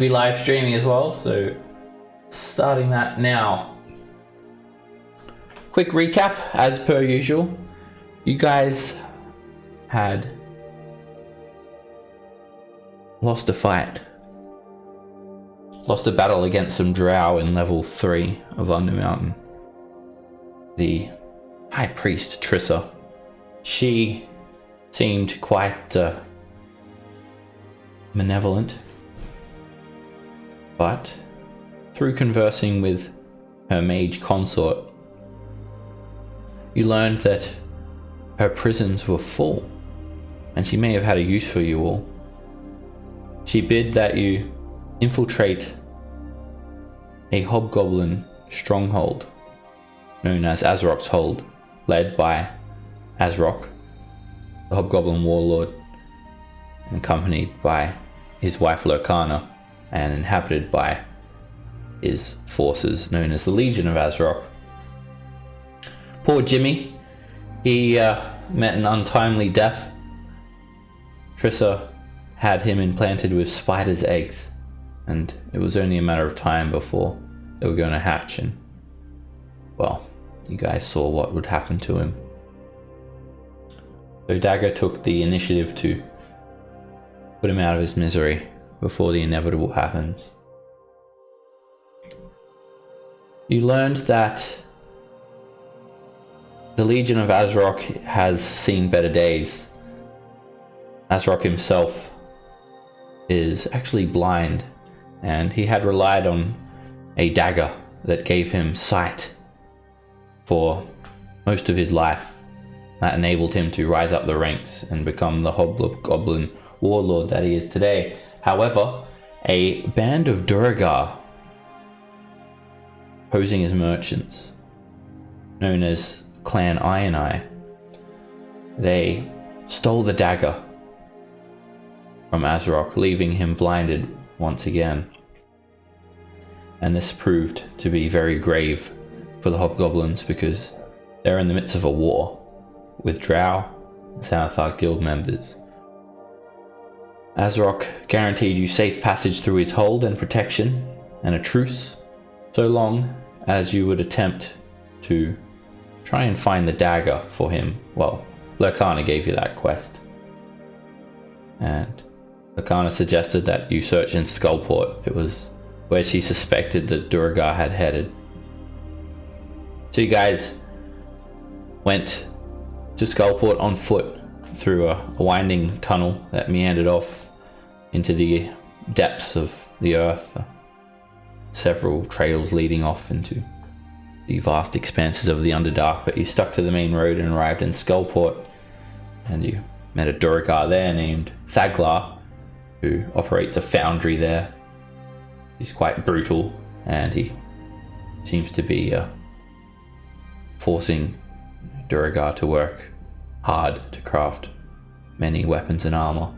be live streaming as well, so starting that now. Quick recap, as per usual. You guys had lost a fight. Lost a battle against some drow in level 3 of Undermountain. The High Priest, Tessa. She seemed quite malevolent. But through conversing with her mage consort, you learned that her prisons were full, and she may have had a use for you all. She bid that you infiltrate a hobgoblin stronghold known as Azrok's Hold, led by Azrok, the hobgoblin warlord, and accompanied by his wife Lorcana, and inhabited by his forces known as the Legion of Azrok. Poor Jimmy, he met an untimely death. Tessa had him implanted with spider's eggs, and it was only a matter of time before they were going to hatch, and well, you guys saw what would happen to him. So Dagger took the initiative to put him out of his misery before the inevitable happens. You learned that the Legion of Azrok has seen better days. Azrok himself is actually blind, and he had relied on a dagger that gave him sight for most of his life. That enabled him to rise up the ranks and become the hobgoblin warlord that he is today. However, a band of Duergar, posing as merchants, known as Clan Iron Eye, they stole the dagger from Azrok, leaving him blinded once again. And this proved to be very grave for the hobgoblins, because they're in the midst of a war with drow and Xanathar guild members. Azrok guaranteed you safe passage through his hold and protection, and a truce, so long as you would attempt to try and find the dagger for him. Well, Lorcana gave you that quest, and Lorcana suggested that you search in Skullport. It was where she suspected that Duergar had headed. So you guys went to Skullport on foot through a winding tunnel that meandered off into the depths of the earth. Several trails leading off into the vast expanses of the Underdark, but you stuck to the main road and arrived in Skullport, and you met a Duergar there named Thaglar, who operates a foundry there. He's quite brutal, and he seems to be forcing Duergar to work hard to craft many weapons and armor.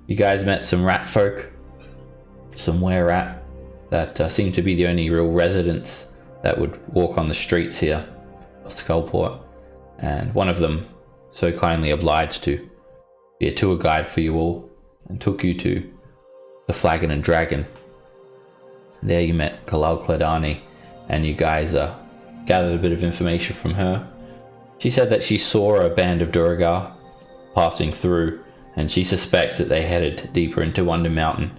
You guys met some rat folk, some were-rat, that seemed to be the only real residents that would walk on the streets here of Skullport, and one of them so kindly obliged to be a tour guide for you all and took you to the Flagon and Dragon. There you met Kalal Kladani, and you guys gathered a bit of information from her. She said that she saw a band of Duergar passing through, and she suspects that they headed deeper into Undermountain.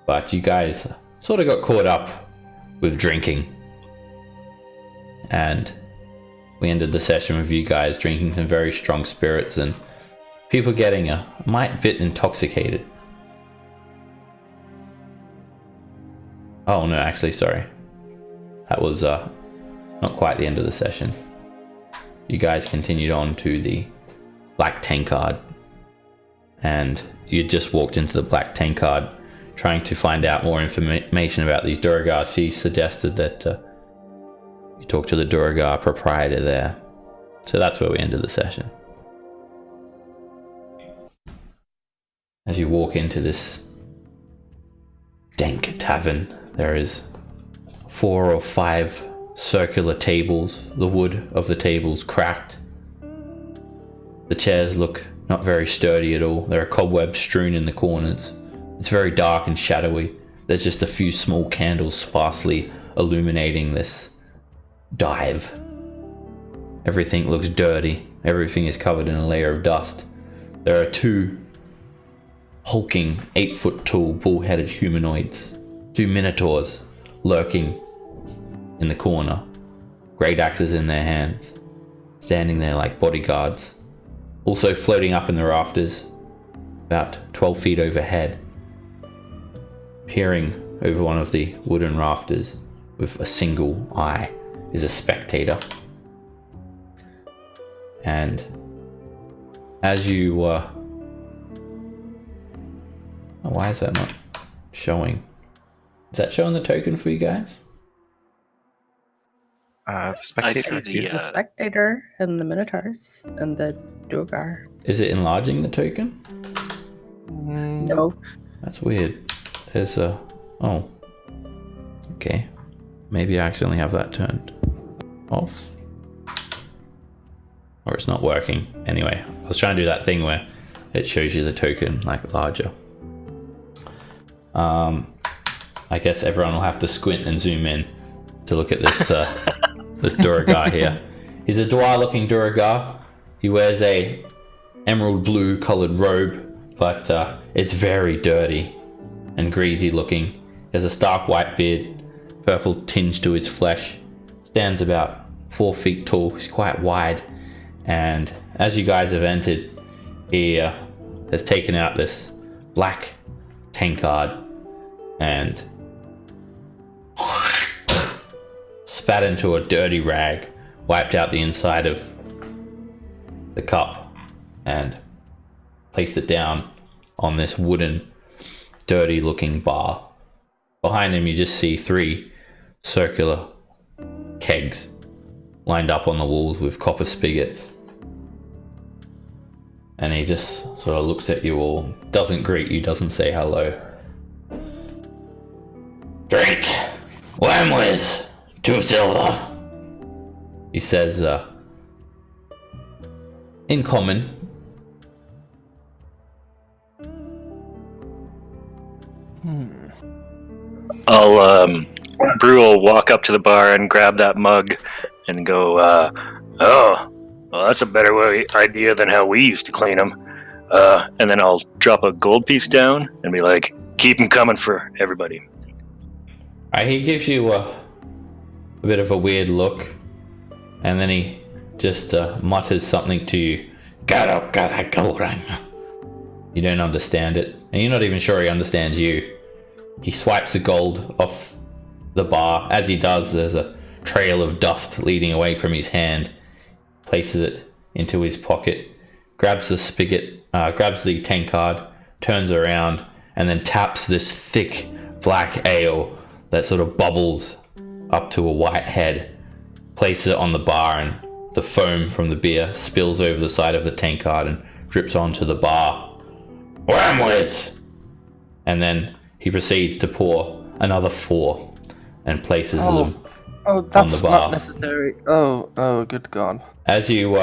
But you guys sort of got caught up with drinking, and we ended the session with you guys drinking some very strong spirits and people getting a mite bit intoxicated. Oh no, actually, sorry. That was not quite the end of the session. You guys continued on to the Black Tankard, and you just walked into the Black Tankard trying to find out more information about these Duergar. She suggested that you talk to the Duergar proprietor there. So that's where we ended the session. As you walk into this dank tavern, there is 4 or 5 circular tables, the wood of the tables cracked. The chairs look not very sturdy at all. There are cobwebs strewn in the corners. It's very dark and shadowy. There's just a few small candles sparsely illuminating this dive. Everything looks dirty. Everything is covered in a layer of dust. There are 2 hulking 8-foot tall bull-headed humanoids, 2 minotaurs lurking in the corner, great axes in their hands, standing there like bodyguards. Also floating up in the rafters, about 12 feet overhead, peering over one of the wooden rafters with a single eye, is a spectator. And as you why is that not showing? Is that showing the token for you guys? Spectator. I see The spectator and the minotaurs and the Duergar. Is it enlarging the token? No. That's weird. There's a... Oh. Okay. Maybe I accidentally have that turned off. Or it's not working. Anyway, I was trying to do that thing where it shows you the token like larger. I guess everyone will have to squint and zoom in to look at this this Duergar here. He's a Dwar looking Duergar. He wears a emerald blue colored robe, but it's very dirty and greasy looking. He has a stark white beard, purple tinge to his flesh, stands about 4 feet tall. He's quite wide, and as you guys have entered, he has taken out this Black Tankard and spat into a dirty rag, wiped out the inside of the cup, and placed it down on this wooden, dirty looking bar. Behind him you just see 3 circular kegs lined up on the walls with copper spigots. And he just sort of looks at you all, doesn't greet you, doesn't say hello. Drink! Wormwood! 2 silver! He says, in common. Brew will walk up to the bar and grab that mug and go, oh, well, that's a better idea than how we used to clean them. And then I'll drop a gold piece down and be like, keep them coming for everybody. He gives you a bit of a weird look, and then he just mutters something to you. You don't understand it, and you're not even sure he understands you. He swipes the gold off the bar. As he does, there's a trail of dust leading away from his hand. Places it into his pocket, grabs the spigot, grabs the tankard, turns around, and then taps this thick black ale that sort of bubbles up to a white head, places it on the bar, and the foam from the beer spills over the side of the tankard and drips onto the bar. Wormwood! And then he proceeds to pour another 4 and places them on that's the bar. not necessary. Oh, good God. As you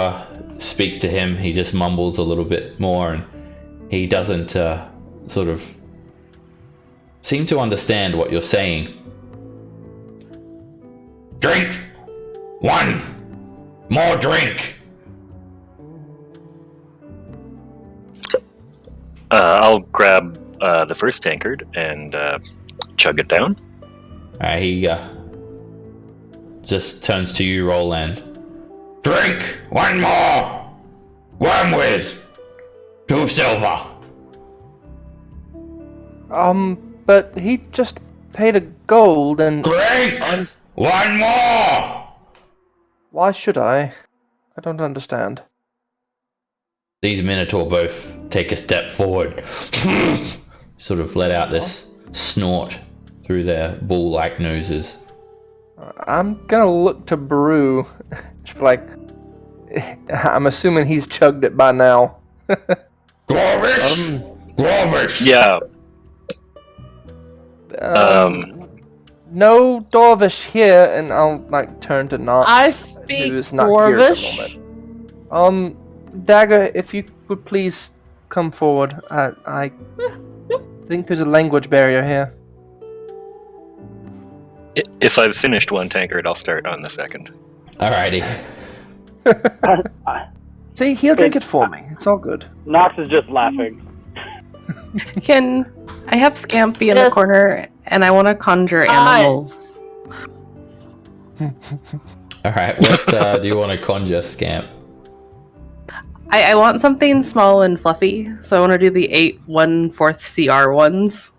speak to him, he just mumbles a little bit more, and he doesn't sort of seem to understand what you're saying. Drink! 1 more drink! I'll grab the first tankard and chug it down. He just turns to you, Roland. Drink 1 more! Wormwood! 2 silver! But he just paid a gold and... Drink! 1 more! Why should I? I don't understand. These Minotaur both take a step forward. Sort of let out this snort through their bull-like noses. I'm gonna look to Brew. Like, I'm assuming he's chugged it by now. Dwarvish! Dwarvish! Yeah. No Dorvish here, and I'll turn to Knox, I speak who's not here at the moment. Dagger, if you would please come forward. I think there's a language barrier here. If I've finished one tankard, I'll start on the second. Alrighty. See, he'll drink it for me. It's all good. Nox is just laughing. Can I have Scamp be in the Yes. corner, and I want to conjure animals? Alright, what do you want to conjure, Scamp? I want something small and fluffy, so I want to do the 8 1/4 CR ones.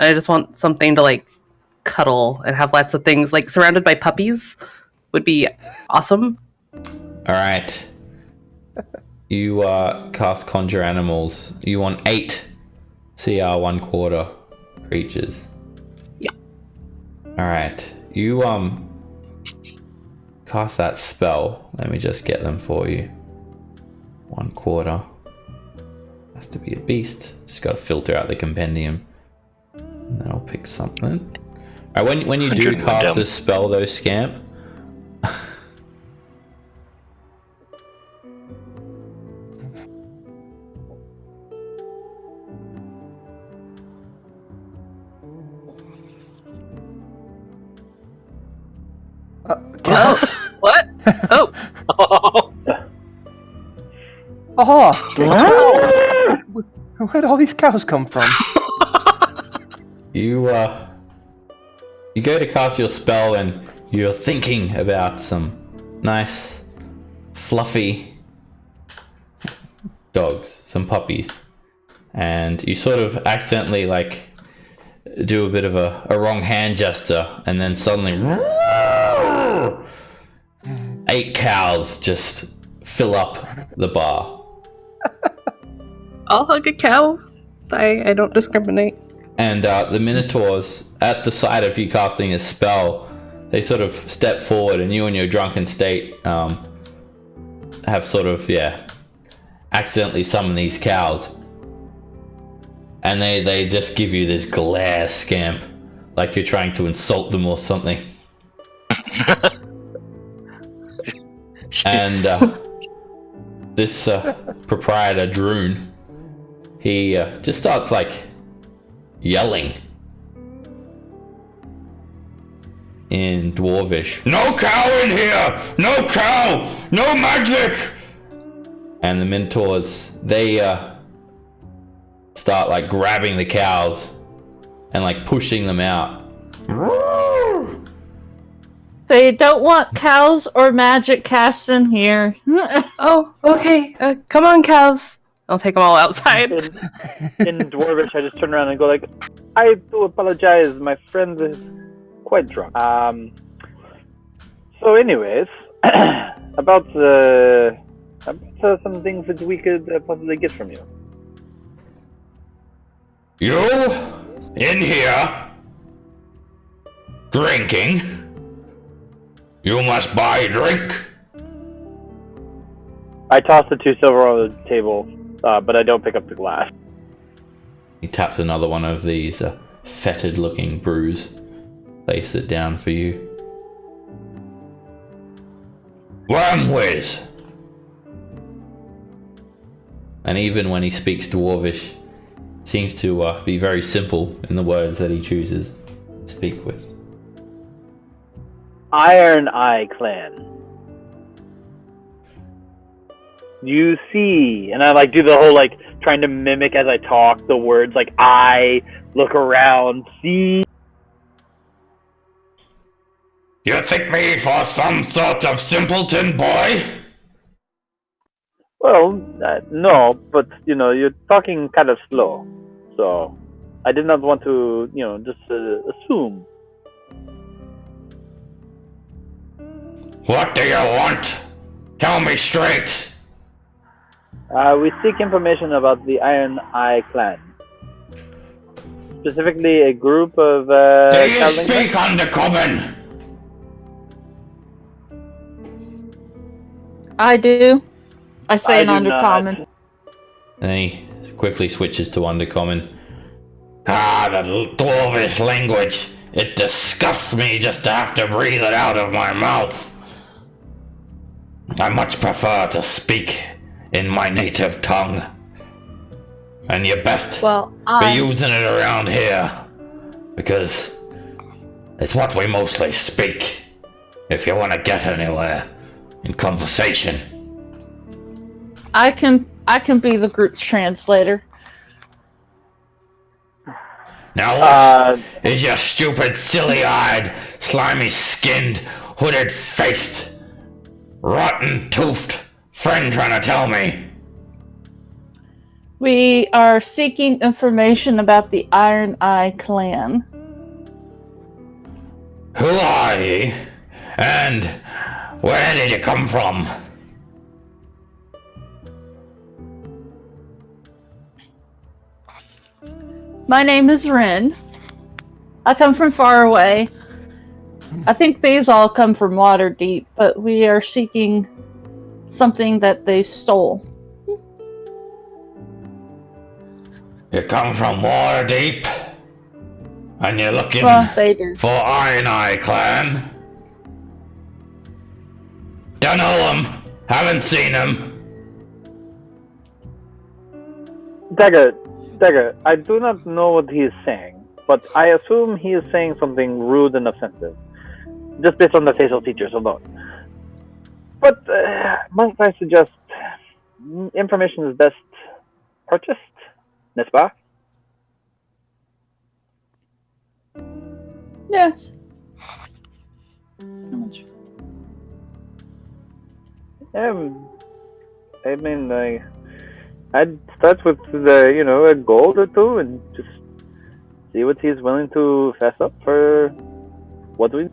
I just want something to like cuddle and have lots of things like surrounded by puppies would be awesome. Alright. You cast Conjure Animals. You want 8 CR 1/4 creatures. Yeah. Alright. You cast that spell. Let me just get them for you. 1/4. Has to be a beast. Just gotta filter out the compendium. And then I'll pick something. Alright, when you do 100 cast dumb. this spell though, Scamp. What? Oh, Oh! Where'd all these cows come from? You go to cast your spell and you're thinking about some nice, fluffy dogs, some puppies. And you sort of accidentally like do a bit of a wrong hand gesture and then suddenly 8 cows just fill up the bar. I'll hug a cow. I don't discriminate. And the Minotaurs, at the sight of you casting a spell, they sort of step forward, and you in your drunken state have sort of, accidentally summoned these cows. And they just give you this glare, Scamp, like you're trying to insult them or something. And this proprietor, Droon, he just starts like yelling in Dwarvish. No cow in here! No cow! No magic! And the Minotaurs, they start like grabbing the cows and like pushing them out. They don't want cows or magic cast in here. Oh, okay. Come on, cows. I'll take them all outside. In Dwarvish, I just turn around and go like, I do apologize, my friend is quite drunk. So anyways, about some things that we could possibly get from you. You in here drinking? You must buy a drink. I toss the 2 silver on the table, but I don't pick up the glass. He taps another one of these fetid looking brews, lays it down for you. Wormwiz! And even when he speaks Dwarvish, seems to be very simple in the words that he chooses to speak with. Iron Eye Clan. You see, and I like do the whole like trying to mimic as I talk the words like I look around, see. You think me for some sort of simpleton, boy? Well, no, but you're talking kind of slow, so I did not want to just assume. What do you want? Tell me straight. We seek information about the Iron Eye Clan. Specifically, a group of... do you speak Undercommon? I do. I say I an do undercommon. not. And he quickly switches to Undercommon. Ah, the Dwarvish language. It disgusts me just to have to breathe it out of my mouth. I much prefer to speak in my native tongue. And you best Well, be using it around here. Because it's what we mostly speak. If you want to get anywhere in conversation. I can be the group's translator. Now what is your stupid, silly-eyed, slimy-skinned, hooded-faced, rotten-toothed friend trying to tell me? We are seeking information about the Iron Eye clan. Who are ye? And where did you come from? My name is Rin. I come from far away. I think these all come from Waterdeep, but we are seeking something that they stole. You come from Waterdeep? And you're looking They do. for Iron Eye Clan? Don't know them. Haven't seen them. Dagger, I do not know what he is saying, but I assume he is saying something rude and offensive, just based on the facial features alone. But might I suggest information is best purchased, n'est-ce pas? Yes. I mean, I'd start with a gold or two and just see what he's willing to fess up for what we.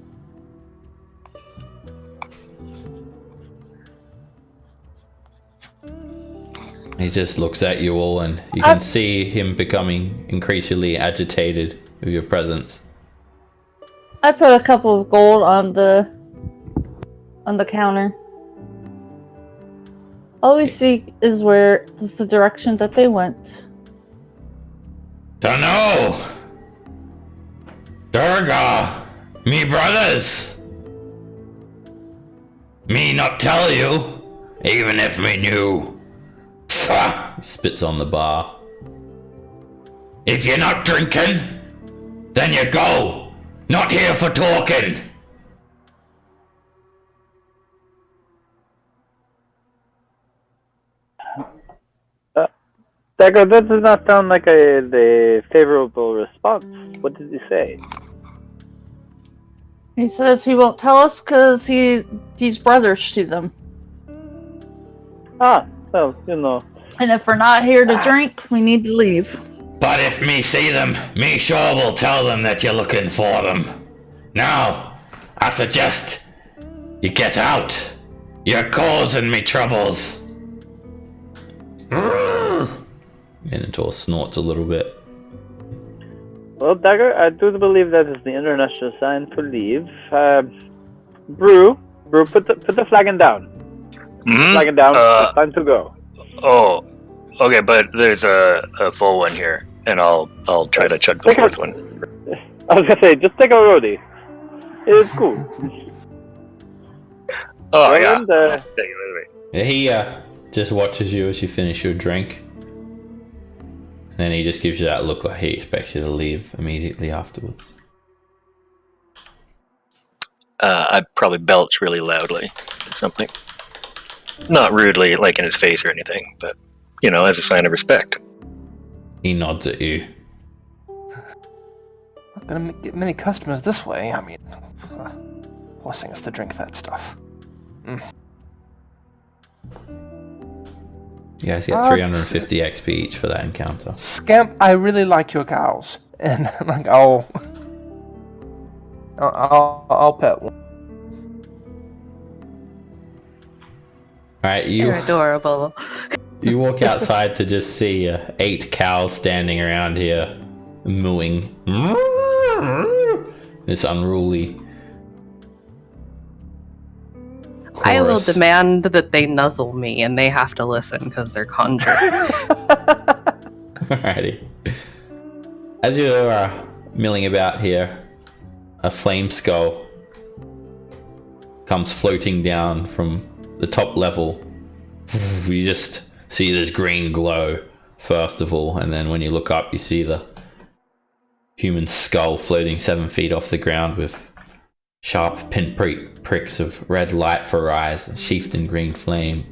He just looks at you all, and you can see him becoming increasingly agitated with your presence. I put a couple of gold on the counter. All we seek is the direction that they went. Dunno! Durga! Me brothers! Me not tell you, even if me knew. Pfft! He spits on the bar. If you're not drinking, then you go. Not here for talking. Dagger, that does not sound like a favorable response. What did he say? He says he won't tell us because he's brothers to them. Ah, well, you know. And if we're not here to drink, we need to leave. But if me see them, me sure will tell them that you're looking for them. Now, I suggest you get out. You're causing me troubles. Minotaur snorts a little bit. Well, Dagger, I do believe that is the international sign for leave. Brew, put the flagon down. Mm-hmm. Flagon down. It's time to go. Oh, okay, but there's a full one here, and I'll try to chug the fourth one. I was gonna say, just take a roadie. It's cool. Oh, and, yeah. He just watches you as you finish your drink. And then he just gives you that look like he expects you to leave immediately afterwards. I'd probably belch really loudly or something. Not rudely, like in his face or anything, but, as a sign of respect. He nods at you. Not gonna get many customers this way. I mean, forcing us to drink that stuff. You guys get 350 XP each for that encounter. Scamp, I really like your cows, and like I'll pet one. Alright, You're adorable. You walk outside to just see 8 cows standing around here, mooing. This unruly chorus. I will demand that they nuzzle me, and they have to listen because they're conjured. Alrighty. As you're milling about here, a flame skull comes floating down from the top level. You just see this green glow first of all, and then when you look up, you see the human skull floating 7 feet off the ground with sharp pricks of red light for eyes, sheathed in green flame.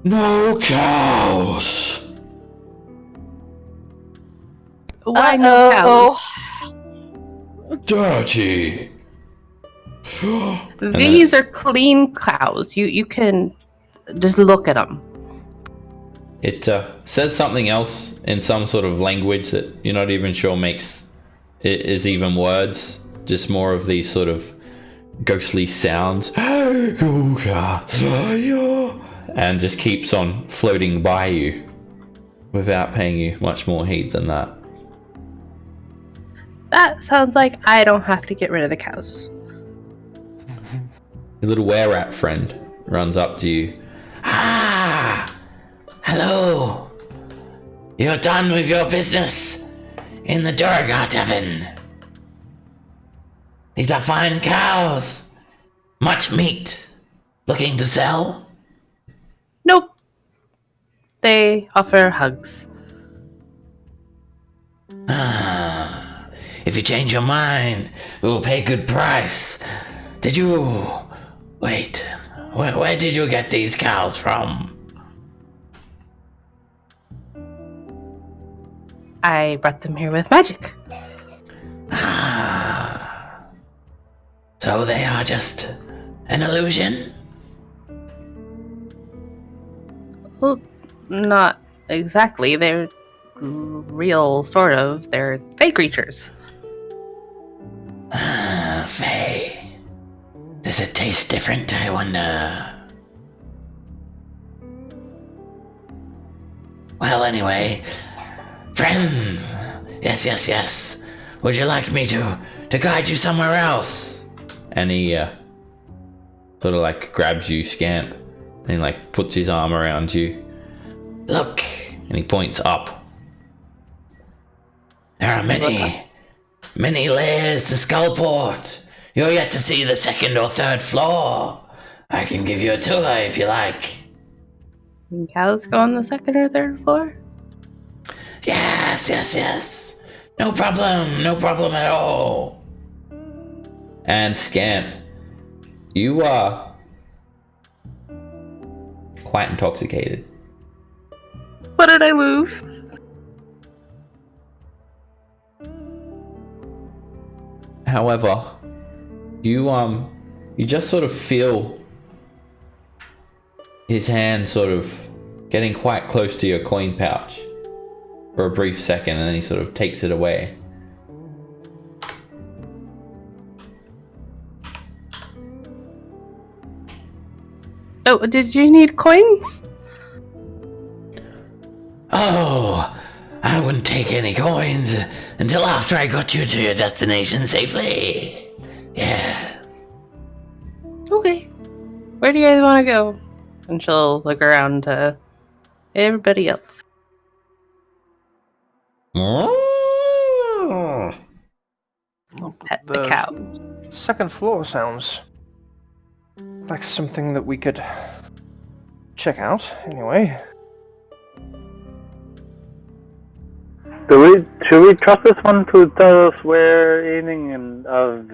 No cows! Why no cows? Dirty! These are clean cows. You can just look at them. It says something else in some sort of language that you're not even sure makes it is even words, just more of these sort of ghostly sounds. And just keeps on floating by you without paying you much more heed than that. That sounds like I don't have to get rid of the cows. Your little were-rat friend runs up to you. Ah! Hello! You're done with your business in the Durga tavern. These are fine cows. Much meat. Looking to sell? Nope. They offer hugs. If you change your mind, we will pay good price. Did you... Wait. Where did you get these cows from? I brought them here with magic. So they are just an illusion? Well, not exactly. They're real, sort of. They're fey creatures. Fey. Does it taste different, I wonder? Well, anyway, friends. Yes. Would you like me to guide you somewhere else? And he sort of like grabs you, Scamp, and like puts his arm around you. Look, and he points up. There are many layers to Skullport. You're yet to see the 2nd or 3rd floor. I can give you a tour if you like. Can cows go on the 2nd or 3rd floor? Yes. No problem at all. And Scamp, you are quite intoxicated. What did I lose? However, you just sort of feel his hand sort of getting quite close to your coin pouch for a brief second, and then he sort of takes it away. Oh, did you need coins? Oh, I wouldn't take any coins until after I got you to your destination safely. Yes. Okay. Where do you guys want to go? And she'll look around to everybody else. Pet the cow. 2nd floor sounds like something that we could check out, anyway. Should we trust this one to tell us where anything of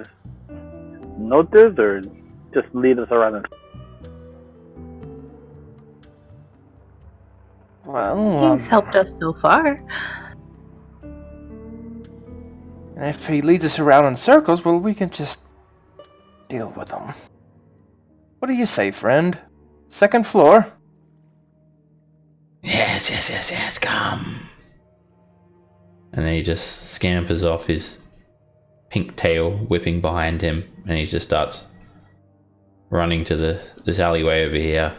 note is, or just lead us around? Well, He's helped us so far. and if he leads us around in circles, well, we can just deal with him. What do you say, friend? 2nd floor? Yes, come. And then he just scampers off, his pink tail whipping behind him, and he just starts running to this alleyway over here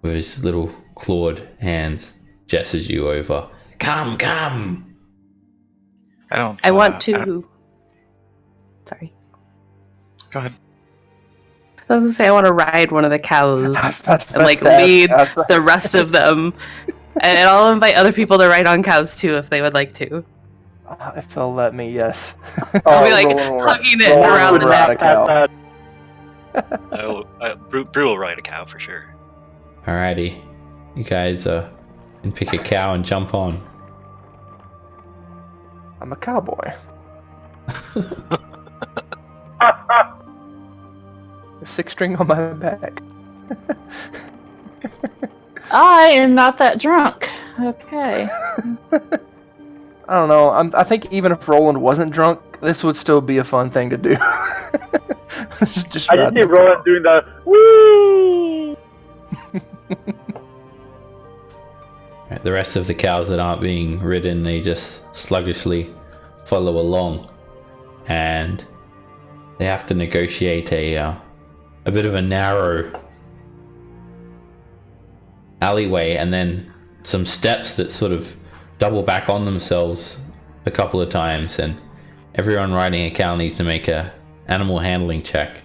with his little clawed hands, gestures you over. Come! I want to... Sorry. Go ahead. I was gonna say I want to ride one of the cows and like That's- lead the rest of them. And I'll invite other people to ride on cows too if they would like to. If they'll let me, yes. I'll be like hugging it around the neck. a cow. Brew will ride a cow for sure. Alrighty. You guys can pick a cow and jump on. I'm a cowboy. A 6-string on my back. I am not that drunk. Okay. I don't know. I think even if Roland wasn't drunk, this would still be a fun thing to do. just I just riding see a Roland doing the whee. Right, the rest of the cows that aren't being ridden, they just sluggishly follow along, and they have to negotiate a bit of a narrow alleyway, and then some steps that sort of double back on themselves a couple of times, and everyone riding a cow needs to make a animal handling check.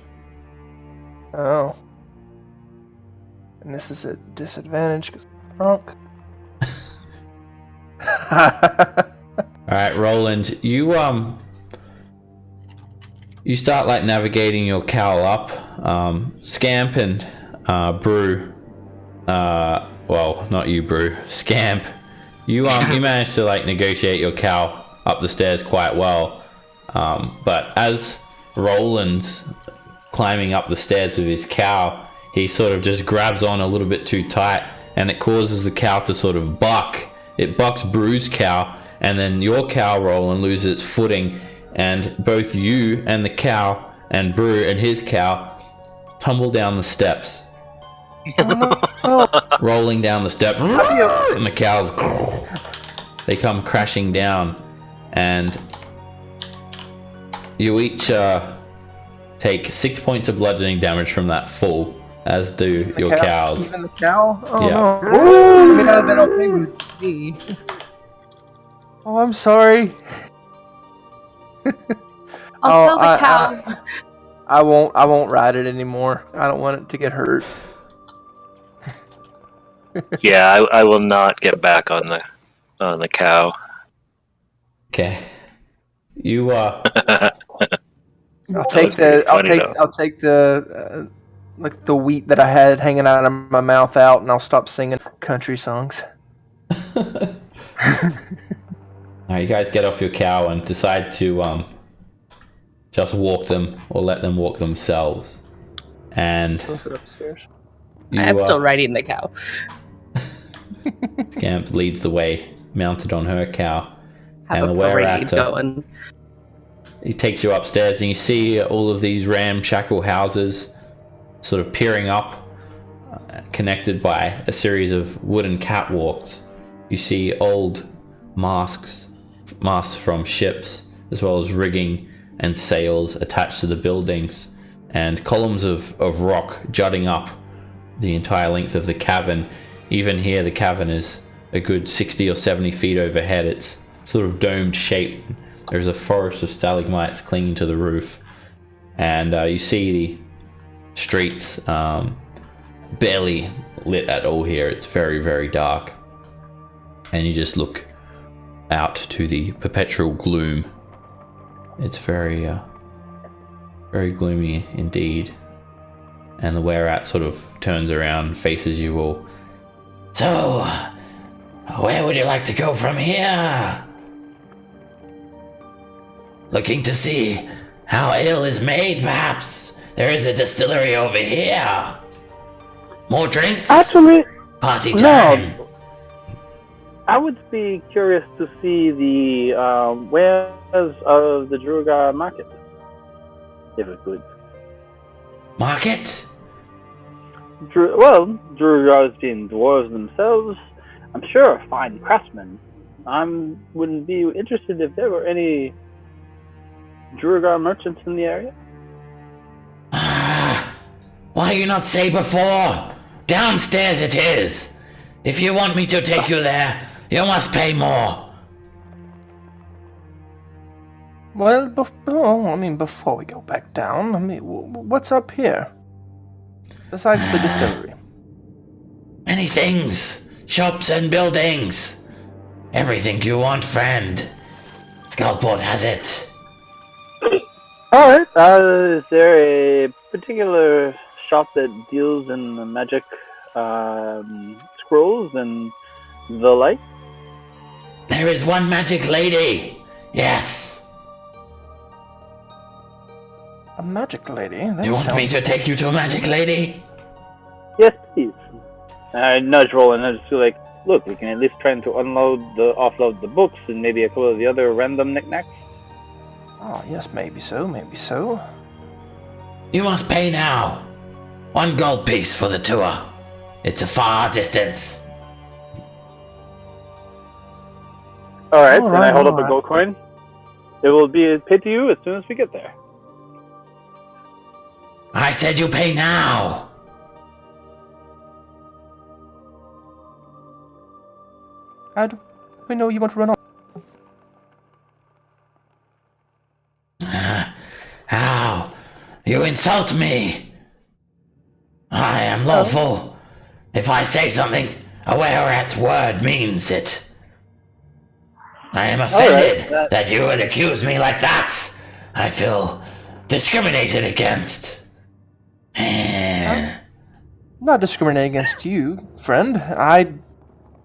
Oh. And this is a disadvantage because I'm drunk. Alright, Roland, you start like navigating your cow up. Scamp and Brew, well, not you, Brew, Scamp, you managed to like negotiate your cow up the stairs quite well. But as Roland's climbing up the stairs with his cow, he sort of just grabs on a little bit too tight, and it causes the cow to sort of buck. It bucks Brew's cow, and then your cow, Roland, loses its footing, and both you and the cow and Brew and his cow tumble down the steps. Rolling down the steps, and the cows, they come crashing down, and you each take 6 points of bludgeoning damage from that fall, as do your cows. Even the cow? Oh Yeah. no. I mean, I've been okay with me. Oh, I'm sorry. I'll tell the cow. I won't ride it anymore. I don't want it to get hurt. Yeah, I will not get back on the cow. Okay. You I'll take the like the wheat that I had hanging out of my mouth out, and I'll stop singing country songs. Alright, you guys get off your cow and decide to just walk them, or let them walk themselves. And Go for upstairs. I'm still riding the cow. Scamp leads the way, mounted on her cow. Have And a the way we're parade at, going. He takes you upstairs, and you see all of these ramshackle houses sort of peering up, connected by a series of wooden catwalks. You see old masts from ships, as well as rigging and sails attached to the buildings, and columns of rock jutting up the entire length of the cavern. Even here, the cavern is a good 60 or 70 feet overhead. It's sort of domed shape. There's a forest of stalagmites clinging to the roof, and you see the streets barely lit at all here. It's very, very dark, and you just look out to the perpetual gloom. It's very, very gloomy indeed. And the Were-Rat sort of turns around, faces you all. So, where would you like to go from here? Looking to see how ale is made, perhaps? There is a distillery over here. More drinks? Actually, Party time. no. I would be curious to see the wares of the Drugar market, if it could. Market? Drugars being dwarves themselves, I'm sure fine craftsmen. I wouldn't be interested if there were any Drugar merchants in the area. Why you not say before? Downstairs it is. If you want me to take you there, you must pay more. Well, before we go back down, what's up here? Besides the distillery. Many things. Shops and buildings. Everything you want, friend. Skullport has it. Alright, is there a particular shop that deals in the magic scrolls and the like? There is one magic lady. Yes. A magic lady? That You want me sounds... to take you to a magic lady? Yes, please. I nudge Roland and I just feel like, look, we can at least try to offload the books and maybe a couple of the other random knickknacks. Oh, yes, maybe so, maybe so. You must pay now. 1 gold piece for the tour. It's a far distance. Alright, All then I right, hold all up a right. gold coin. It will be paid to you as soon as we get there. I said you pay now. How do we know you want to run off? How? You insult me. I am lawful. If I say something, a were-rat's word means it. I am offended that you would accuse me like that. I feel discriminated against. Not discriminating against you, friend. I'm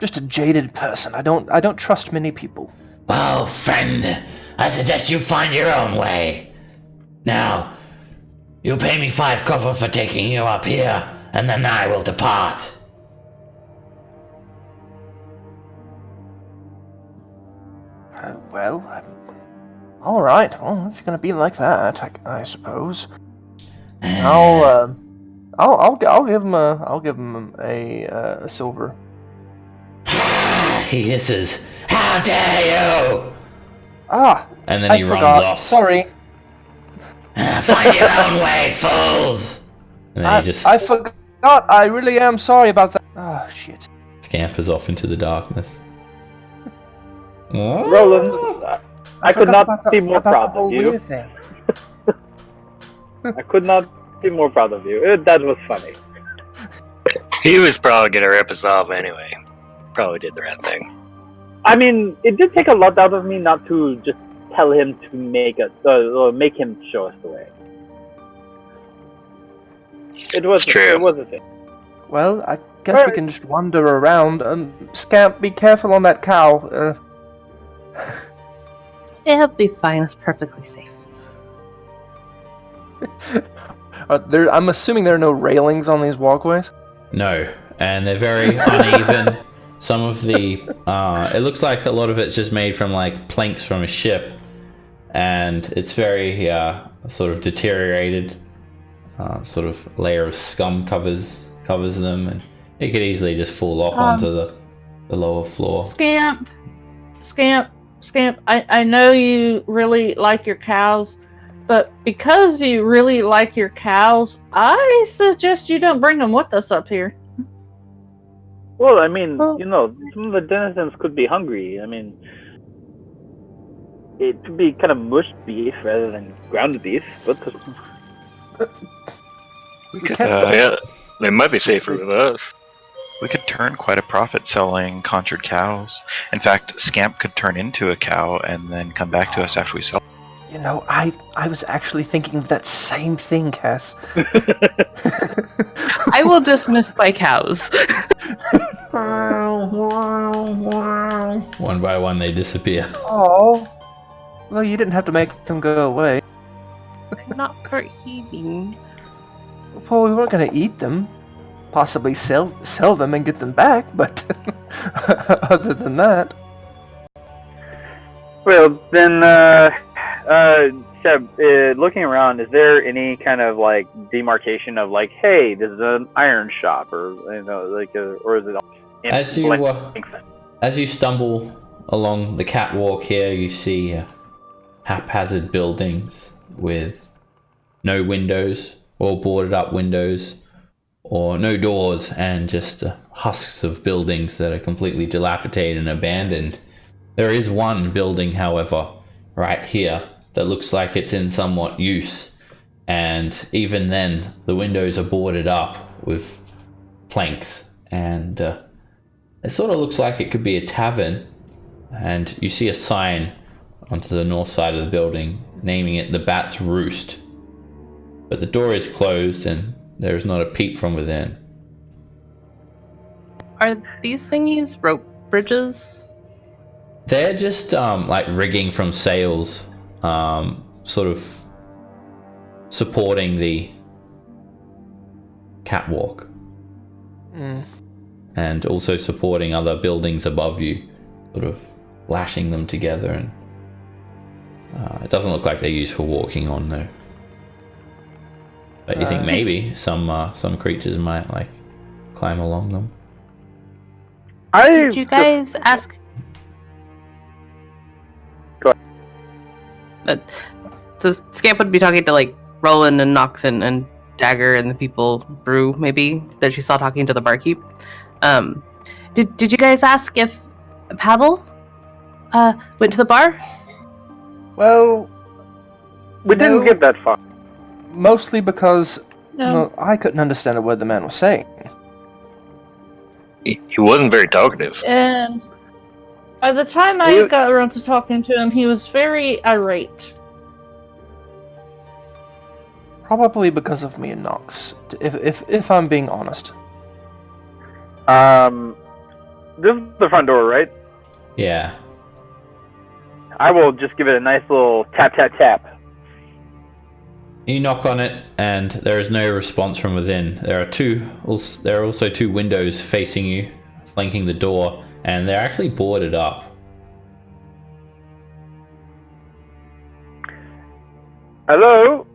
just a jaded person. I don't trust many people. Well, friend, I suggest you find your own way. Now, you pay me 5 copper for taking you up here, and then I will depart. All right. Well, if you're gonna be like that, I suppose. I'll give him a silver. He hisses, "How dare you!" Ah, And then I he runs forgot. off. Sorry, Find your own way, fools! And then he just I forgot. I really am sorry about that. Oh shit. scampers off into the darkness. Roland, I could forgot not be more about the proud whole of you. weird thing. I could not be more proud of you. That was funny. He was probably gonna rip us off anyway. Probably did the right thing. I mean, it did take a lot out of me not to just tell him to make him show us the way. It was true. It was a thing. Well, I guess we can just wander around. Scamp, be careful on that cow. It'll be fine. It's perfectly safe. I'm assuming there are no railings on these walkways. No, and they're very uneven. Some of the, it looks like a lot of it's just made from like planks from a ship, and it's very sort of deteriorated. Sort of layer of scum covers them, and it could easily just fall off onto the lower floor. Scamp. I know you really like your cows, but because you really like your cows, I suggest you don't bring them with us up here. Well, I mean, you know, some of the denizens could be hungry. I mean, it could be kind of mushed beef rather than ground beef, but We could Yeah, they might be safer with us. we could turn quite a profit selling conjured cows. In fact, Scamp could turn into a cow and then come back to us after we sell. You know, I was actually thinking of that same thing, Cass. I will dismiss my cows. One by one, they disappear. Oh. Well, you didn't have to make them go away. I'm not for eating. Well, we weren't going to eat them. Possibly sell them and get them back, but other than that... well, then, Seb, looking around, is there any kind of like demarcation of like, hey, this is an iron shop, or you know, like, or is it? As you stumble along the catwalk here, you see haphazard buildings with no windows or boarded up windows, or no doors, and just husks of buildings that are completely dilapidated and abandoned. There is one building, however, right here that looks like it's in somewhat use, and even then the windows are boarded up with planks, and it sort of looks like it could be a tavern. And you see a sign onto the north side of the building naming it the Bat's Roost, but the door is closed and there is not a peep from within. Are these thingies rope bridges? They're just like rigging from sails, sort of supporting the catwalk. And also supporting other buildings above you, sort of lashing them together, and it doesn't look like they're used for walking on though. But you think maybe some creatures might like climb along them. Did you guys ask? Go ahead. So Scamp would be talking to like Roland and Nox and Dagger and the people Brew maybe that she saw talking to the barkeep. Did you guys ask if Pavel went to the bar? Well, we didn't get that far. Mostly because No. I couldn't understand a word the man was saying. He wasn't very talkative. And by the time I got around to talking to him, he was very irate. Probably because of me and Nox, if I'm being honest. This is the front door, right? Yeah. I will just give it a nice little tap, tap, tap. You knock on it, and there is no response from within. There are also two windows facing you, flanking the door, and they're actually boarded up. Hello.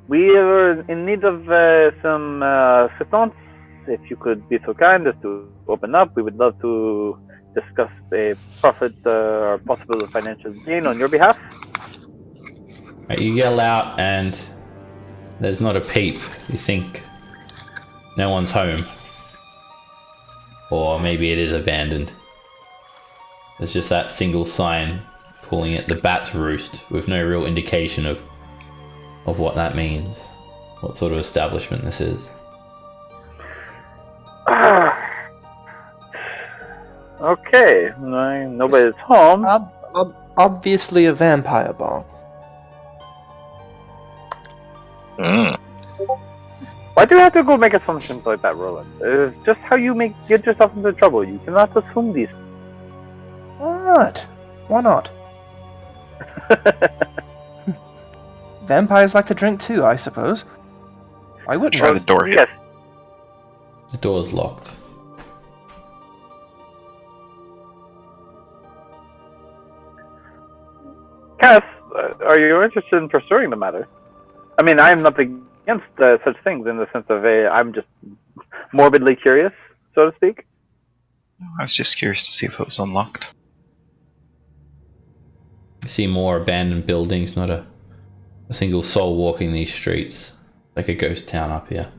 We are in need of some assistance. If you could be so kind as to open up, we would love to discuss a profit or possible financial gain on your behalf. Right, you yell out, and there's not a peep. You think no one's home. Or maybe it is abandoned. There's just that single sign calling it the Bat's Roost, with no real indication of what that means. What sort of establishment this is. Okay, nobody's home. Obviously a vampire bar. Why do you have to go make assumptions like that, Roland? It's just how you get yourself into trouble. You cannot assume these. What? Why not? Vampires like to drink too, I suppose. I wouldn't. Try the door here. Yes. The door's locked. Cass, are you interested in pursuing the matter? I mean, I'm not against such things in the sense of I'm just morbidly curious, so to speak. I was just curious to see if it was unlocked. You see more abandoned buildings, not a single soul walking these streets. Like a ghost town up here.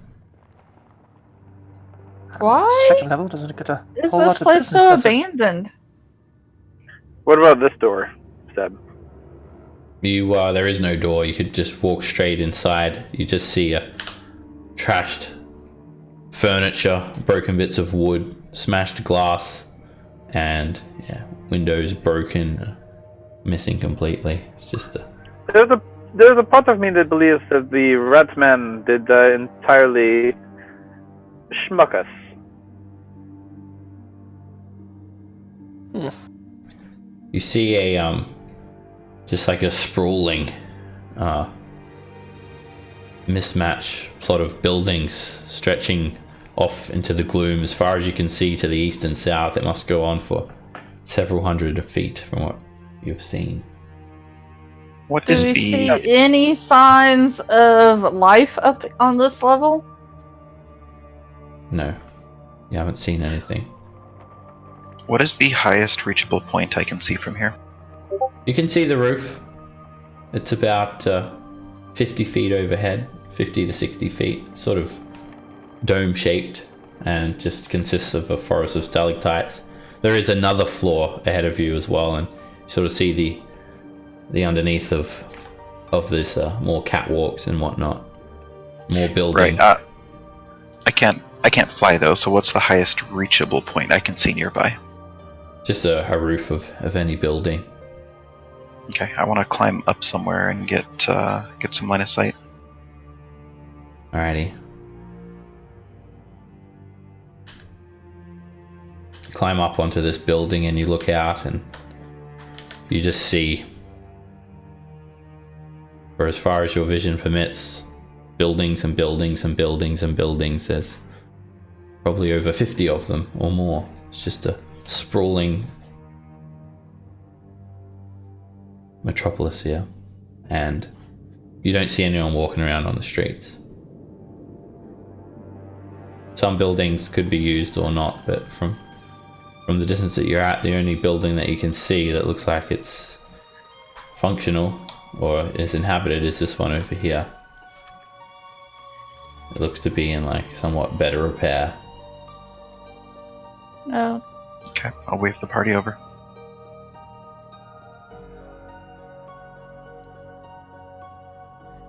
Why Second level doesn't get a is whole this lot of place business, so does it? abandoned? What about this door, Seb? There is no door. You could just walk straight inside. You just see a trashed furniture, broken bits of wood, smashed glass, and windows broken, missing completely. It's just a... There's a part of me that believes that the Ratsman did entirely schmuck us. You see a just like a sprawling mismatch plot of buildings stretching off into the gloom as far as you can see to the east and south. It must go on for several hundred feet from what you've seen. What Do is we the see any signs of life up on this level? No, you haven't seen anything. what is the highest reachable point I can see from here? You can see the roof. It's about 50 feet overhead, 50 to 60 feet, sort of dome-shaped, and just consists of a forest of stalactites. There is another floor ahead of you as well, and you sort of see the underneath of this more catwalks and whatnot, more buildings. Right. I can't fly though. So what's the highest reachable point I can see nearby? Just a roof of any building. Okay, I want to climb up somewhere and get some line of sight. Alrighty. climb up onto this building and you look out and you just see, for as far as your vision permits, buildings and buildings and buildings and buildings. There's probably over 50 of them or more. It's just a sprawling metropolis here, and you don't see anyone walking around on the streets. Some buildings could be used or not, but from the distance that you're at, the only building that you can see that looks like it's functional or is inhabited is this one over here. It looks to be in like somewhat better repair. Oh, Okay, I'll wave the party over.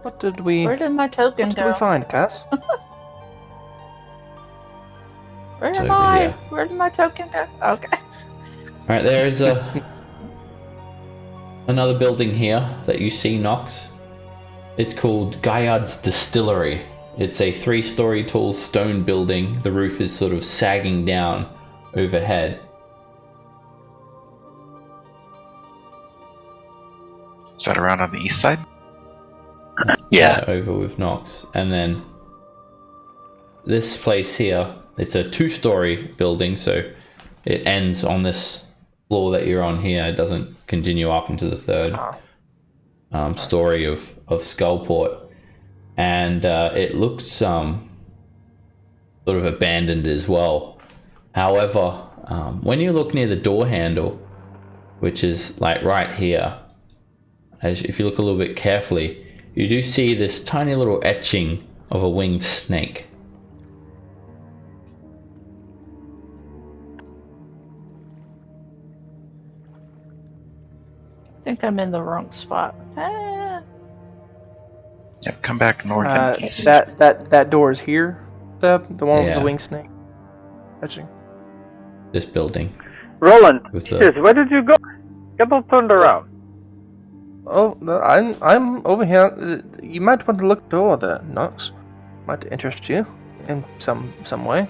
What did we? where did my token What did go? we find, Cass? Where It's am over I? here. Where did my token go? Okay. Alright, there's another building here that you see, Nox. It's called Gaiad's Distillery. It's a 3-story tall stone building. The roof is sort of sagging down overhead. Is that around on the east side? Yeah. Over with Nox. And then this place here, it's a 2-story building, so it ends on this floor that you're on here. It doesn't continue up into the 3rd story of Skullport. And it looks sort of abandoned as well. However, when you look near the door handle, which is like right here, if you look a little bit carefully, you do see this tiny little etching of a winged snake. I think I'm in the wrong spot. Ah. Yep, come back north and east. That door is here. The one with Yeah. the wing snake. Etching. This building. Roland, With the- Jesus, where did you go? Get all turned around. Oh, no, I'm over here. You might want to look at the door there, Nox. Might interest you in some way.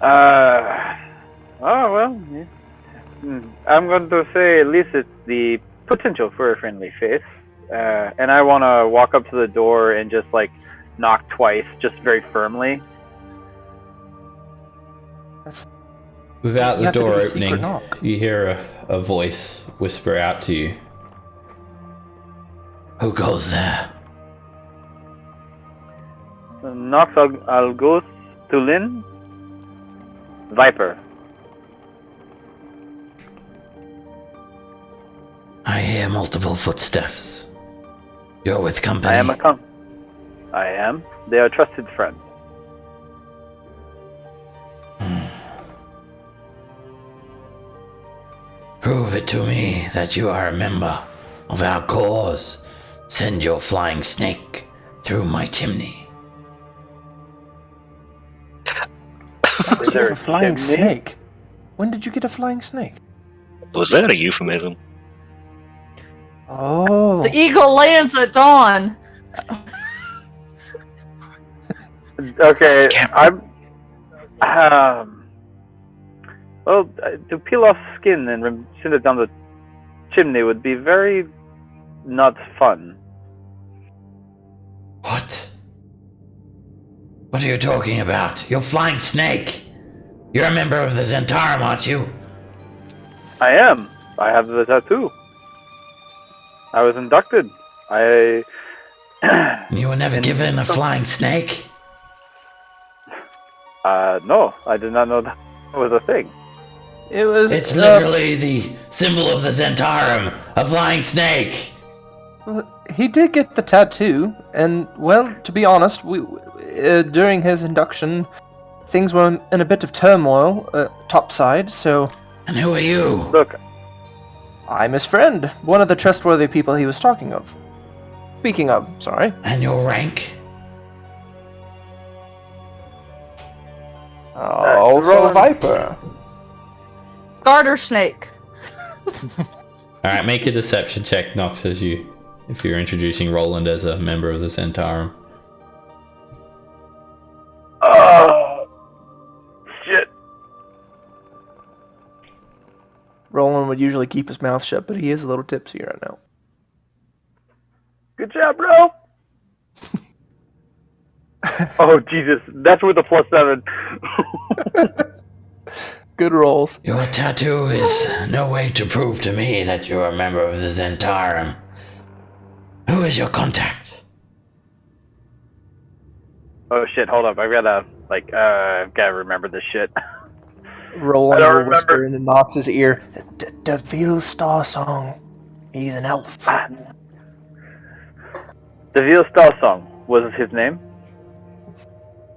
Oh, well. Yeah. I'm going to say at least it's the potential for a friendly face. And I want to walk up to the door and just, like, knock twice, just very firmly. Without You the have to do door a secret opening, knock. you hear a voice whisper out to you. Who goes there? Nox, I'll go to Lynn. Viper. I hear multiple footsteps. You're with company. I am. They are trusted friends. Prove it to me that you are a member of our cause. Send your flying snake through my chimney. Is there A flying chimney? snake? When did you get a flying snake? Was that a euphemism? Oh. The eagle lands at dawn. Okay, Scamp. well, to peel off skin and send it down the chimney would be very not fun. What? What are you talking about? You're flying snake. You're a member of the Zhentarim, aren't you? I am. I have the tattoo. I was inducted. You were never given a flying snake? No, I did not know that was a thing. It was. It's literally the symbol of the Zhentarim, a flying snake. He did get the tattoo, and well, to be honest, during his induction, things were in a bit of turmoil topside. So And who are you? Look, I'm his friend, one of the trustworthy people he was talking of. Speaking of, sorry. And your rank? Also Roland. Viper. Garter snake. Alright, make a deception check, Nox, if you're introducing Roland as a member of the Zhentarim. shit. Roland would usually keep his mouth shut, but he is a little tipsy right now. Good job, bro. Oh Jesus, that's with a +7. Good rolls. Your tattoo is no way to prove to me that you're a member of the Zhentarim. Who is your contact? Oh shit, hold up. I've gotta remember this shit. Roland I don't will whisper remember. into Nox's ear, "The Veal Star Song. He's an elf." The Veal Star Song was his name?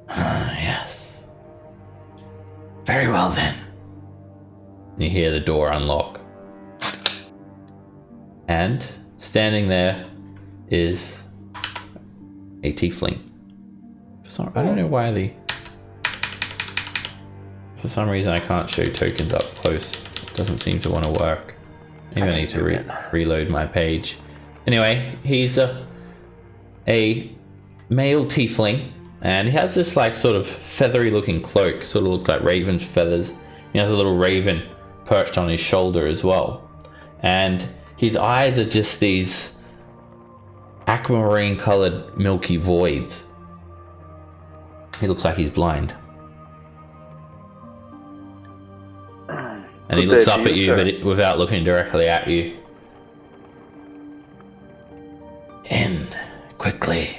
Yes. Very well then. You hear the door unlock. And standing there is a tiefling. I don't know why for some reason I can't show tokens up close. It doesn't seem to want to work. Maybe I need to reload my page. Anyway, he's a male tiefling, and he has this like sort of feathery looking cloak, sort of looks like raven's feathers. He has a little raven perched on his shoulder as well. And his eyes are just these aquamarine colored milky voids. He looks like he's blind. And he looks up at you, but without looking directly at you. In quickly,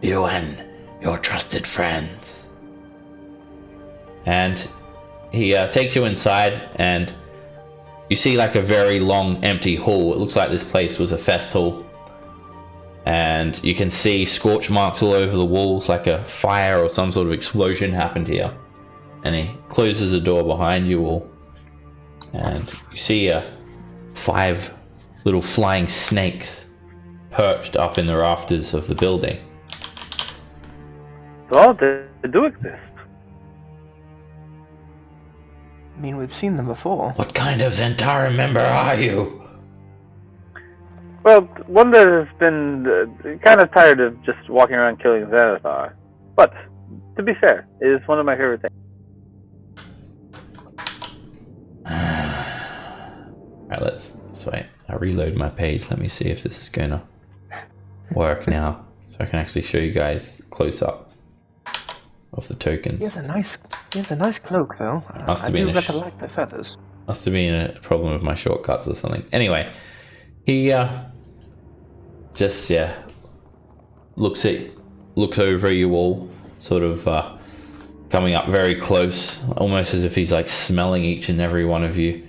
you and your trusted friends. And he takes you inside, and you see like a very long empty hall. It looks like this place was a fest hall. And you can see scorch marks all over the walls, like a fire or some sort of explosion happened here. And he closes the door behind you all. And you see 5 little flying snakes perched up in the rafters of the building. Well, they do exist. I mean, we've seen them before. What kind of Zhentarim member are you? Well, one that has been kind of tired of just walking around killing Xanathar. But, to be fair, it is one of my favorite things. Alright, I reload my page. Let me see if this is gonna work now. So I can actually show you guys close up of the tokens. He has a nice cloak, though. Must I have do been rather like the feathers. Must have been a problem with my shortcuts or something. Anyway, he just looks over you all, sort of coming up very close, almost as if he's like smelling each and every one of you.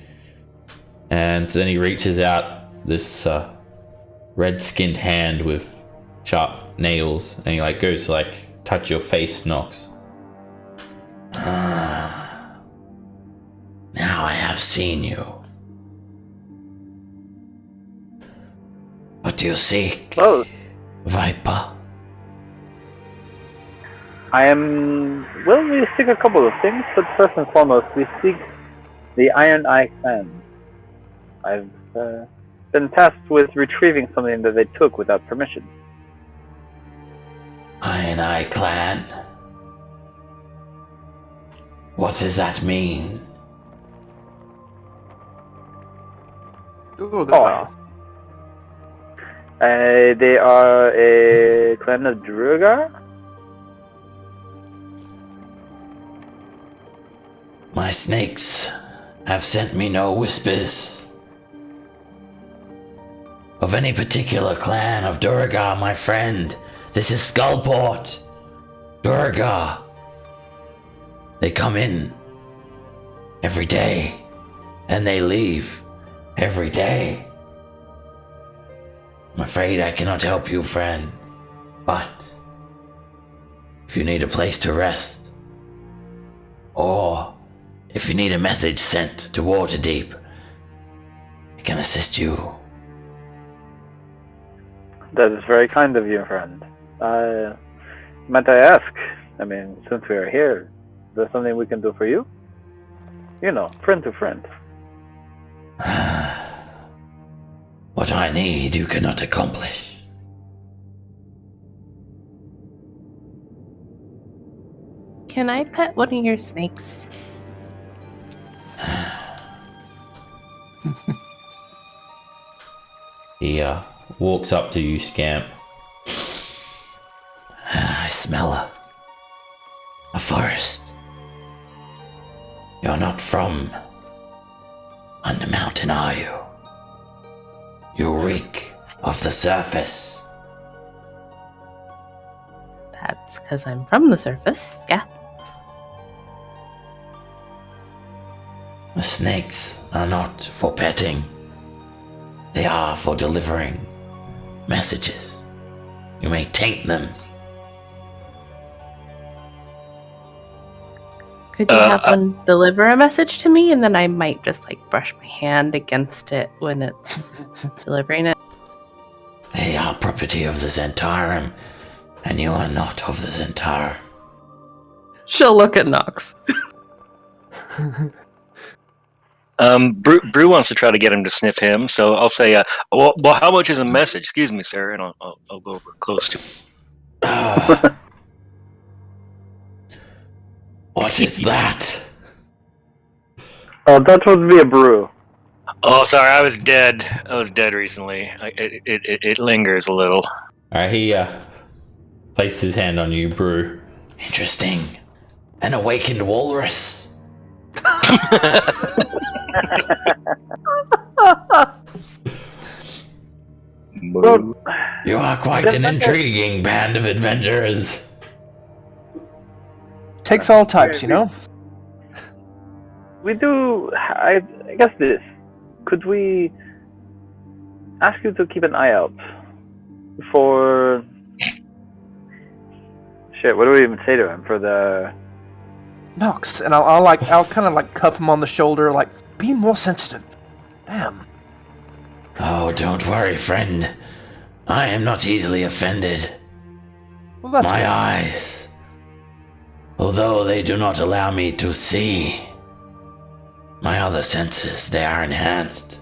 And then he reaches out this red-skinned hand with sharp nails, and he like goes to like touch your face, Nox. Now I have seen you. What do you seek, Oh, Viper? we seek a couple of things, but first and foremost, we seek the Iron Eye Clan. I've been tasked with retrieving something that they took without permission. Iron Eye Clan? What does that mean? Ooh, They are a clan of Druga. My snakes have sent me no whispers of any particular clan of Durga, my friend. This is Skullport. Durga. They come in every day, and they leave every day. I'm afraid I cannot help you, friend, but if you need a place to rest, or if you need a message sent to Waterdeep, I can assist you. That is very kind of you, friend. Might I ask, since we are here, is there something we can do for you? You know, friend to friend. What I need, you cannot accomplish. Can I pet one of your snakes? He walks up to you, Scamp. I smell a forest. You're not from Undermountain, are you? You reek of the surface. That's because I'm from the surface, yeah. The snakes are not for petting. They are for delivering messages. You may taint them. Could you have one deliver a message to me, and then I might just brush my hand against it when it's delivering it? They are property of the Zhentarim, and you are not of the Zhentarim. She'll look at Nox. Brew wants to try to get him to sniff him, so I'll say, well, how much is a message? Excuse me, sir, and I'll go over close to him. What is that? Oh, that would be a brew. Oh, sorry, I was dead. I was dead recently. It lingers a little. Alright, he placed his hand on you, Brew. Interesting. An awakened walrus. Well, You are quite an intriguing band of adventurers. Takes all types, you know? we do. I guess this. Could we ask you to keep an eye out for? Shit, what do we even say to him for the? Nox, and I'll kind of like cuff him on the shoulder, like, be more sensitive. Damn. Oh, don't worry, friend. I am not easily offended. Well, that's My good. eyes, although they do not allow me to see, my other senses, they are enhanced.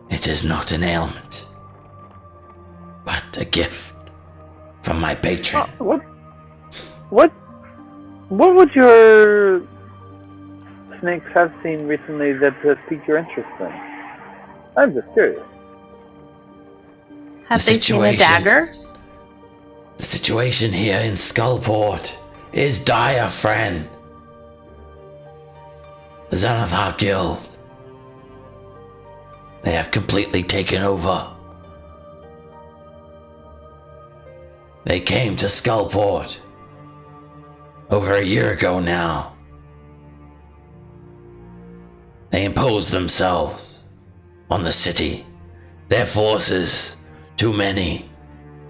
It is not an ailment, but a gift from my patron. What would your snakes have seen recently that piqued your interest in? I'm just curious. Have The they seen a situation. dagger? The situation here in Skullport is dire, friend. The Xanathar Guild. They have completely taken over. They came to Skullport over a year ago now. They imposed themselves on the city. Their forces, too many.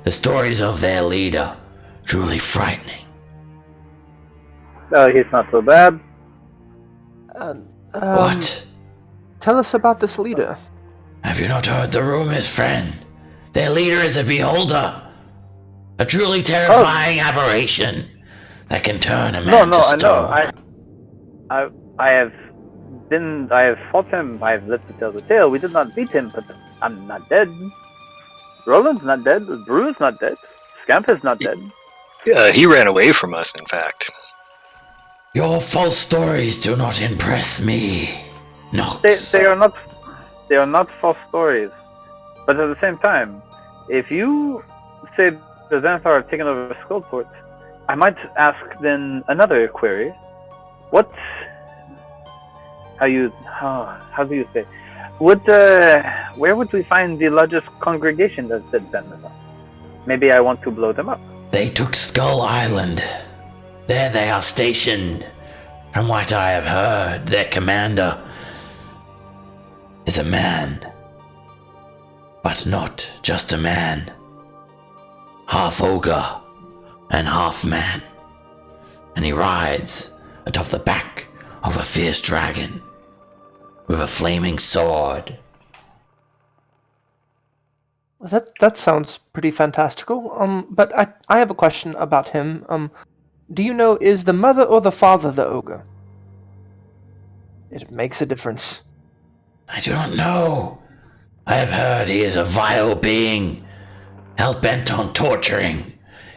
The stories of their leader, truly frightening. He's not so bad. What? Tell us about this leader. Have you not heard the rumors, friend? Their leader is a beholder. A truly terrifying aberration that can turn a man to I know. stone. I have fought him. I have lived to tell the tale. We did not beat him, but I'm not dead. Roland's not dead. Brew's not dead. Scamp is not dead. He ran away from us, in fact. Your false stories do not impress me. No. They are not false stories. But at the same time, if you say the Xanathar have taken over Skullport, I might ask then another query. How do you say? Where would we find the largest congregation that's Xanathar? Maybe I want to blow them up. They took Skull Island. There they are stationed. From what I have heard, their commander is a man. But not just a man. Half ogre and half man. And he rides atop the back of a fierce dragon with a flaming sword. That sounds pretty fantastical. But I have a question about him. Do you know, is the mother or the father the ogre? It makes a difference. I do not know. I have heard he is a vile being, hell-bent on torturing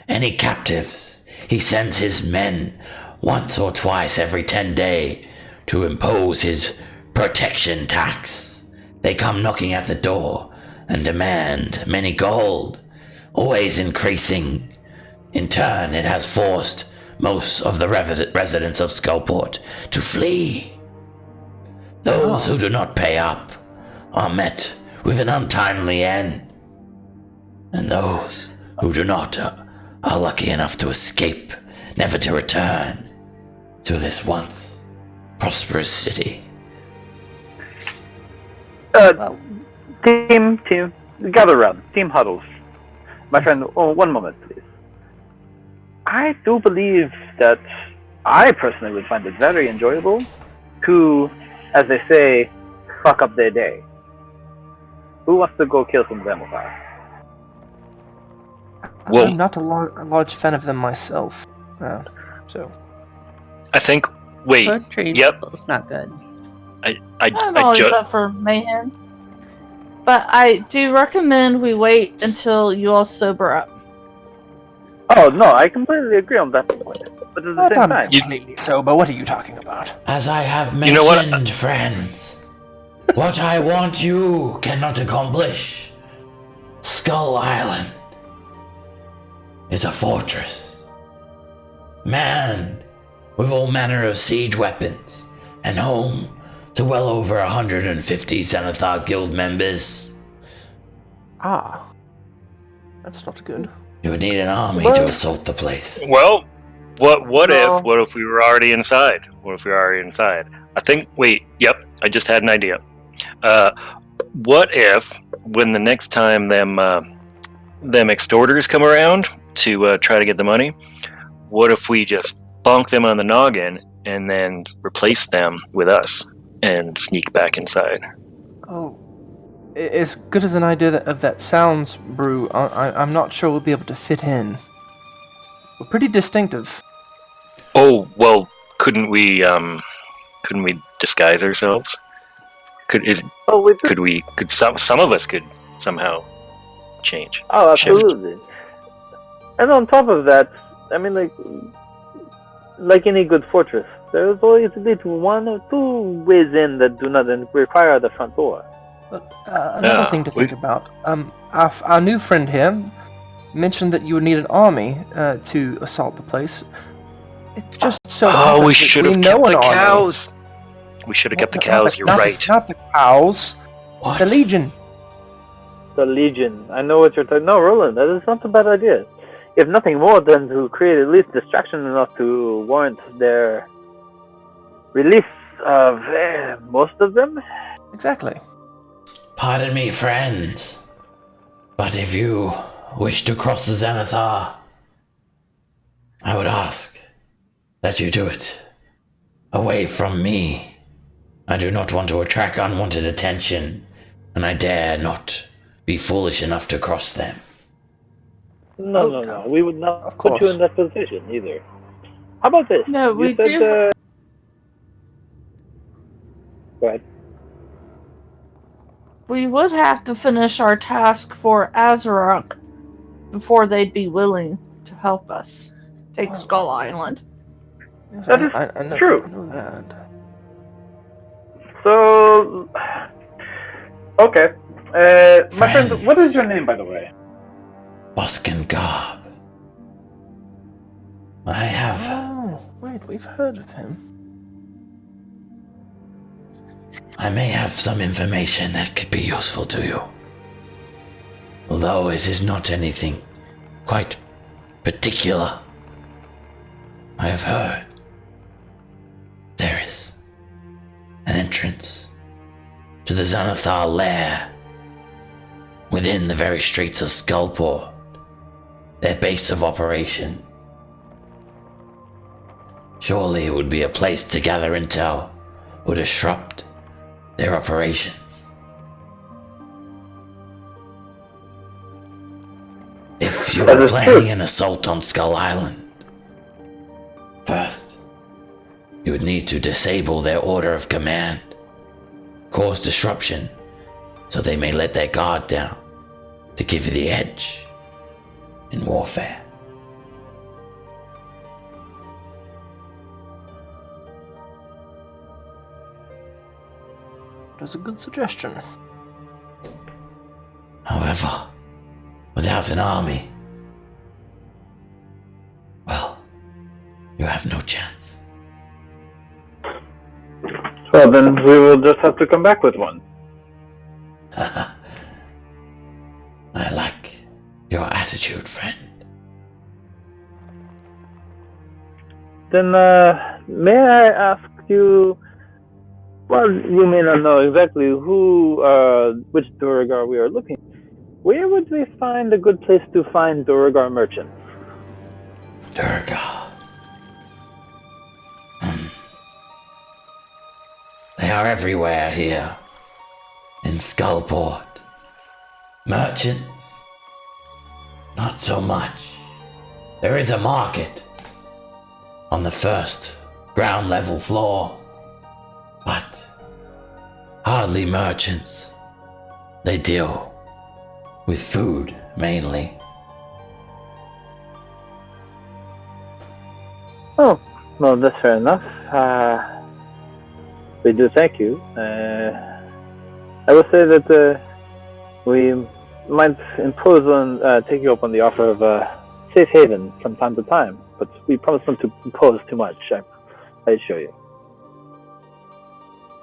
any captives. He sends his men once or twice every 10 days to impose his protection tax. They come knocking at the door and demand many gold, always increasing. In turn, it has forced most of the residents of Skullport to flee. Those who do not pay up are met with an untimely end, and those who do not are lucky enough to escape, never to return to this once prosperous city. Team, gather round. Team huddles. My friend, one moment, please. I do believe that I personally would find it very enjoyable to, as they say, fuck up their day. Who wants to go kill some vampires? Well- I'm not a large fan of them myself. So. I think. Wait. Poetry Yep. is not good. I'm always up for mayhem. But I do recommend we wait until you all sober up. Oh, no, I completely agree on that point. But at the same I'm time, completely sober. What are you talking about? As I have You know what? mentioned, friends, what I want you cannot accomplish. Skull Island is a fortress, manned with all manner of siege weapons, and home to well over 150 Zenithar Guild members. That's not good. You would need an army to assault the place. Well, what No. if we were already inside? What if we were already inside? I think. Wait. Yep. I just had an idea. What if when the next time them extorters come around to try to get the money, what if we just bonk them on the noggin and then replace them with us and sneak back inside? Oh, as good as an idea of that sounds, Brew, I'm not sure we'll be able to fit in. We're pretty distinctive. Oh well, couldn't we disguise ourselves? Could some of us could somehow change? Oh, shift? absolutely. And on top of that, I mean, like any good fortress, there's always at least one or two ways in that do not require the front door. But another thing to think about. Our new friend here mentioned that you would need an army to assault the place. It just so happens we that should have know kept the an army. cows. We should have kept the cows. You're right. Not the cows. What? The Legion. The Legion. I know what you're talking. No, Roland, that is not a bad idea. If nothing more than to create at least distraction enough to warrant their release of most of them. Exactly. Pardon me, friends, but if you wish to cross the Zenithar, I would ask that you do it away from me. I do not want to attract unwanted attention, and I dare not be foolish enough to cross them. No. We would not Of put you course. in that position either. How about this? No, You we said, do- Go ahead. We would have to finish our task for Azarok before they'd be willing to help us take Skull Island. Yes, That is I know, true. I know that. So, okay. My Friends. friend, what is your name, by the way? Boskin Garb. I have Oh, wait, we've heard of him. I may have some information that could be useful to you. Although it is not anything quite particular. I have heard there is an entrance to the Zenithar lair within the very streets of Skullport, their base of operation. Surely it would be a place to gather intel or disrupt their operations. If you That are is planning true. an assault on Skull Island, first, you would need to disable their order of command, cause disruption, so they may let their guard down to give you the edge in warfare. is a good suggestion. However, without an army, well, you have no chance. Well, then we will just have to come back with one. I like your attitude, friend. Then, may I ask you, well, you may not know exactly which Duragar we are looking for. Where would we find a good place to find Duragar merchants? Durga. They are everywhere here. In Skullport. Merchants? Not so much. There is a market on the first ground level floor, but hardly merchants. They deal with food mainly. Oh, well, that's fair enough. We do thank you. I will say that we might take you up on the offer of a safe haven from time to time, but we promise not to impose too much, I assure you.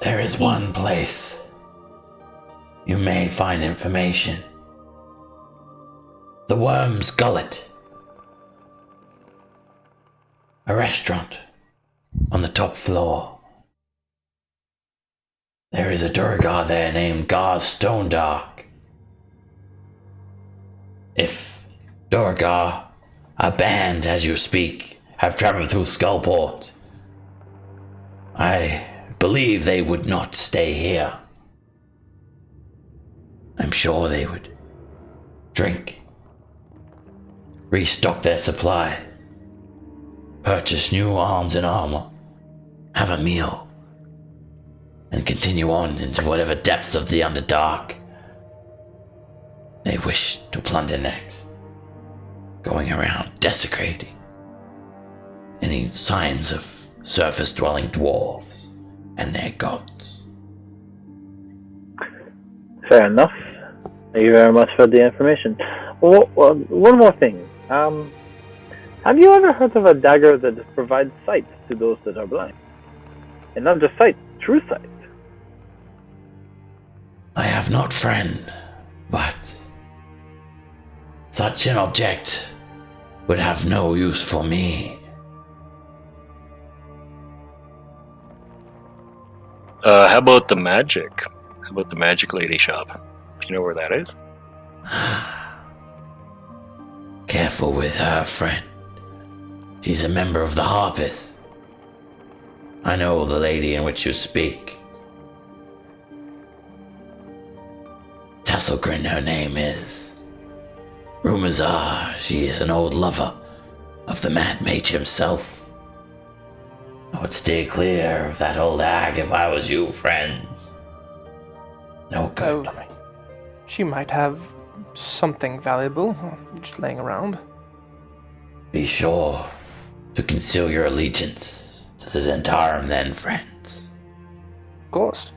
There is one place you may find information. The Worm's Gullet. A restaurant on the top floor. There is a Durgar there named Gar Stonedark. If Durgar, a band as you speak, have traveled through Skullport, I believe they would not stay here. I'm sure they would drink, restock their supply, purchase new arms and armor, have a meal, and continue on into whatever depths of the Underdark they wish to plunder next, going around desecrating any signs of surface-dwelling dwarves and their gods. Fair enough. Thank you very much for the information. Well, one more thing. Have you ever heard of a dagger that provides sight to those that are blind? And not just sight, true sight. I have not, friend, but such an object would have no use for me. How about the magic? How about the magic lady shop? Do you know where that is? Careful with her, friend. She's a member of the Harpist. I know the lady in which you speak. Tasselgrin, her name is. Rumors are she is an old lover of the Mad Mage himself. I would steer clear of that old hag if I was you, friends. No good. Oh, she might have something valuable just laying around. Be sure to conceal your allegiance to the Zhentarim then, friends. Of course.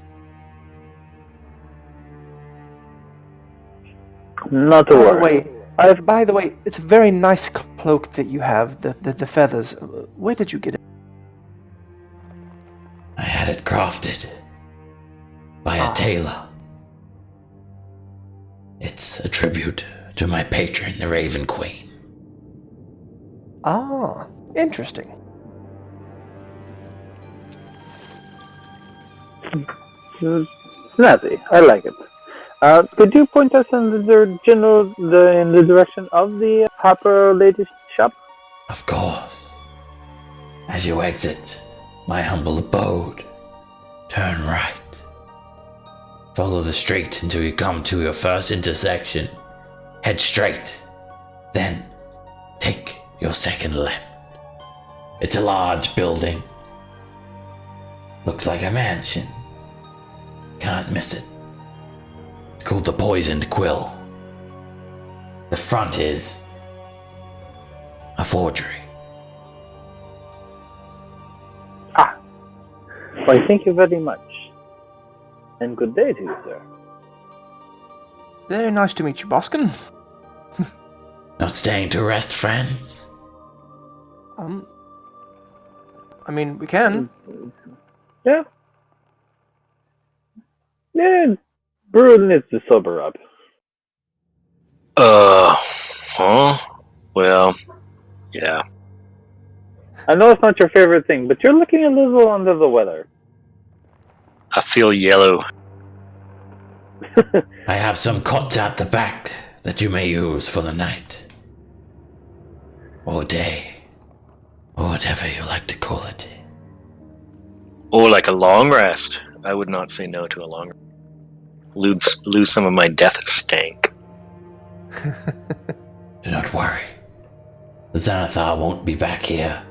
Not to worry. Wait. By the way, it's a very nice cloak that you have, the feathers. Where did you get it? I had it crafted by a tailor. It's a tribute to my patron, the Raven Queen. Ah, interesting. Snazzy. I like it. Could you point us in the direction of the Harper Lady shop? Of course. As you exit my humble abode, turn right. Follow the street until you come to your first intersection. Head straight. Then, take your second left. It's a large building. Looks like a mansion. Can't miss it. It's called the Poisoned Quill. The front is a forgery. Why, thank you very much. And good day to you, sir. Very nice to meet you, Boskin. Not staying to rest, friends? I mean, we can. Yeah. Yeah, Brood needs to sober up. Huh? Well, yeah. I know it's not your favorite thing, but you're looking a little under the weather. I feel yellow. I have some cots at the back that you may use for the night. Or day. Or whatever you like to call it. Or like a long rest. I would not say no to a long rest. Lose some of my death stank. Do not worry. The Xanathar won't be back here.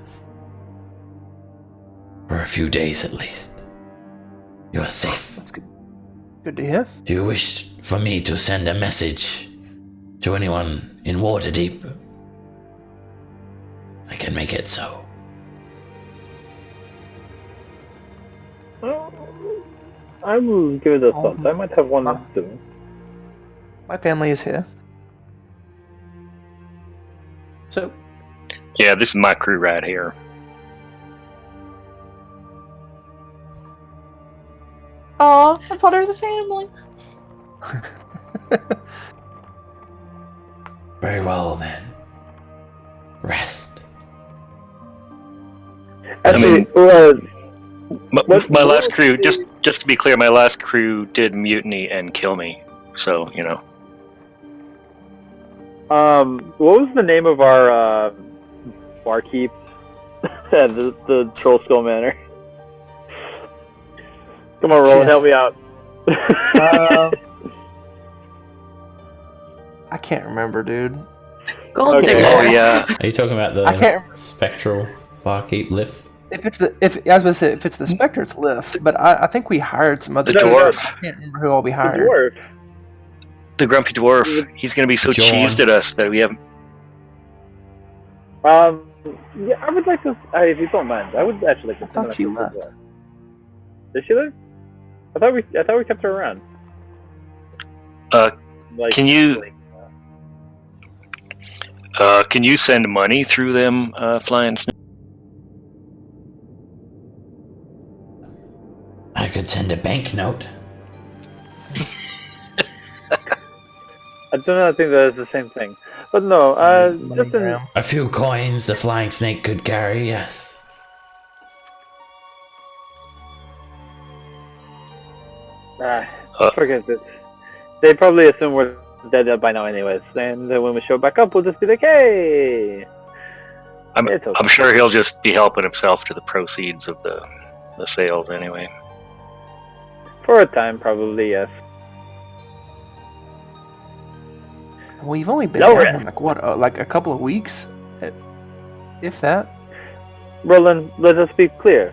For a few days at least. You are safe. That's good. Good to hear. Do you wish for me to send a message to anyone in Waterdeep? I can make it so. I will give it a thought. I might have one soon. My family is here. So, Yeah, this is my crew right here. Aw, I'm part of the family. Very well then. Rest. Actually, My last crew, just to be clear, my last crew did mutiny and kill me. So, you know. what was the name of our barkeep at the Troll Skull Manor? Come on, Roland, help me out. I can't remember, dude. Gold Okay. digger. Oh yeah. Are you talking about I can't. the spectral barkeep lift? If it's the I was gonna say if it's the Spectre, it's Lift. But I think we hired some other The dudes. dwarf. I can't remember who all we The hired. dwarf. The grumpy dwarf. He's gonna be so John. cheesed at us that we haven't. Yeah, I would like to. If you don't mind, I would actually like to. I thought she left. Did she leave? I thought we kept her around. Can you send money through them flying snakes? I could send a banknote. I do not think that is the same thing. But no, just in, A few coins the flying snake could carry, yes. forget it. They probably assume we're dead by now anyways. And then when we show back up, we'll just be like, hey! It's okay. I'm sure he'll just be helping himself to the proceeds of the sales anyway. For a time, probably, yes. We've only been No, down here like what, like a couple of weeks, if that. Roland, let us be clear.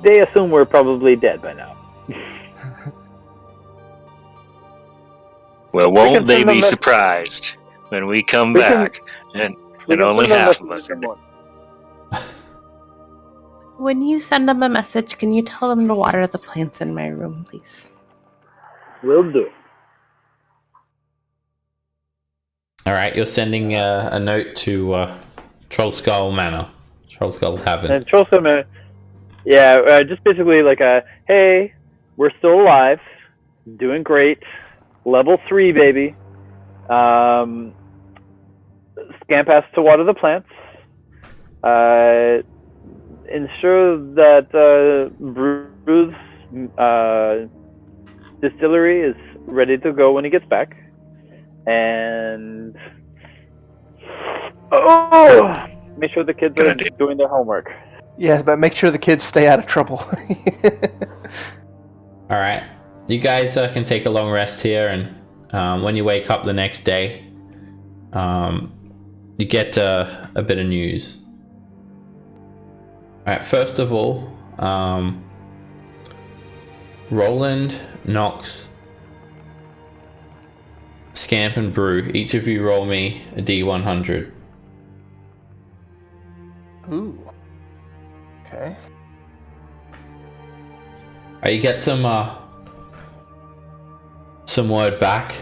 They assume we're probably dead by now. Well, We won't can they send be them a- surprised when we come We can- back and only half of us are dead? When you send them a message, can you tell them to water the plants in my room, please? Will do. Alright, you're sending a note to Troll Skull Manor. Troll Skull Tavern. And Trollsome, yeah, just basically like hey, we're still alive, doing great, level 3, baby. Scamp has to water the plants. Ensure that Brew's distillery is ready to go when he gets back. And make sure the kids are doing their homework. Yes, but make sure the kids stay out of trouble. Alright, you guys can take a long rest here, and when you wake up the next day, you get a bit of news. Alright, first of all, Roland, Nox, Scamp, and Brew, each of you roll me a D100. Ooh. Okay. You get some some word back.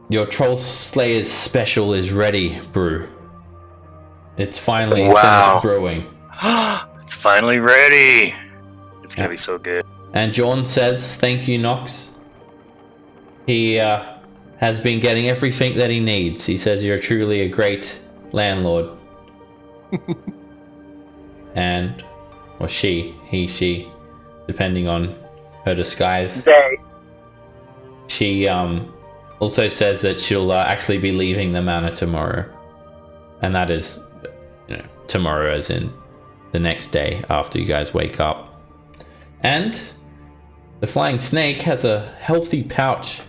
Your Troll Slayer's special is ready, brew. It's finally finished brewing. It's finally ready. It's gonna be so good. And John says, thank you, Nox. He has been getting everything that he needs. He says you're truly a great landlord. And, or she, depending on her disguise. They. She also says that she'll actually be leaving the manor tomorrow. And that is, tomorrow as in the next day after you guys wake up. And the Flying Snake has a healthy pouch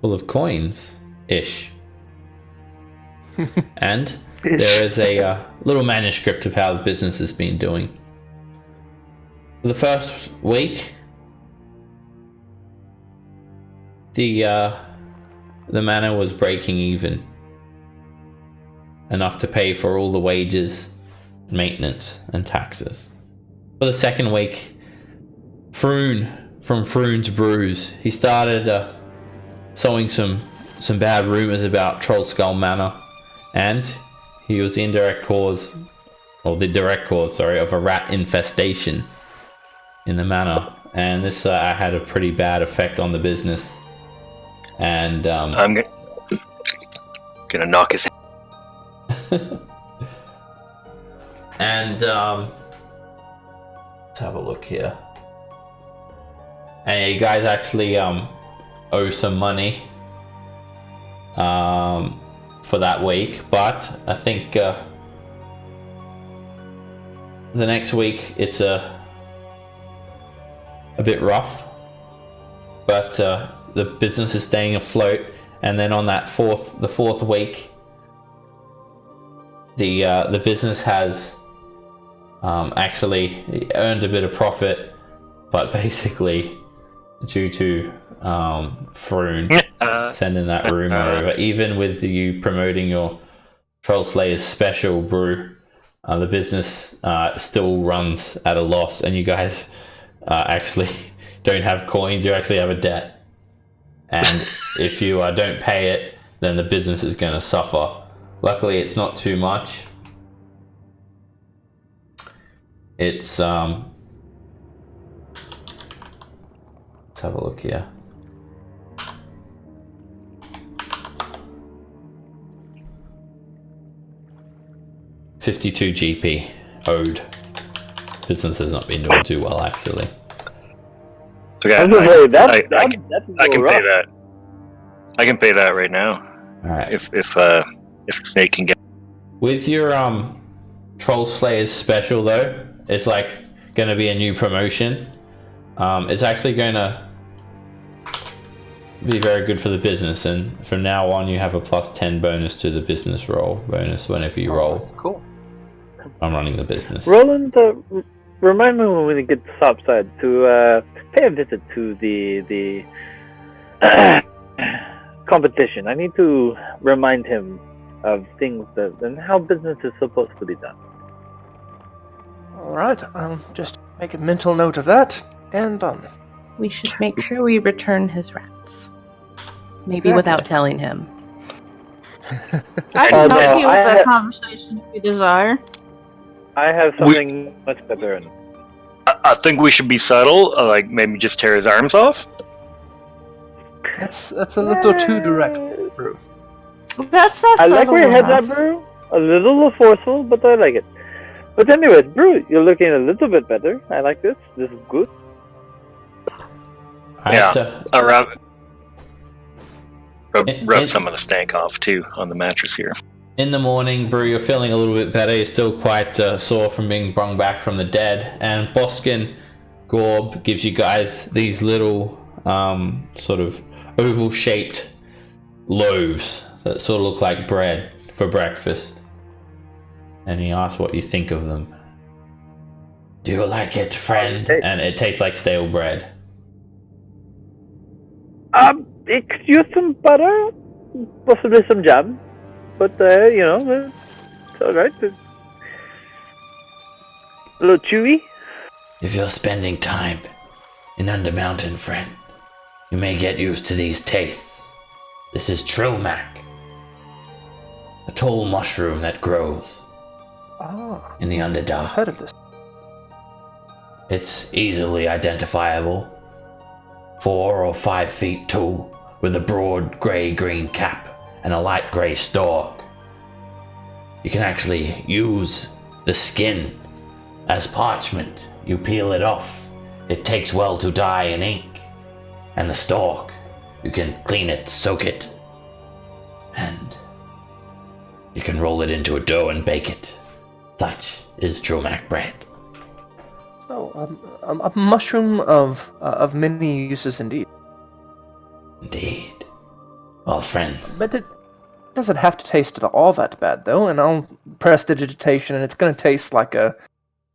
full of coins-ish. And there is a little manuscript of how the business has been doing. For the first week, the manor was breaking even. Enough to pay for all the wages, maintenance, and taxes. For the second week, Froon from Froon's Brews, he started sowing some bad rumors about Troll Skull Manor, and he was the direct cause of a rat infestation in the manor, and this had a pretty bad effect on the business. And I'm gonna knock his head. And let's have a look here. And you guys actually owe some money for that week, but I think the next week it's a bit rough, but the business is staying afloat. And then on the fourth week, the business has actually earned a bit of profit, but basically due to Froon sending that rumor over, even with you promoting your Troll Slayer's special brew, the business still runs at a loss, and you guys actually don't have coins, you actually have a debt. And if you don't pay it, then the business is going to suffer. Luckily, it's not too much. It's let's have a look here. $52 GP owed. Business has not been doing too well, actually. Okay, I can pay that. I can pay that right now. All right. If the snake can get. With your Troll Slayer's special though, it's like going to be a new promotion. It's actually going to be very good for the business, and from now on you have a +10 bonus to the business roll bonus whenever you roll. That's cool. I'm running the business. Roland, remind me when we get to Topside to pay a visit to the competition. I need to remind him of things and how business is supposed to be done. Alright, I'll just make a mental note of that, and done. We should make sure we return his rats. Maybe Exactly. without telling him. I can help you with that conversation if you desire. I have something much better. And I think we should be subtle, like maybe just tear his arms off. That's a little too direct, bro. That's not I like where your subtle head's at, enough. Brew. A little forceful, but I like it. But anyways, Brew, you're looking a little bit better. I like this. This is good. Yeah. Rub some of the stank off too on the mattress here. In the morning, Brew, you're feeling a little bit better. You're still quite sore from being brung back from the dead. And Boskin Gorb gives you guys these little sort of oval-shaped loaves that sort of look like bread for breakfast. And he asks what you think of them. Do you like it, friend? And it tastes like stale bread. It could use some butter, possibly some jam. But, it's alright. A little chewy. If you're spending time in Undermountain, friend, You may get used to these tastes. This is Trilmac, a tall mushroom that grows in the I've Underdark. heard of this. It's easily identifiable. 4 or 5 feet tall, with a broad grey-green cap and a light grey stalk. You can actually use the skin as parchment. You peel it off. It takes well to dye in ink. And the stalk, you can clean it, soak it, and you can roll it into a dough and bake it. Such is Trilmac bread. So, a mushroom of many uses indeed. Indeed. Well, friends, But it doesn't have to taste all that bad, though, and I'll press digitation, and it's gonna taste like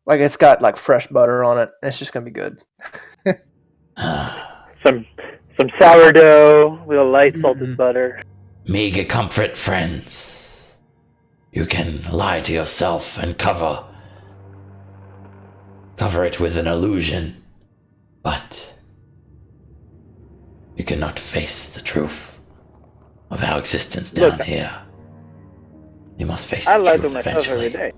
it's got like fresh butter on it. It's just gonna be good. Some sourdough with a light salted butter. meager comfort, friends. You can lie to yourself and cover it with an illusion, but you cannot face the truth of our existence down Look, here. You must face I the lie to truth myself eventually. every day.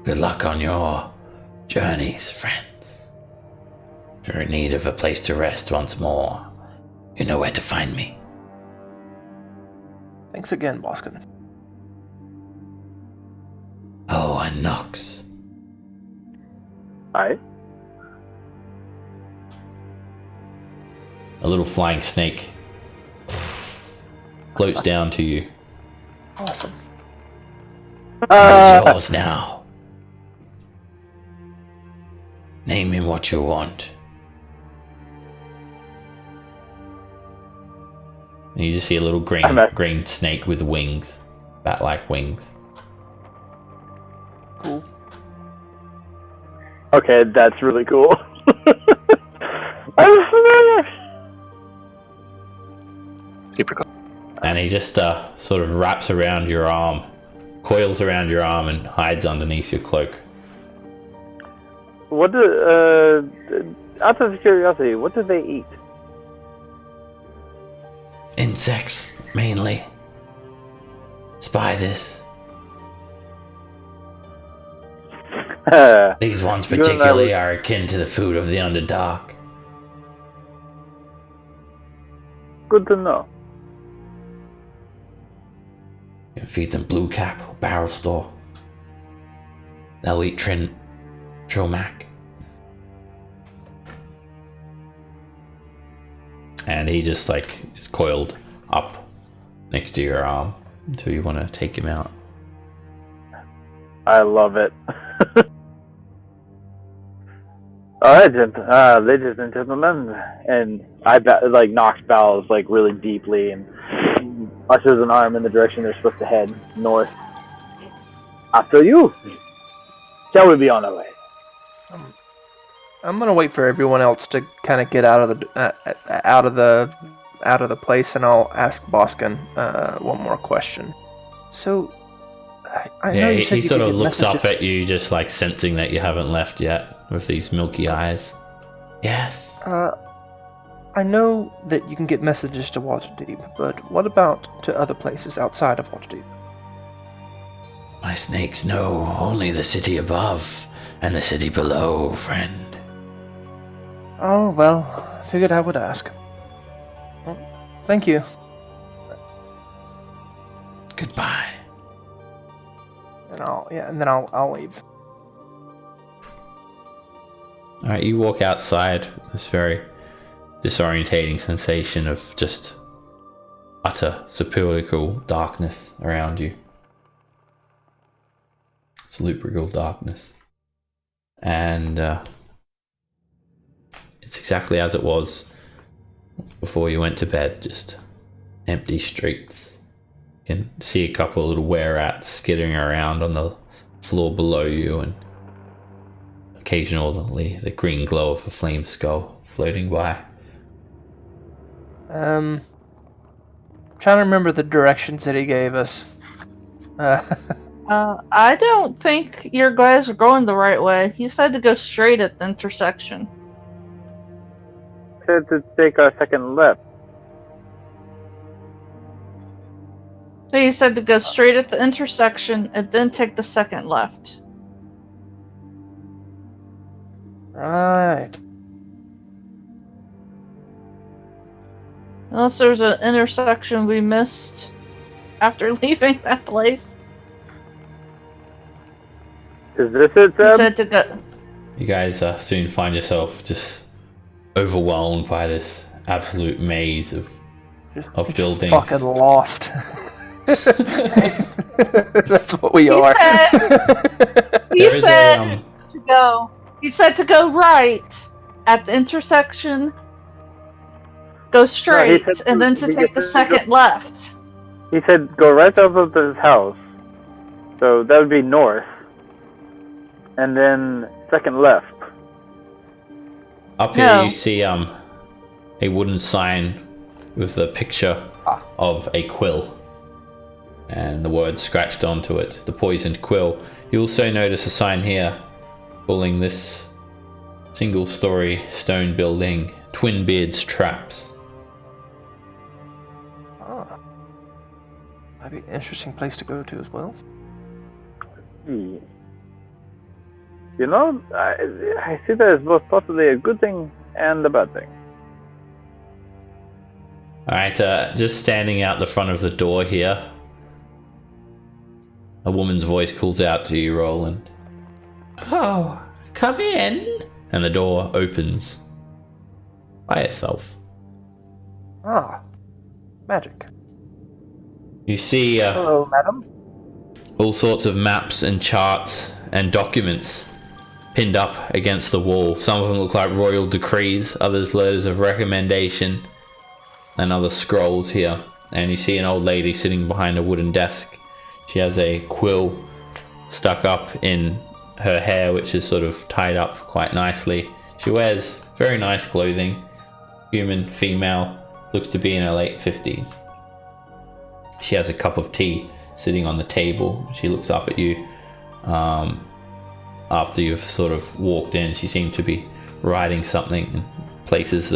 Good luck on your journeys, friends. If you're in need of a place to rest once more, you know where to find me. Thanks again, Boskin. Oh, and Nox. Alright. A little flying snake floats down to you. Awesome. It is yours now. Name me what you want. And you just see a little green snake with wings, bat-like wings. Cool. Okay, that's really cool. Super cool. And he just sort of wraps around your arm, coils around your arm, and hides underneath your cloak. What out of curiosity, what do they eat? Insects, mainly. Spiders. These ones You and I particularly were- are akin to the food of the Underdark. Good to know. You can feed them blue cap or barrel store. They'll eat Trilmac. And he just is coiled up next to your arm until you want to take him out. I love it. Alright, ladies and gentlemen, and Nox bows really deeply and ushers an arm in the direction they're supposed to head, north. After you. Shall we be on our way? I'm gonna wait for everyone else to kind of get out of the place, and I'll ask Boskin one more question. So, I know you said he you sort could of get looks up messages- at you, just sensing that you haven't left yet, with these milky eyes. Yes. I know that you can get messages to Waterdeep, but what about to other places outside of Waterdeep? My snakes know only the city above and the city below, friend. Oh, well, figured I would ask. Well, thank you. Goodbye. And then I'll leave. Alright, you walk outside with this very disorientating sensation of just utter sepulchral darkness around you. Sepulchral darkness. And it's exactly as it was before you went to bed, just empty streets. You can see a couple of little were-rats skittering around on the floor below you, and occasionally the green glow of a flame skull floating by. Trying to remember the directions that he gave us. I don't think your guys are going the right way. You said to go straight at the intersection. Said to take a second left. So you said to go straight at the intersection and then take the second left. Right. Unless there's an intersection we missed after leaving that place. Is this it, You Seb? said to go. You guys soon find yourself just overwhelmed by this absolute maze of buildings. Fucking lost. That's what we are. He said to go. He said to go right at the intersection. Go straight, said and then to take the second left. He said go right out of this house. So that would be north. And then second left. Up here No. you see a wooden sign with a picture of a quill and the word scratched onto it, the Poisoned Quill. You also notice a sign here calling this single-story stone building Twin Beard's Traps. Might be an interesting place to go to as well. You know, I see that as both possibly a good thing and a bad thing. Alright, just standing out the front of the door here, a woman's voice calls out to you, Roland. Oh, come in. And the door opens by itself. Ah, magic. You see Hello, madam. all sorts of maps and charts and documents pinned up against the wall. Some of them look like royal decrees, others letters of recommendation, and other scrolls here. And you see an old lady sitting behind a wooden desk. She has a quill stuck up in her hair, which is sort of tied up quite nicely. She wears very nice clothing. Human, female, looks to be in her late 50s. She has a cup of tea sitting on the table. She looks up at you after you've sort of walked in. She seemed to be writing something and places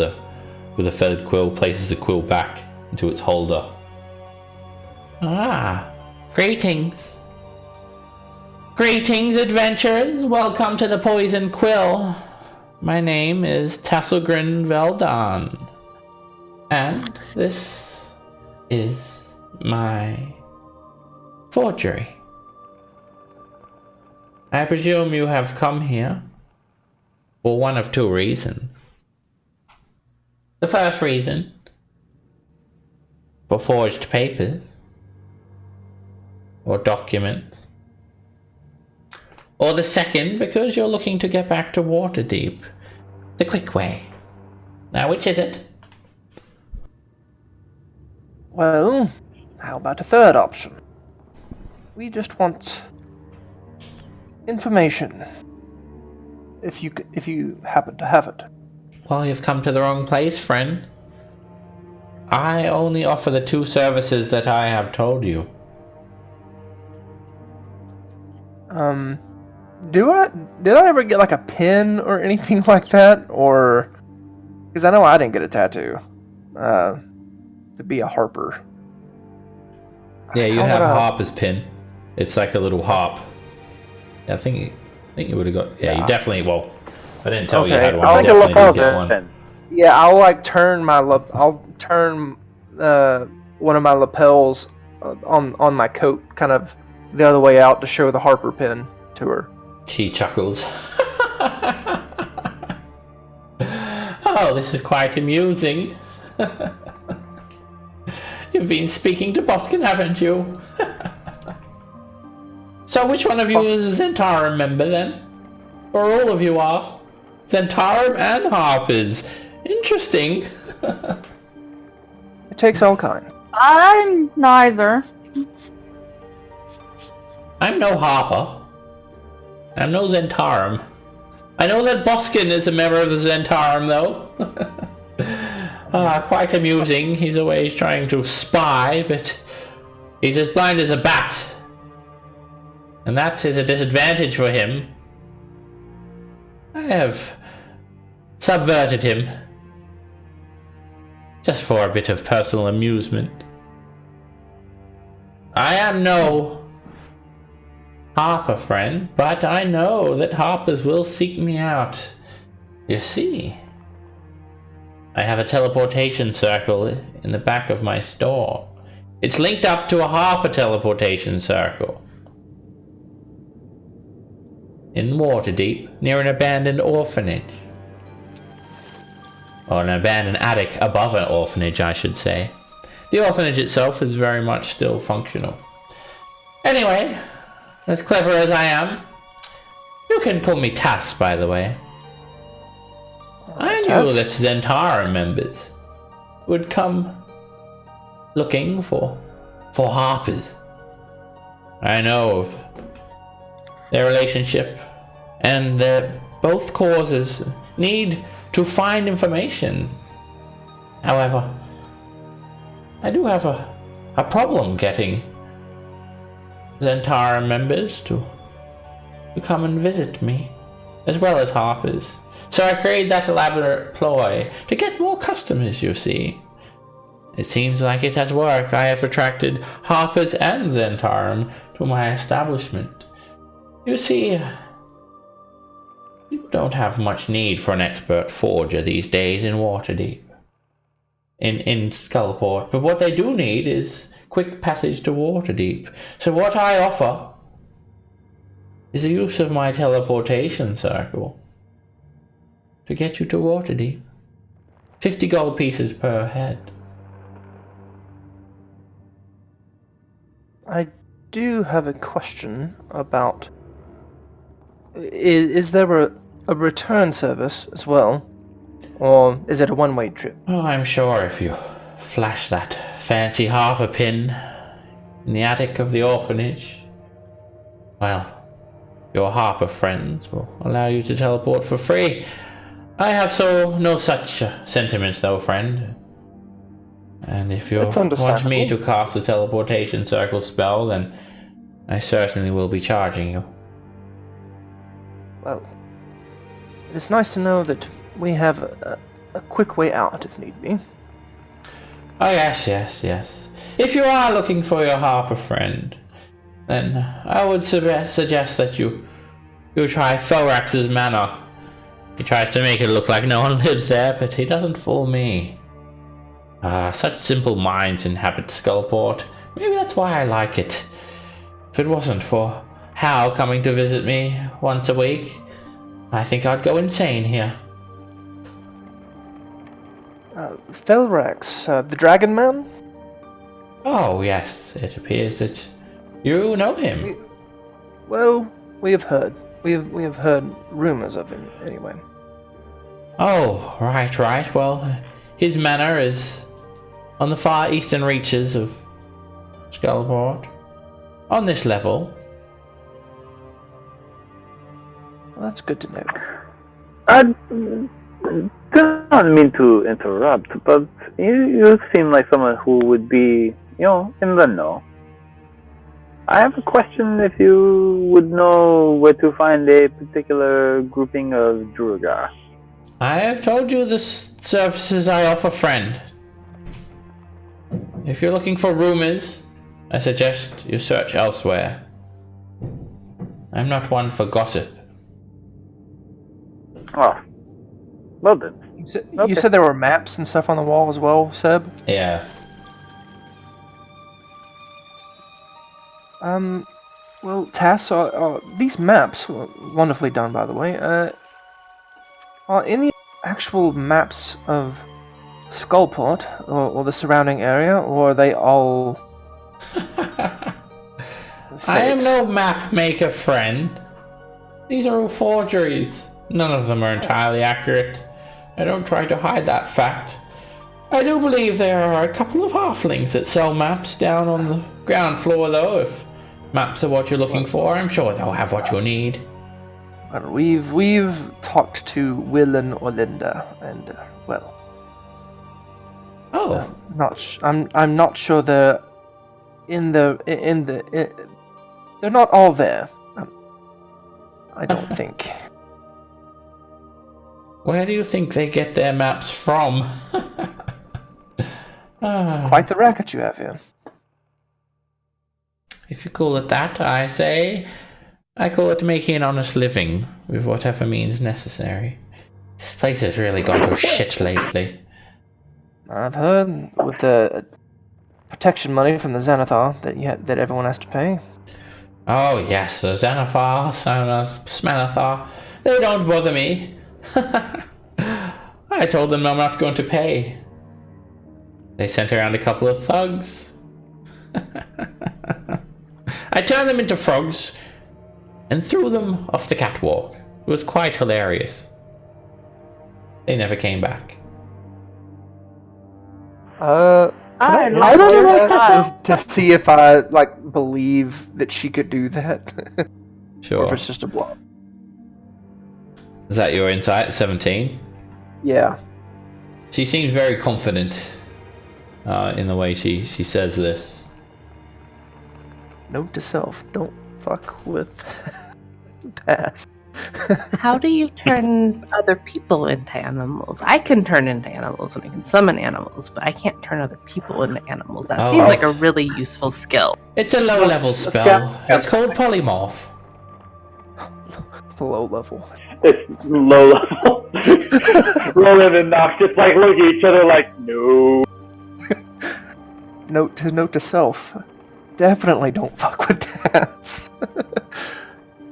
with a feathered quill, places the quill back into its holder. Ah, greetings. Greetings, adventurers. Welcome to the Poisoned Quill. My name is Tessa Granville, and this is my forgery. I presume you have come here for one of two reasons. The first reason, for forged papers or documents. Or the second, because you're looking to get back to Waterdeep the quick way. Now, which is it? Well, how about a third option? We just want information. If you happen to have it. Well, you've come to the wrong place, friend. I only offer the two services that I have told you. Did I ever get like a pin or anything like that? Or, because I know I didn't get a tattoo, to be a harper. Yeah, you How have would a I- harper's pin. It's like a little harp. I think you would have got. Yeah, Yeah. you definitely. Well, I didn't tell you Okay, how to. I'll I get a definitely lapel did get one. then. Yeah, I'll turn one of my lapels on my coat, kind of the other way out to show the harper pin to her. She chuckles. Oh, this is quite amusing. You've been speaking to Boskin, haven't you? So which one of you is a Zhentarim member then? Or all of you are? Zhentarim and Harpers. Interesting. It takes all kinds. I'm neither. I'm no Harper. I'm no Zhentarim. I know that Boskin is a member of the Zhentarim, though. Quite amusing. He's always trying to spy, but he's as blind as a bat. and that is a disadvantage for him. I have subverted him, just for a bit of personal amusement. I am no Harper friend, but I know that Harpers will seek me out. You see, I have a teleportation circle in the back of my store. It's linked up to a Harper teleportation circle in Waterdeep, near an abandoned orphanage. Or an abandoned attic above an orphanage, I should say. The orphanage itself is very much still functional. Anyway, as clever as I am, you can call me Tass, by the way. I knew that Zhentarim members would come looking for Harpers. I know of their relationship, and both causes need to find information. However, I do have a problem getting Zhentarim members to come and visit me, as well as Harpers. So I created that elaborate ploy to get more customers, you see. It seems like it has worked. I have attracted Harpers and Zhentarim to my establishment. You see, people don't have much need for an expert forger these days in Waterdeep. In Skullport, but what they do need is quick passage to Waterdeep. So what I offer is the use of my teleportation circle to get you to Waterdeep. 50 gold pieces per head. I do have a question about... Is there a return service as well? Or is it a one-way trip? Oh, I'm sure if you flash that fancy Harper pin in the attic of the orphanage, well, your Harper friends will allow you to teleport for free. I have no such sentiments, though, friend. And if you want me to cast the teleportation circle spell, then I certainly will be charging you. Well, it's nice to know that we have a quick way out if need be. Oh, yes. If you are looking for your Harper friend, then I would suggest that you try Fellerax's manor. He tries to make it look like no one lives there, but he doesn't fool me. Such simple minds inhabit Skullport. Maybe that's why I like it. If it wasn't for Hal coming to visit me once a week, I think I'd go insane here. Fellerax, the Dragon Man? Oh, yes, it appears that you know him. Well, we have heard. We have heard rumors of him, anyway. Oh, right. Well, his manor is on the far eastern reaches of Skullport. On this level. Well, that's good to know. I do not mean to interrupt, but you seem like someone who would be, in the know. I have a question if you would know where to find a particular grouping of Druagar. I have told you the services I offer, friend. If you're looking for rumors, I suggest you search elsewhere. I'm not one for gossip. Oh, well then. You said there were maps and stuff on the wall as well, Seb? Yeah. Well, Tass, these maps, wonderfully done by the way, are any actual maps of Skullport, or the surrounding area, or are they all... I am no map maker, friend. These are all forgeries. None of them are entirely accurate. I don't try to hide that fact. I do believe there are a couple of halflings that sell maps down on the ground floor, though. If maps are what you're looking for, I'm sure they'll have what you need. Well, we've talked to Will and Orlinda, and well. Oh. I'm not sure they're they're not all there. I don't think. Where do you think they get their maps from? Quite the racket you have here. If you call it that, I say. I call it making an honest living with whatever means necessary. This place has really gone to shit lately. I've heard with the protection money from the Xanathar that everyone has to pay. Oh yes, the Xanathar, Smanathar, they don't bother me. I told them I'm not going to pay. They sent around a couple of thugs. I turned them into frogs and threw them off the catwalk. It was quite hilarious. They never came back. I I lost don't your know style. to see if I believe that she could do that, or Sure. if it's just a bluff. Is that your insight? 17? Yeah. She seems very confident in the way she says this. Note to self: don't fuck with Tess. How do you turn other people into animals? I can turn into animals and I can summon animals, but I can't turn other people into animals. That seems like a really useful skill. It's a low-level spell. Yeah. It's called polymorph. Low level. It's low level. Roland and Nox just like look at each other like, no. Note to self: definitely don't fuck with Tess.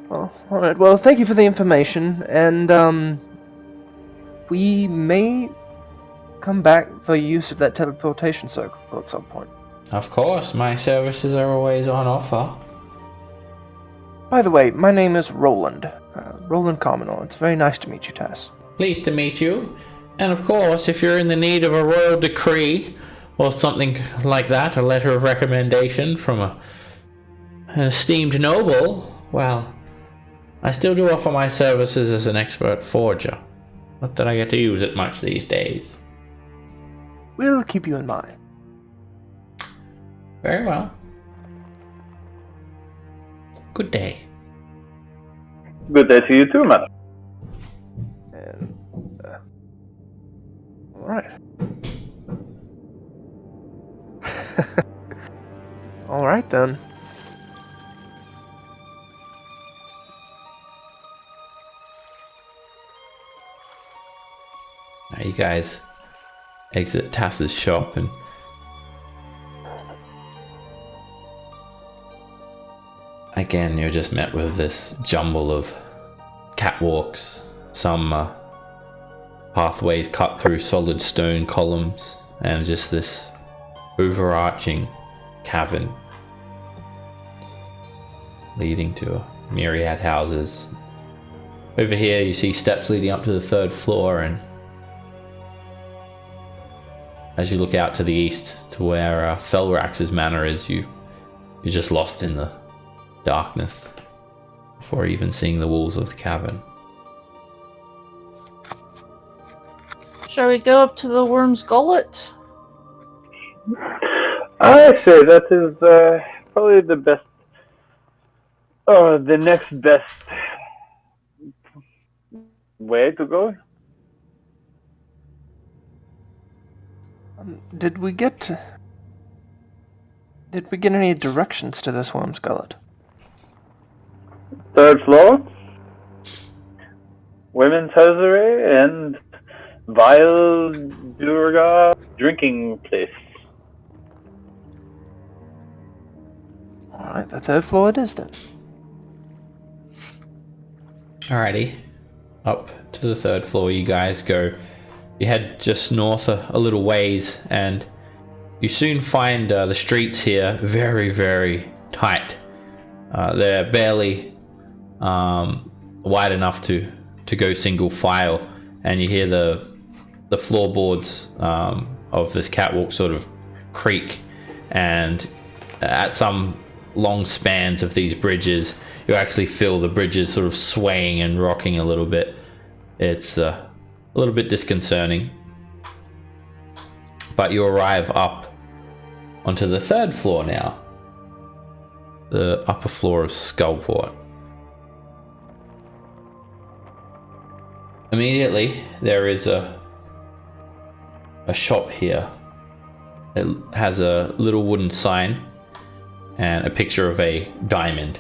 Well, alright, well, thank you for the information, and, we may come back for use of that teleportation circle at some point. Of course, my services are always on offer. By the way, my name is Roland. Roland Commonor. It's very nice to meet you, Tess. Pleased to meet you. And of course, if you're in the need of a royal decree or something like that, a letter of recommendation from an esteemed noble, well, I still do offer my services as an expert forger. Not that I get to use it much these days. We'll keep you in mind. Very well. Good day. Good day to you too, man. And, alright. Alright then. Now you guys exit Tass's shop and again you're just met with this jumble of catwalks, some pathways cut through solid stone columns, and just this overarching cavern leading to a myriad houses. Over here you see steps leading up to the 3rd floor, and as you look out to the east to where Fellerax's manor is, you're just lost in the darkness before even seeing the walls of the cavern. Shall we go up to the worm's gullet? I say that is probably the best, the next best way to go. Did we get any directions to this worm's gullet? 3rd floor, women's hosiery, and vile Durga drinking place. Alright, the 3rd floor it is then. Alrighty, up to the 3rd floor you guys go. You head just north a little ways, and you soon find the streets here very, very tight. They're barely wide enough to go single file, and you hear the floorboards of this catwalk sort of creak, and at some long spans of these bridges, you actually feel the bridges sort of swaying and rocking a little bit. It's a little bit disconcerting, but you arrive up onto the 3rd floor now, the upper floor of Skullport. Immediately, there is a shop here. It has a little wooden sign and a picture of a diamond.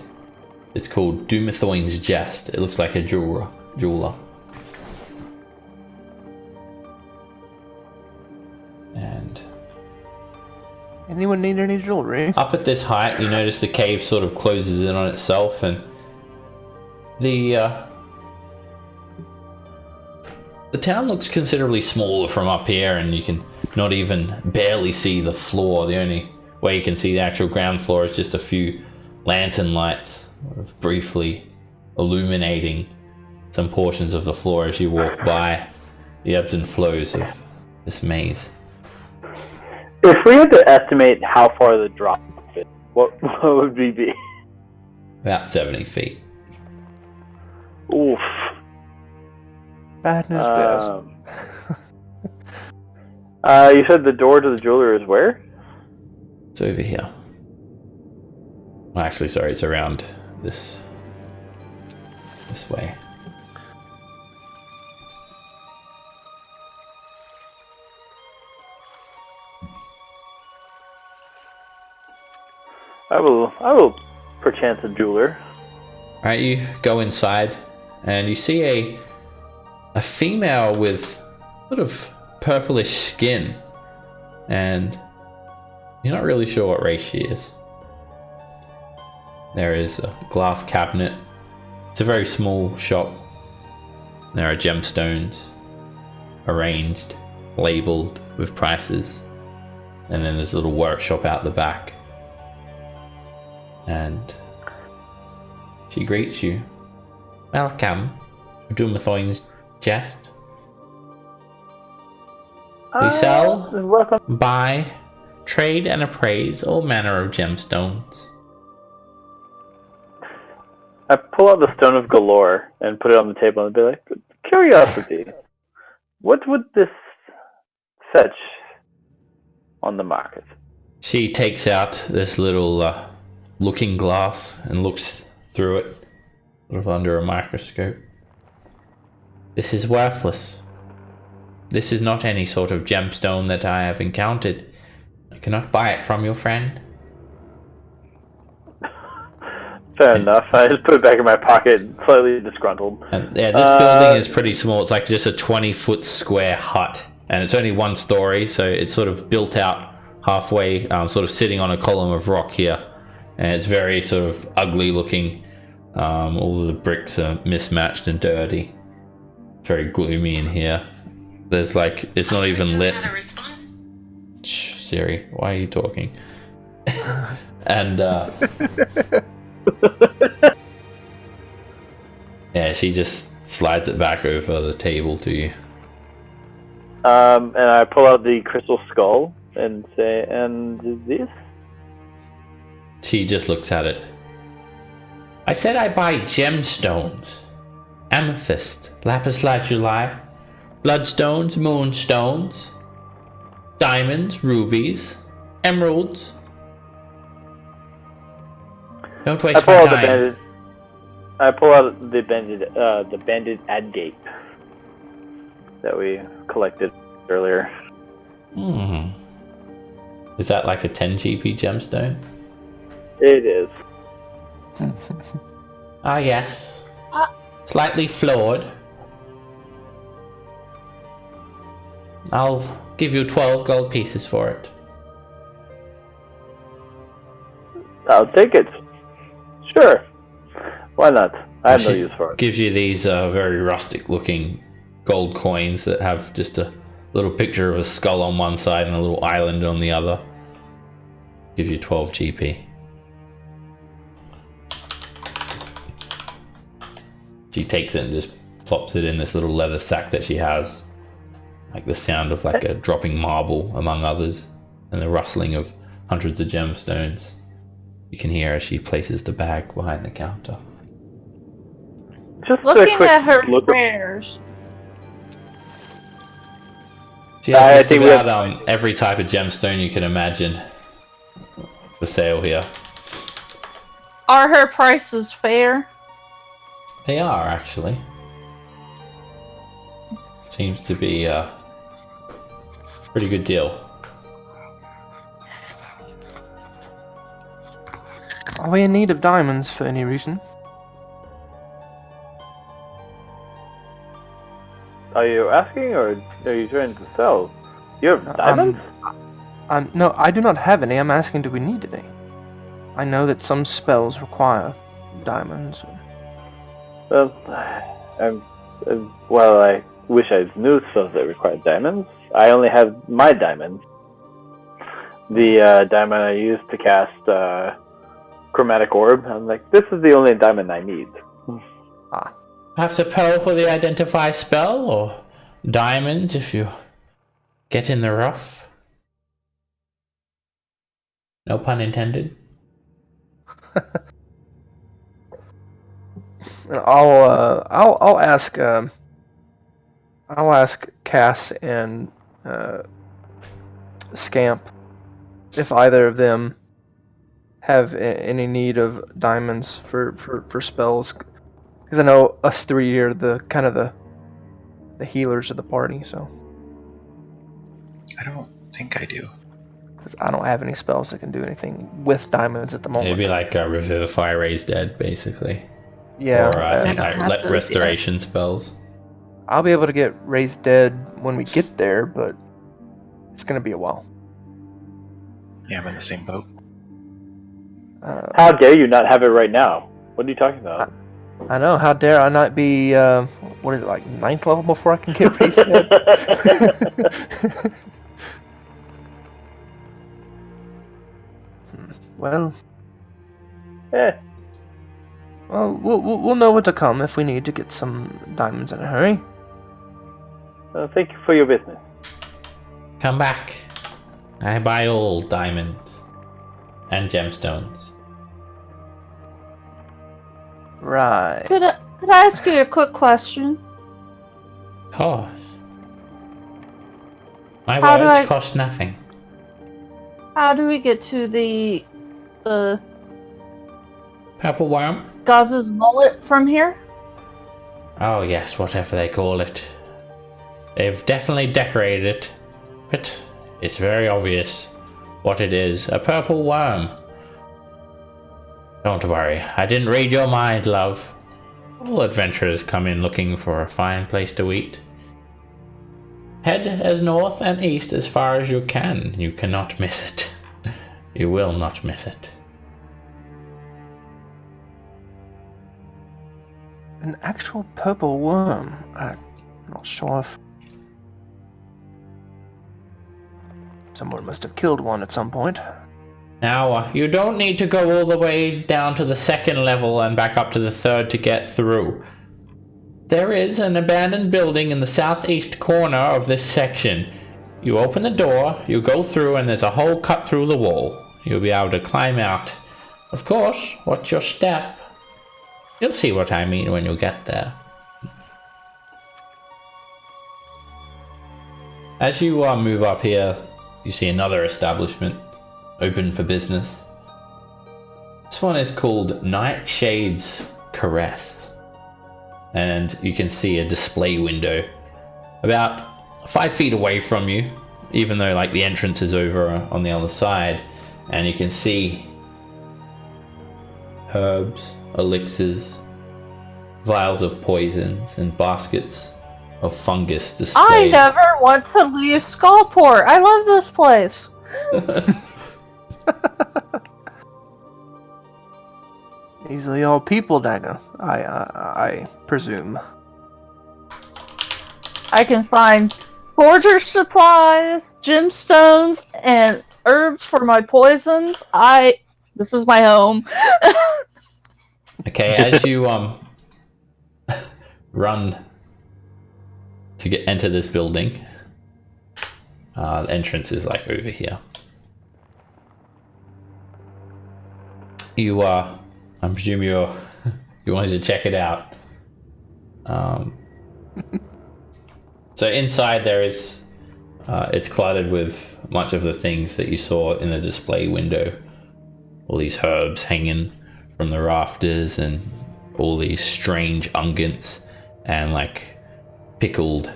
It's called Dumathoin's Jest. It looks like a jeweler. And Anyone need any jewelry? up at this height, you notice the cave sort of closes in on itself, and the town looks considerably smaller from up here, and you can not even barely see the floor. The only way you can see the actual ground floor is just a few lantern lights sort of briefly illuminating some portions of the floor as you walk by the ebbs and flows of this maze. If we had to estimate how far the drop is, what would we be? About 70 feet. Oof. Bad news bears. You said the door to the jeweler is where? It's over here. Well, actually, sorry, it's around this way. I will perchance a jeweler. Alright, you go inside and you see a female with sort of purplish skin, and you're not really sure what race she is. There is a glass cabinet. It's a very small shop. There are gemstones arranged, labeled with prices, and then there's a little workshop out the back. And she greets you. Welcome to Dumathoin's Jest. We sell, Welcome. buy, trade, and appraise all manner of gemstones. I pull out the Stone of Galore and put it on the table and be like, curiosity, what would this fetch on the market? She takes out this little looking glass and looks through it, sort of under a microscope. This is worthless. This is not any sort of gemstone that I have encountered. I cannot buy it from your friend. Fair enough. I just put it back in my pocket, slightly disgruntled. And yeah, this building is pretty small. It's like just a 20-foot square hut, and it's only one story, so it's sort of built out halfway, sort of sitting on a column of rock here, and it's very sort of ugly looking. All of the bricks are mismatched and dirty. It's very gloomy in here. There's like, it's not even lit. Shh, Siri, why are you talking? And yeah, she just slides it back over the table to you. And I pull out the crystal skull and say, and this? She just looks at it. I said I buy gemstones. Amethyst, lapis lazuli, bloodstones, moonstones, diamonds, rubies, emeralds. Don't waste my time. I pull out the banded agate that we collected earlier. Is that like a 10 GP gemstone? It is. Ah, yes. Slightly flawed. I'll give you 12 gold pieces for it. I'll take it. Sure. Why not? I have no use for it. Gives you these very rustic looking gold coins that have just a little picture of a skull on one side and a little island on the other. Gives you 12 GP. She takes it and just plops it in this little leather sack that she has. Like the sound of like a dropping marble among others, and the rustling of hundreds of gemstones. You can hear as she places the bag behind the counter. Just Looking at her wares. She has just about every type of gemstone you can imagine for sale here. Are her prices fair? They are, actually. Seems to be a pretty good deal. Are we in need of diamonds for any reason? Are you asking or are you trying to sell? You have diamonds? No, I do not have any. I'm asking, do we need any? I know that some spells require diamonds. Well, I wish I knew spells that require diamonds. I only have my diamonds. The diamond I used to cast Chromatic Orb. I'm like, this is the only diamond I need. Perhaps a pearl for the identify spell, or diamonds if you get in the rough. No pun intended. I'll ask Cass and Scamp if either of them have any need of diamonds for spells, because I know us three are the healers of the party. So I don't think I do. because I don't have any spells that can do anything with diamonds at the moment. It'd be like Revivify, Raise Dead, basically. Yeah, Or I think I don't have those restoration spells. I'll be able to get raised dead when we get there, but it's gonna be a while. Yeah, I'm in the same boat. How dare you not have it right now? What are you talking about? I know. How dare I not be? What is it, like 9th level before I can get raised dead? Well, well, we'll know what to come if we need to get some diamonds in a hurry. Thank you for your business. Come back. I buy all diamonds and gemstones. Right. Could I ask you a quick question? Of course. My How do words I- cost nothing. How do we get to the Purple worm? Gaz's mullet from here? Oh yes, whatever they call it. They've definitely decorated it, but it's very obvious what it is. A purple worm. Don't worry, I didn't read your mind, love. All adventurers come in looking for a fine place to eat. Head as north and east as far as you can. You cannot miss it. You will not miss it. An actual purple worm. I'm not sure if someone must have killed one at some point. Now, you don't need to go all the way down to the 2nd level and back up to the 3rd to get through. There is an abandoned building in the southeast corner of this section. You open the door, you go through, and there's a hole cut through the wall. You'll be able to climb out. Of course, watch your step. You'll see what I mean when you get there. As you move up here, you see another establishment open for business. This one is called Nightshade's Caress. And you can see a display window about 5 feet away from you, even though like the entrance is over on the other side. And you can see herbs, elixirs, vials of poisons, and baskets of fungus I displayed. never want to leave Skullport. I love this place. Easily all people, Dagger. I presume. I can find forger supplies, gemstones, and herbs for my poisons. This is my home. Okay, as you run to enter this building, the entrance is like over here. You I presume you wanted to check it out. So inside there is it's cluttered with much of the things that you saw in the display window. All these herbs hanging from the rafters, and all these strange unguents and like pickled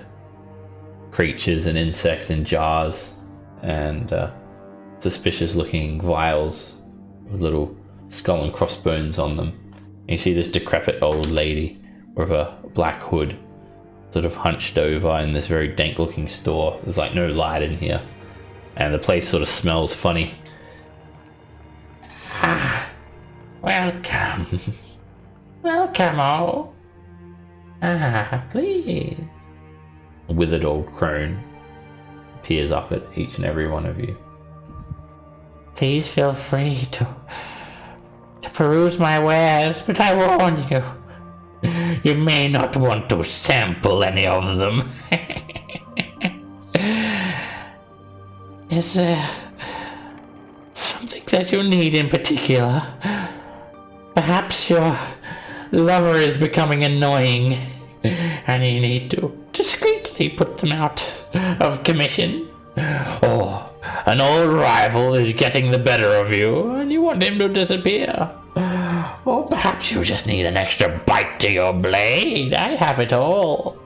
creatures and insects in jars, and suspicious looking vials with little skull and crossbones on them. And you see this decrepit old lady with a black hood sort of hunched over in this very dank looking store. There's like no light in here, and the place sort of smells funny. Welcome. Welcome all. Please. A withered old crone peers up at each and every one of you. Please feel free to peruse my wares, but I warn you, you may not want to sample any of them. Is there something that you need in particular? Perhaps your lover is becoming annoying, and you need to discreetly put them out of commission. Or an old rival is getting the better of you, and you want him to disappear. Or perhaps you just need an extra bite to your blade. I have it all.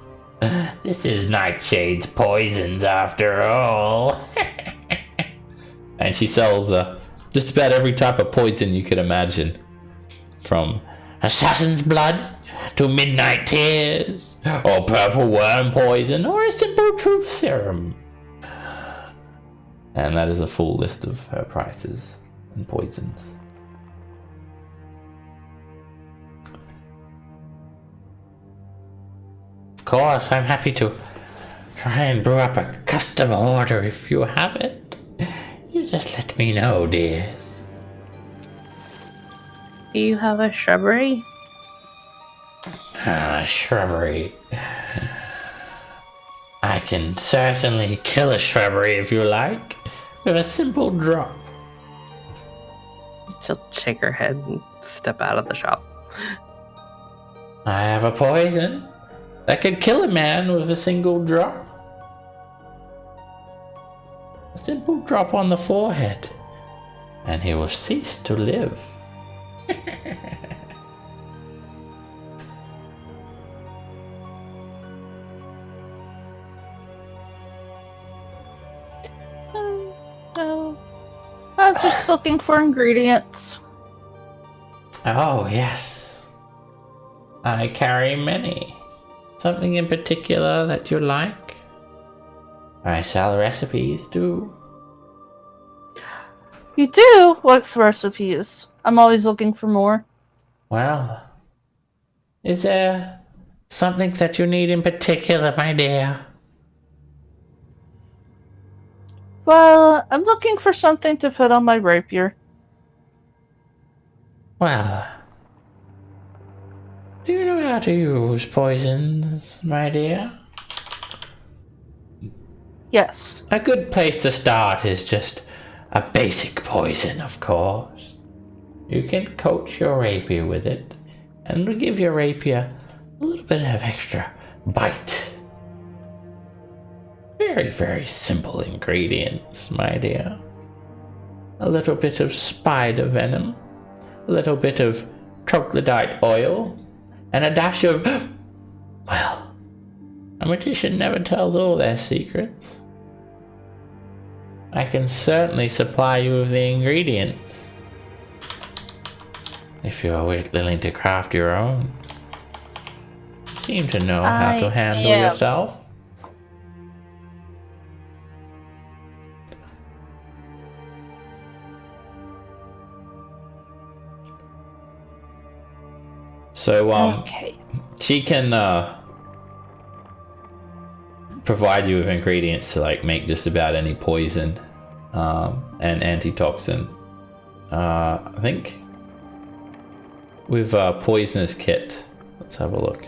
This is Nightshade's Poisons after all. And she sells just about every type of poison you could imagine. From assassin's blood to midnight tears, or purple worm poison, or a simple truth serum. And that is a full list of her prices and poisons. Of course, I'm happy to try and brew up a custom order if you have it. You just let me know, dear. Do you have a shrubbery? Shrubbery. I can certainly kill a shrubbery if you like, with a simple drop. She'll shake her head and step out of the shop. I have a poison that could kill a man with a single drop. A simple drop on the forehead, and he will cease to live. No. I'm just looking for ingredients. Oh, yes. I carry many. Something in particular that you like? I sell recipes too. You do? What's recipes? I'm always looking for more. Well, is there something that you need in particular, my dear? Well, I'm looking for something to put on my rapier. Well, do you know how to use poisons, my dear? Yes. A good place to start is just a basic poison, of course. You can coat your rapier with it, and it'll give your rapier a little bit of extra bite. Very, very simple ingredients, my dear. A little bit of spider venom, a little bit of troglodyte oil, and a dash of... Well, a magician never tells all their secrets. I can certainly supply you with the ingredients, if you are willing to craft your own. You seem to know how to handle yourself. So, Okay. she can provide you with ingredients to like make just about any poison and antitoxin. I think with poisoner's kit, let's have a look.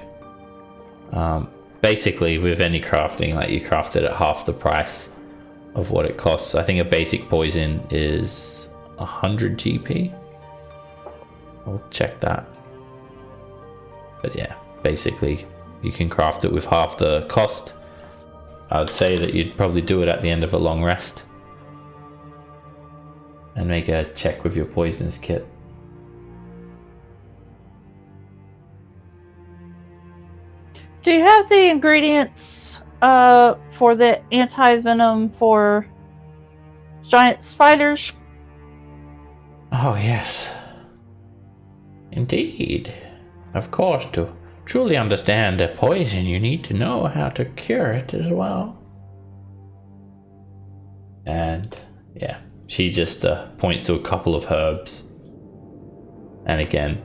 Basically, with any crafting, like you craft it at half the price of what it costs. I think a basic poison is 100 GP. I'll check that. But yeah, basically you can craft it with half the cost. I would say that you'd probably do it at the end of a long rest and make a check with your poisonous kit. Do you have the ingredients For the anti-venom for giant spiders. Oh, yes. Indeed. Of course, to truly understand a poison, you need to know how to cure it as well. And, yeah, she just points to a couple of herbs. And again,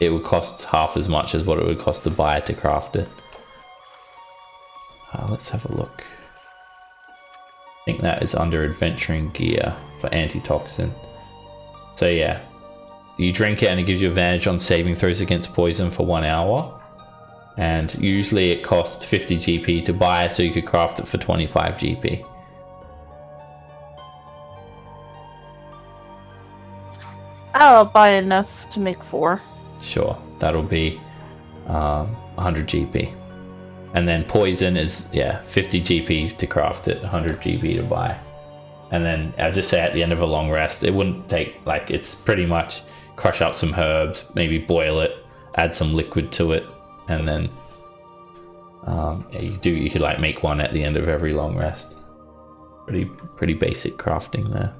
it would cost half as much as what it would cost to buy it to craft it. Let's have a look. I think that is under adventuring gear for antitoxin. So yeah, you drink it and it gives you advantage on saving throws against poison for 1 hour. And usually it costs 50 GP to buy, so you could craft it for 25 GP. I'll buy enough to make 4. Sure, that'll be 100 GP. And then poison is, 50 GP to craft it, 100 GP to buy. And then I'll just say at the end of a long rest, it wouldn't take, like, it's pretty much crush up some herbs, maybe boil it, add some liquid to it, and then you could like make one at the end of every long rest. Pretty basic crafting there.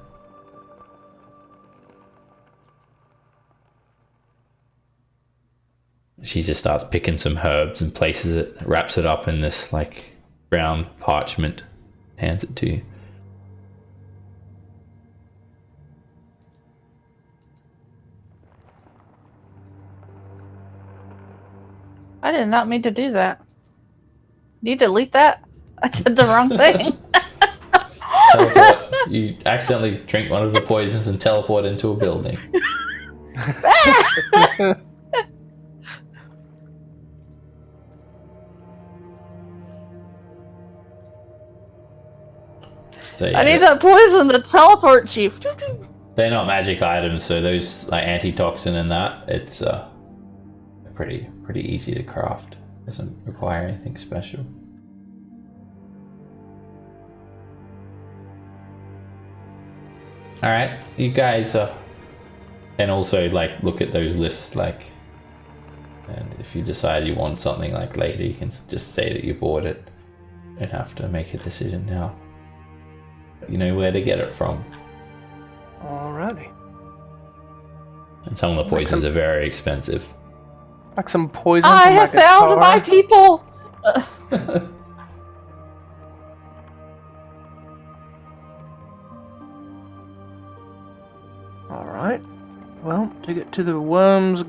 She just starts picking some herbs and places it, wraps it up in this like brown parchment, hands it to you. I did not mean to do that. You delete that? I did the wrong thing. Teleport. You accidentally drink one of the poisons and teleport into a building. So, yeah, I need that poison to teleport, Chief. They're not magic items, so those like antitoxin and that, it's pretty easy to craft. Doesn't require anything special. All right, you guys and also like look at those lists, like, and if you decide you want something like later, you can just say that you bought it. You don't have to make a decision now. You know where to get it from. Alrighty. And some of the poisons are very expensive. Like some poison I from have like a found tar. my people. Alright. Well, to get to the Worm's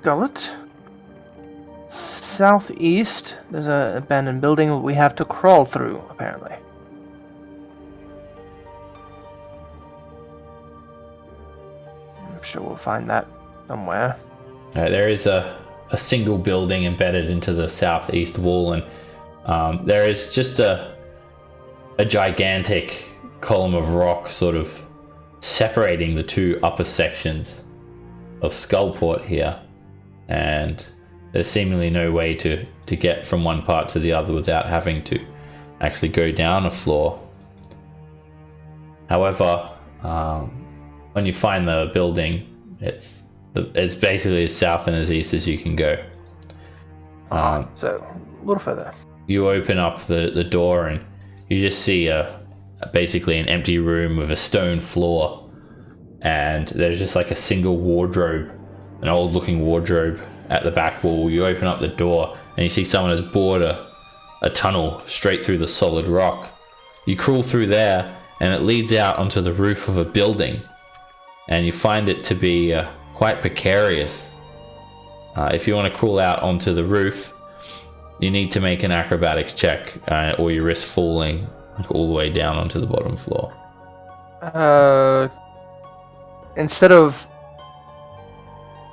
Gullet, southeast, there's an abandoned building that we have to crawl through, apparently. I'm sure we'll find that somewhere. There is a single building embedded into the southeast wall, and there is just a gigantic column of rock sort of separating the two upper sections of Skullport here, and there's seemingly no way to get from one part to the other without having to actually go down a floor. However, when you find the building, it's basically as south and as east as you can go. So, a little further. You open up the door and you just see basically an empty room with a stone floor, and there's just like a single wardrobe, an old looking wardrobe at the back wall. You open up the door and you see someone has bored a tunnel straight through the solid rock. You crawl through there and it leads out onto the roof of a building, and you find it to be quite precarious. If you want to crawl out onto the roof, you need to make an acrobatics check, or you risk falling all the way down onto the bottom floor. Instead of...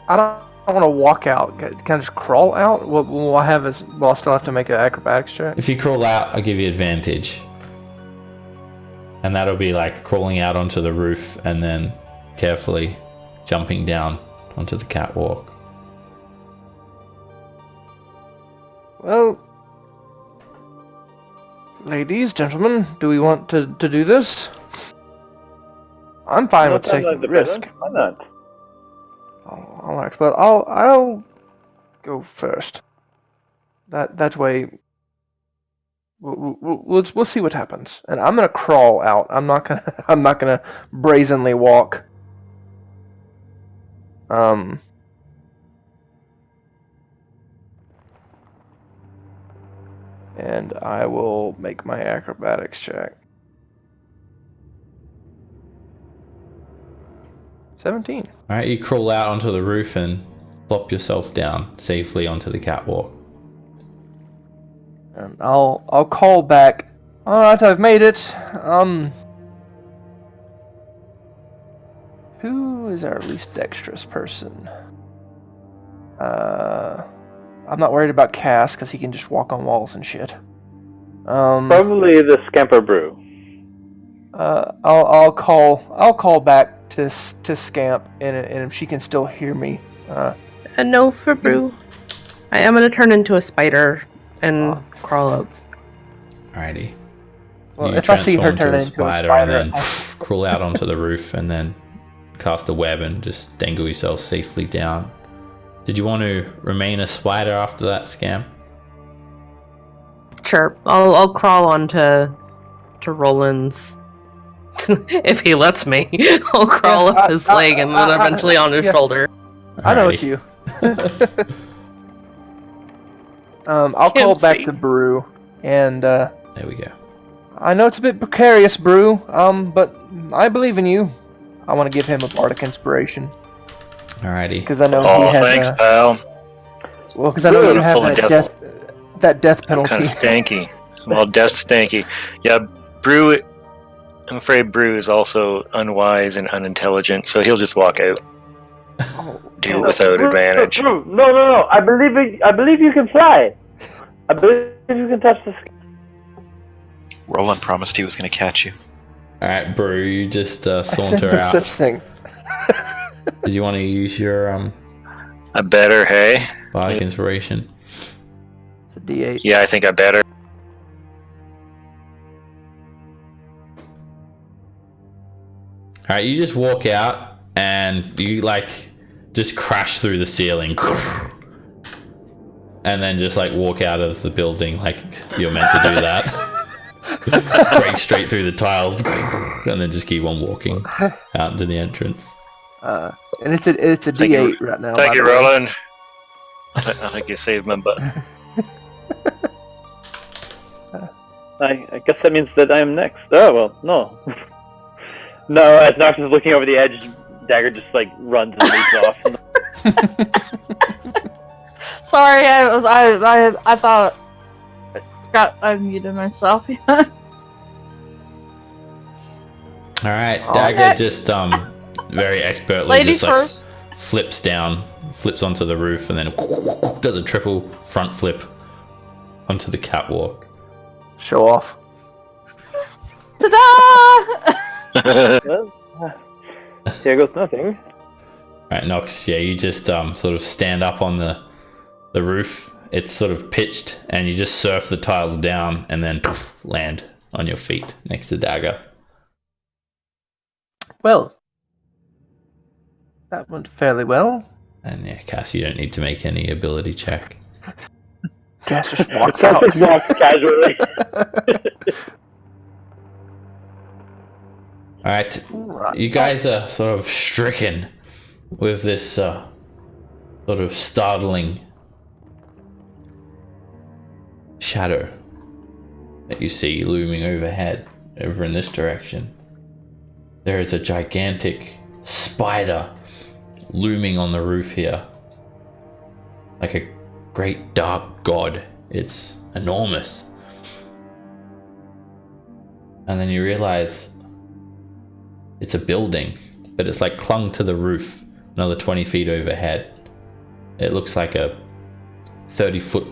I don't want to walk out. Can I just crawl out? What will I have is... Well, I'll still have to make an acrobatics check? If you crawl out, I'll give you advantage. And that'll be like crawling out onto the roof and then carefully jumping down onto the catwalk. Well... Ladies, gentlemen, do we want to do this? I'm fine with taking the risk. Why not? Oh, alright, well, I'll go first. That way, we'll see what happens. And I'm gonna crawl out. I'm not gonna brazenly walk. And I will make my acrobatics check. 17. All right, you crawl out onto the roof and plop yourself down safely onto the catwalk. And I'll call back. All right, I've made it. Who is our least dexterous person? I'm not worried about Cass because he can just walk on walls and shit. Probably the Scamper Brew. I'll call back to Scamp, and if she can still hear me. And no for Brew. I am gonna turn into a spider and crawl up. Alrighty. Well, You if I see her transform turn into a spider, and then crawl out onto the roof and then cast a web and just dangle yourself safely down. Did you want to remain a spider after that, Scamp? Sure, I'll crawl onto Roland's. If he lets me, I'll crawl up his leg and then eventually on his shoulder. I know it's you. I'll call back to Brew, and there we go. I know it's a bit precarious, Brew, but I believe in you. I want to give him a bardic inspiration. Alrighty. Because I know Oh, he has thanks, pal. Well, because I know you have Full of that death penalty. Kind of stanky. Well, death stanky. Yeah, Brew. I'm afraid Brew is also unwise and unintelligent, so he'll just walk out. Do it without advantage. No. I believe you can fly. I believe you can touch the sky. Roland promised he was going to catch you. Alright, Brew, you just I said saunter no out. such thing. Did you want to use your I better, hey? bardic inspiration? It's a D8. Yeah, I think I better. Alright, you just walk out and you just crash through the ceiling. And then just walk out of the building like you're meant to do that. Break straight through the tiles and then just keep on walking out into the entrance. And it's a D8 right now. Thank by you, the way. Roland. I think you saved my butt. I guess that means that I am next. Oh, well, no. No, as Nox is looking over the edge, Dagger just, runs and leaps off. Sorry, I thought I forgot I muted myself. Alright, Dagger just very expertly Lady just first. flips onto the roof and then does a triple front flip onto the catwalk. Show off. Ta-da! Well, here goes nothing. Alright, Nox, yeah, you just sort of stand up on the roof. It's sort of pitched and you just surf the tiles down and then land on your feet next to Dagger. Well, that went fairly well. And yeah, Cass, you don't need to make any ability check. Cass just walks Cass out. just walks casually. Alright, you guys are sort of stricken with this sort of startling shadow that you see looming overhead, over in this direction. There is a gigantic spider looming on the roof here, like a great dark god. It's enormous. And then you realize it's a building, but it's clung to the roof another 20 feet overhead. It looks like a 30-foot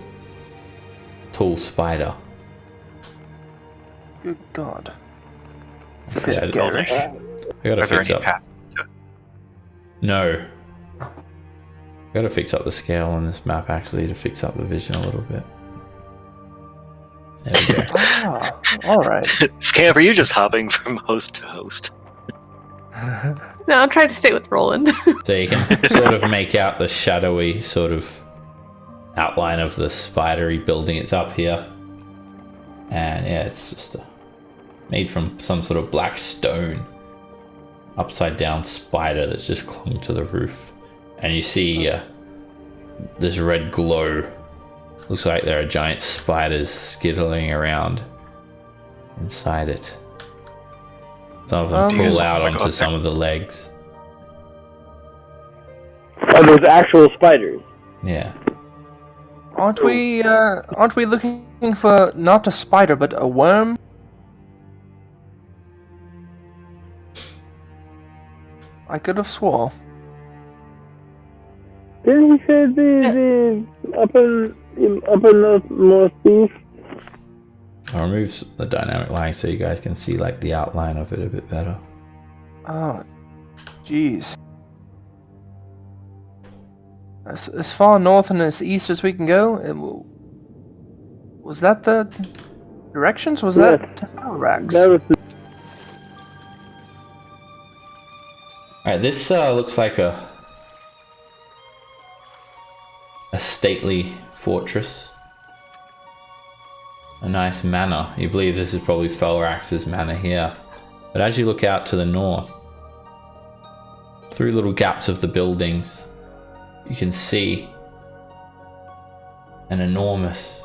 tall spider. Good God. It's a Yeah, bit garish. I gotta Are there fix any up. paths? No. I gotta fix up the scale on this map actually to fix up the vision a little bit. There we go. Ah, alright. Scamp, are you just hopping from host to host? No, I'll try to stay with Roland. So you can sort of make out the shadowy sort of outline of the spidery building. It's up here. And yeah, it's just made from some sort of black stone. Upside down spider that's just clung to the roof. And you see this red glow. Looks like there are giant spiders skittering around inside it. Some of them pull out onto some of the legs. Oh, there's actual spiders. Yeah. Aren't we looking for not a spider but a worm? I could have swore. Didn't he say the up in the northeast? I'll remove the dynamic line so you guys can see like the outline of it a bit better. Oh, jeez. As far north and as east as we can go. Was that the directions? Was that Fellerax? That was the... Alright, this looks like a stately fortress. A nice manor. You believe this is probably Fellerax's manor here. But as you look out to the north, through little gaps of the buildings, you can see an enormous,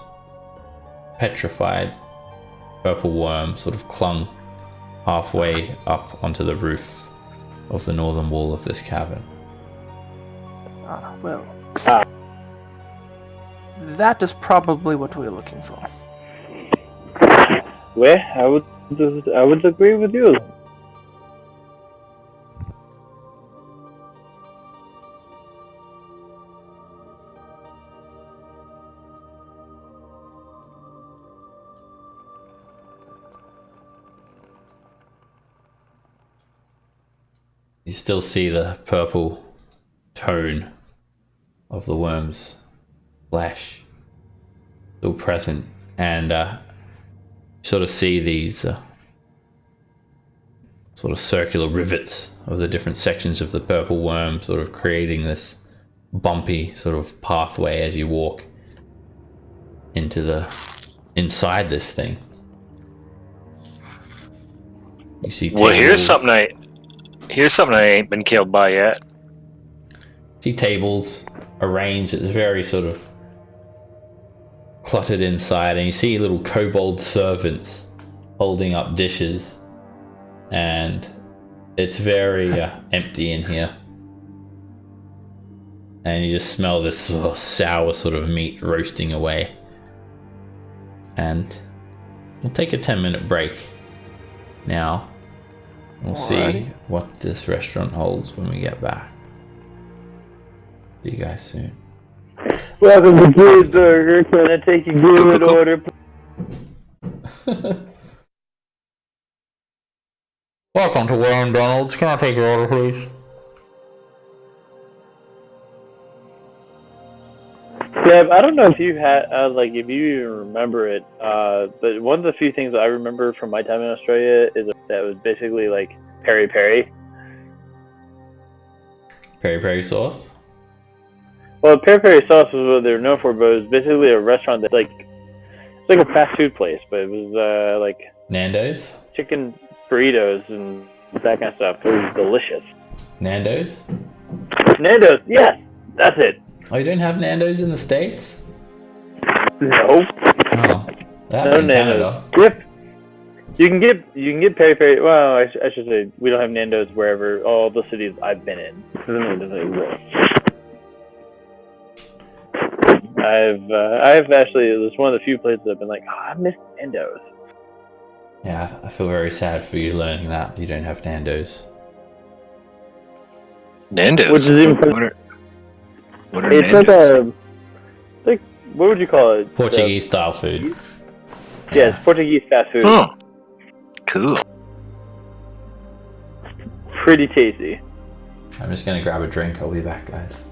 petrified purple worm sort of clung halfway up onto the roof of the northern wall of this cavern. Well. That is probably what we're looking for. Well, I would agree with you. You still see the purple tone of the worm's flesh still present, and sort of see these sort of circular rivets of the different sections of the purple worm sort of creating this bumpy sort of pathway as you walk into inside this thing. You see tables. Well, here's something I ain't been killed by yet. See tables arranged. It's very sort of cluttered inside, and you see little kobold servants holding up dishes, and it's very empty in here. And you just smell this sort of sour sort of meat roasting away. And we'll take a 10-minute break now. We'll see what this restaurant holds when we get back. See you guys soon. Welcome to Good Burger. Can I take a good order? Welcome to Warren Donald's. Can I take your order, please? Deb, I don't know if you had, if you even remember it, but one of the few things I remember from my time in Australia is that it was basically like peri peri. Peri peri sauce? Well, peri peri sauce was what they were known for, but it was basically a restaurant that it's like a fast food place, but it was like Nando's? chicken burritos and that kind of stuff. It was delicious. Nando's? Nando's, yes, that's it. Oh, you don't have Nando's in the States? No. Oh, that's No in Nando's. Canada. Yep. You can get peri peri. Well, I should say we don't have Nando's wherever all the cities I've been in. It doesn't exist. I've actually, it was one of the few places I've been like, oh, I miss Nando's. Yeah, I feel very sad for you learning that you don't have Nando's. Nando's? Which is even... What are it's Nando's? like, what would you call it? Portuguese style food. Yeah, it's Portuguese fast food. Oh, cool. Pretty tasty. I'm just gonna grab a drink. I'll be back, guys.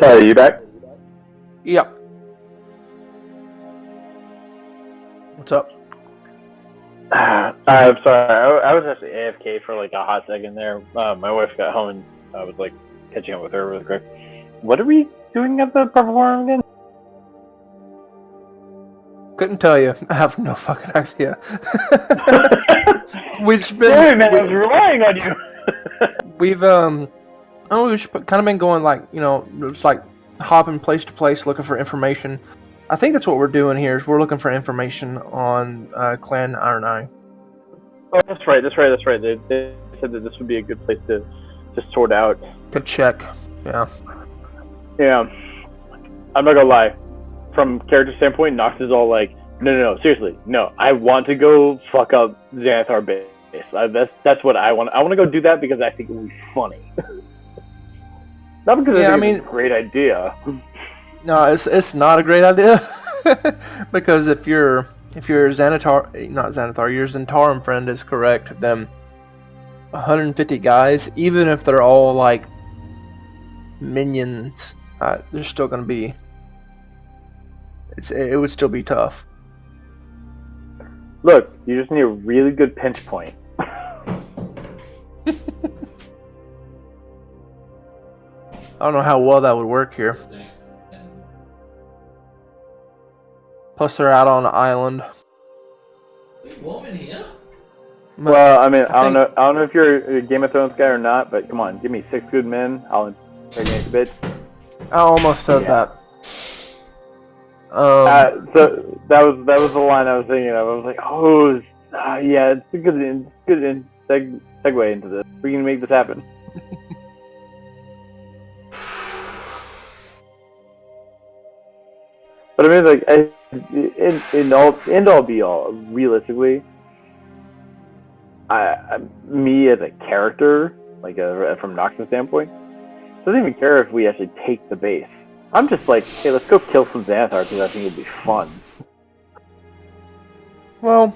Are you back? Yep. What's up? I'm sorry. I was actually AFK for like a hot second there. My wife got home and I was like catching up with her really quick. What are we doing at the purple forum again? Couldn't tell you. I have no fucking idea. We've just been. Sorry, man. I was relying on you. We've we've kind of been going like just like hopping place to place looking for information. I think that's what we're doing here. Is we're looking for information on Clan Iron Eye. Oh, that's right. They said that this would be a good place to sort out. To check. Yeah. Yeah. I'm not gonna lie. From character standpoint, Nox is all like, no, seriously, no. I want to go fuck up Xanathar base. That's what I want. I want to go do that because I think it would be funny. Not because I think it's a great idea. No, it's not a great idea because if your Xanathar, not Xanathar, your Zhentarim friend is correct, then 150 guys, even if they're all like minions, they're still gonna be. It would still be tough. Look, you just need a really good pinch point. I don't know how well that would work here. Plus, they're out on an island. Warm in here? Well, I mean, I don't know if you're a Game of Thrones guy or not, but come on, give me 6 good men. I'll impregnate the bitch. I almost said that. So that was the line I was thinking of. I was like, oh, yeah, it's a good segue into this. We can make this happen. But I mean, like, end all be all, realistically, me as a character, like from Nox's standpoint, doesn't even care if we actually take the base. I'm just like, hey, let's go kill some Xanathar because I think it'd be fun. Well,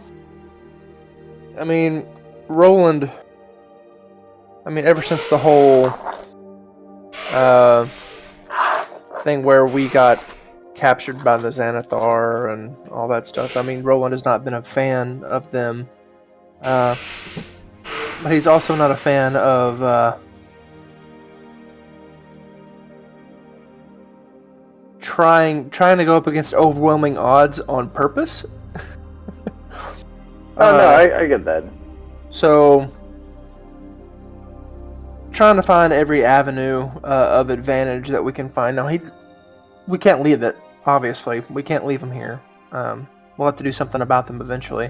I mean, Roland. I mean, ever since the whole thing where we got captured by the Xanathar and all that stuff, I mean, Roland has not been a fan of them. But he's also not a fan of trying to go up against overwhelming odds on purpose. Oh no, I get that. So, trying to find every avenue of advantage that we can find. Now we can't leave it. Obviously, we can't leave them here. We'll have to do something about them eventually.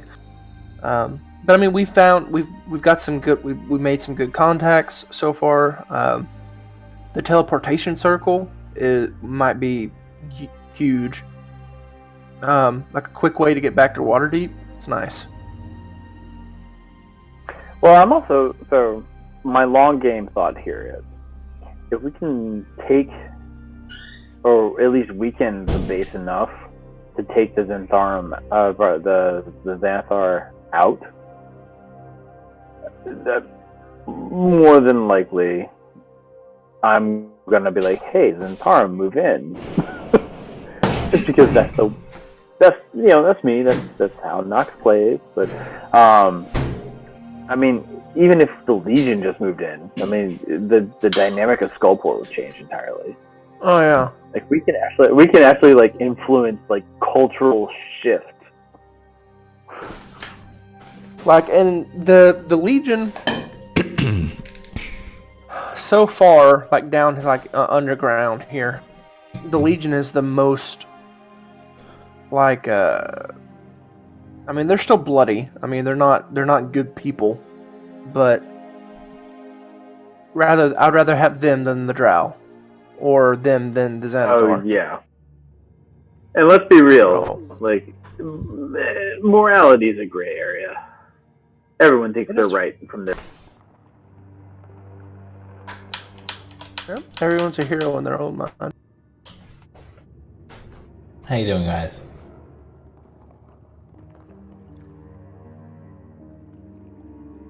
But I mean, we've got some good. We made some good contacts so far. The teleportation circle might be huge. Like a quick way to get back to Waterdeep. It's nice. Well, I'm also my long game thought here is if we can take, or at least weaken the base enough to take the Zhentarim, the Xanathar out, that more than likely I'm gonna be like, hey, Zhentarim, move in, just because that's me. That's how Nox plays. But I mean, even if the Legion just moved in, I mean, the dynamic of Skullport would change entirely. Oh yeah. Like we can actually like influence like cultural shift. Like, and the Legion so far, like down like underground here, the Legion is the most like I mean, they're still bloody. I mean, they're not good people, but I'd rather have them than the Drow, or them than the Xanathar. Oh yeah. And let's be real, like morality is a gray area. Everyone thinks they're right from there. Yeah, everyone's a hero in their own mind. How you doing, guys?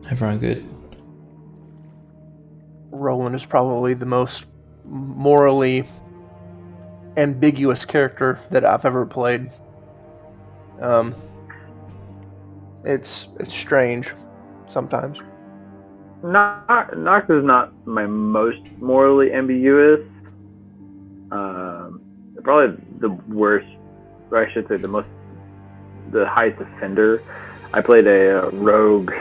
Everyone good? Roland is probably the most morally ambiguous character that I've ever played. It's strange sometimes. Nox is not my most morally ambiguous. Probably the worst, or I should say the highest offender. I played a rogue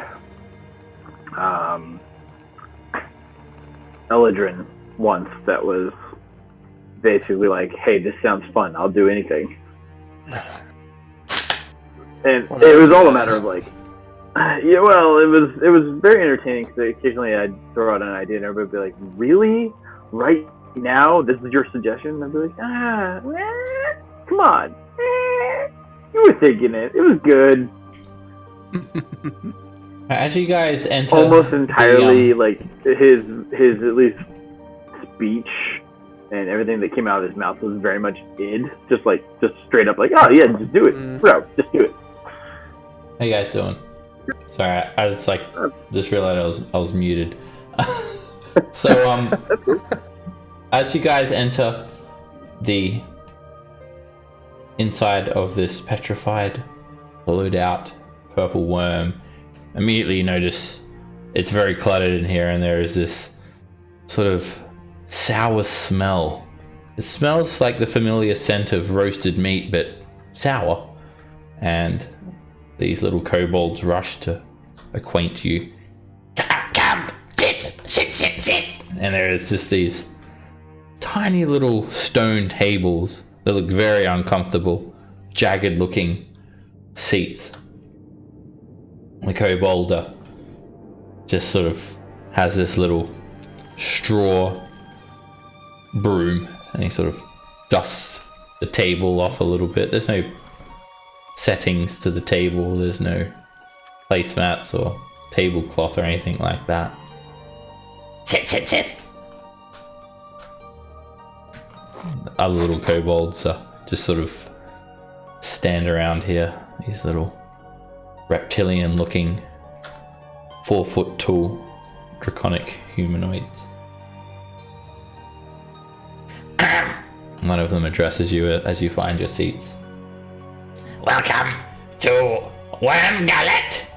Eladrin once that was basically like, hey, this sounds fun, I'll do anything. And it was all a matter of like, yeah, well, it was very entertaining because occasionally I'd throw out an idea and everybody would be like, really? Right now? This is your suggestion? And I'd be like, come on. You were thinking it. It was good. As you guys enter, almost entirely like his at least speech and everything that came out of his mouth was very much id, just straight up like, oh yeah, just do it, bro, just do it. How you guys doing? Sorry, I was like, just realized I was muted. So as you guys enter the inside of this petrified, hollowed out purple worm, immediately you notice it's very cluttered in here, and there is this sort of sour smell. It smells like the familiar scent of roasted meat, but sour. And these little kobolds rush to acquaint you. Come, sit. And there is just these tiny little stone tables that look very uncomfortable, jagged looking seats. The kobold just sort of has this little straw broom, and he sort of dusts the table off a little bit. There's no settings to the table, there's no placemats or tablecloth or anything like that. Sit. Other little kobolds just sort of stand around here, these little reptilian looking 4 foot tall draconic humanoids. One of them addresses you as you find your seats. Welcome to Worm Gullet.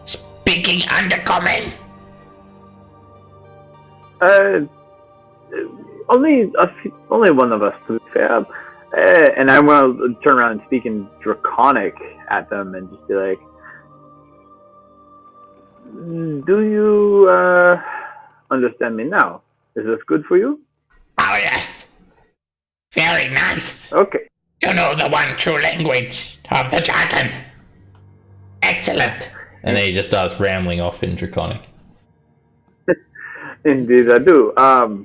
Speaking undercommon. Only one of us, to be fair. And I want to turn around and speak in Draconic at them and just be like, do you understand me now? Is this good for you? Oh yes. Very nice. Okay. You know the one true language of the dragon. Excellent. And then he just starts rambling off in Draconic. Indeed, I do. I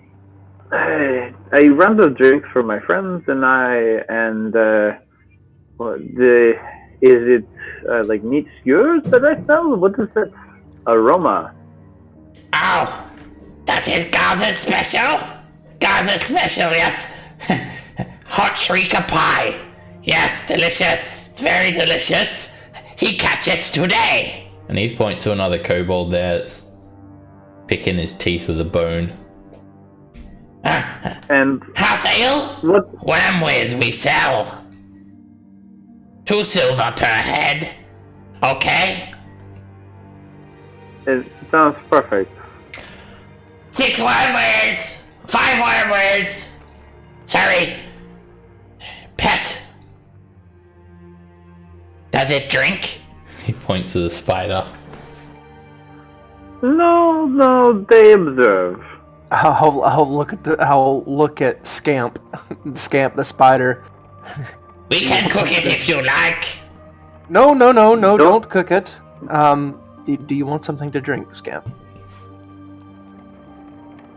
run the drinks for my friends, and is it like meat skewers that I smell? What is that aroma? Oh, that is Gaza's special. Gaza's special, yes. Hot shrieker pie. Yes, delicious, very delicious. He catch it today. And he points to another kobold there that's picking his teeth with a bone. And house ale? What? Wormwares we sell. 2 silver per head. Okay? It sounds perfect. 6 wormwares. 5 wormwares. Sorry. Pet. Does it drink? He points to the spider. No, they observe. I'll look at Scamp, Scamp the spider. We can cook it if you like. No, don't cook it. Do you want something to drink, Scamp?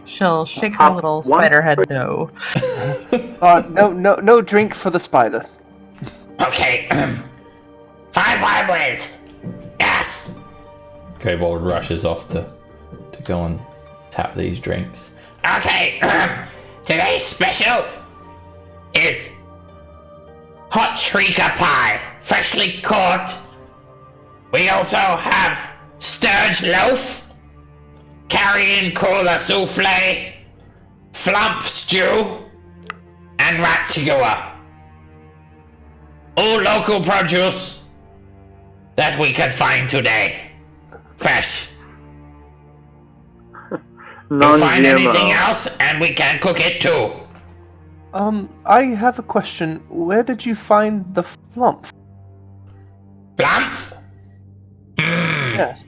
She'll shake her little spider head no. No drink for the spider. Okay. 5 wormwares. Yes. Kobold rushes off to go and tap these drinks. Okay. Today's special is hot shrieker pie, freshly caught. We also have sturge loaf, carrion cooler souffle, flump stew, and rat skewer. All local produce that we could find today. Fresh. You find anything else, and we can cook it too. I have a question. Where did you find the flump? Flump? Yes.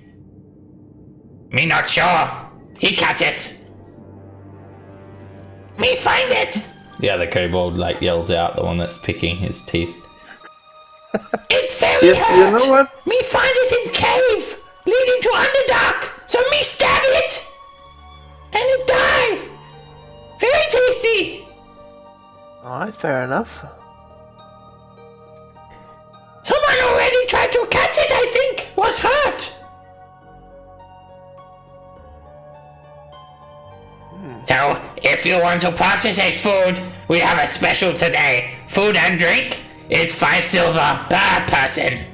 Me not sure. He catch it. Me find it. The other kobold yells out, the one that's picking his teeth. It's very hurt. You know what? Me find it in cave, leading to Underdark. So me stab it, and it die. Very tasty. Alright, fair enough. Someone already tried to catch it, I think. Was hurt. So, if you want to purchase a food, we have a special today. Food and drink is 5 silver per person.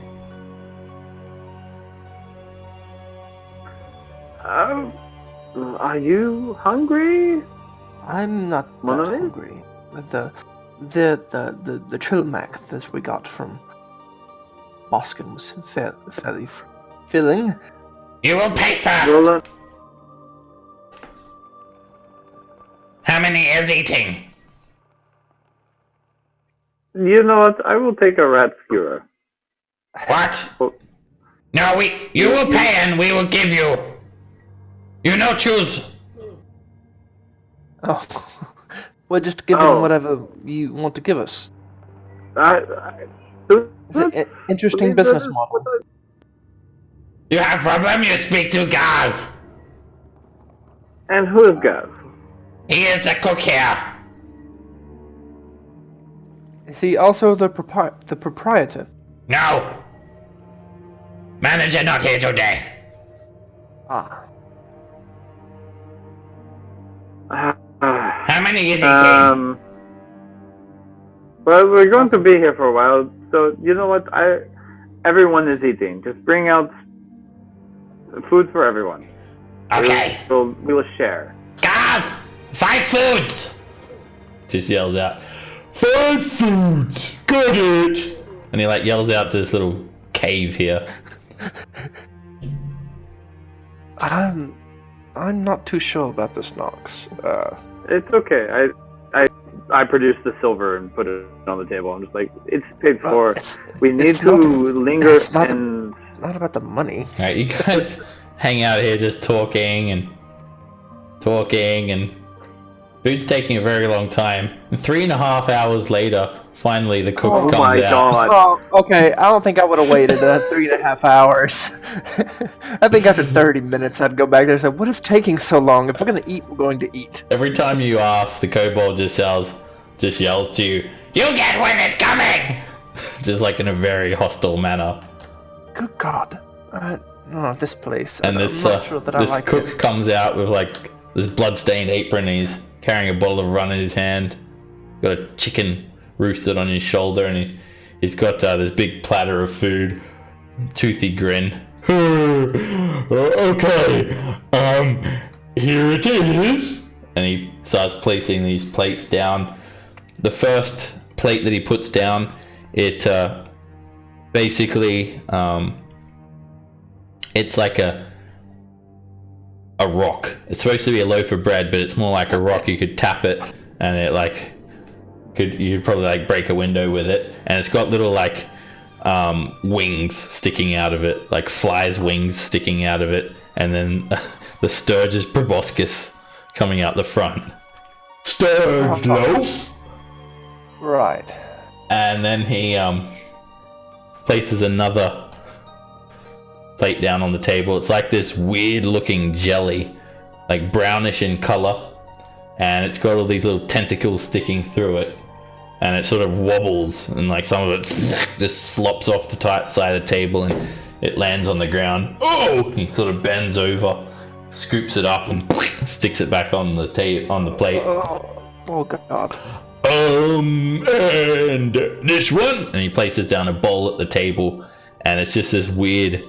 Are you hungry? I'm not that hungry. The Trilmac that we got from Boskin was fairly filling. You will pay first. Gullet? How many is eating? You know what? I will take a rat skewer. What? Oh. No, you will pay and we will give you. You no choose. Oh, well, just give him whatever you want to give us. It's an interesting business model. You have problem, you speak to Gaz. And who is Gaz? He is a cook here. Is he also the proprietor? No. Manager not here today. Ah. How many is eating? Well, we're going to be here for a while, so you know what? Everyone is eating. Just bring out food for everyone. Okay. We will share. Guys, 5 foods. Just yells out, 5 foods. Got it. And he yells out to this little cave here. I'm not too sure about this, Nox. It's okay. I produced the silver and put it on the table. I'm just like, it's paid for. We need to linger it's not and... It's not about the money. Alright, you guys hang out here just talking and food's taking a very long time. 3.5 hours later, finally the cook comes out. Oh my god. Oh, okay, I don't think I would have waited 3.5 hours. I think after 30 minutes I'd go back there and say, what is taking so long? If we're going to eat, we're going to eat. Every time you ask, the kobold just yells to you, you get when it's coming! Just in a very hostile manner. Good god. No, this place. And I'm not sure that I like cook it. comes out with this blood-stained apron, and he's carrying a bottle of rum in his hand. Got a chicken roasted on his shoulder, and he's got this big platter of food. Toothy grin. Okay, here it is. And he starts placing these plates down. The first plate that he puts down, it basically it's like a rock. It's supposed to be a loaf of bread, but it's more like a rock. You could tap it, and it you'd probably break a window with it. And it's got little wings sticking out of it, like flies' wings sticking out of it, and then the Sturgis proboscis coming out the front. Sturge loaf. Right. And then he places another plate down on the table. It's like this weird looking jelly, brownish in color, and it's got all these little tentacles sticking through it, and it sort of wobbles, and some of it just slops off the tight side of the table, and it lands on the ground. Oh! He sort of bends over, scoops it up, and sticks it back on the plate. Oh god. And this one, and he places down a bowl at the table, and it's just this weird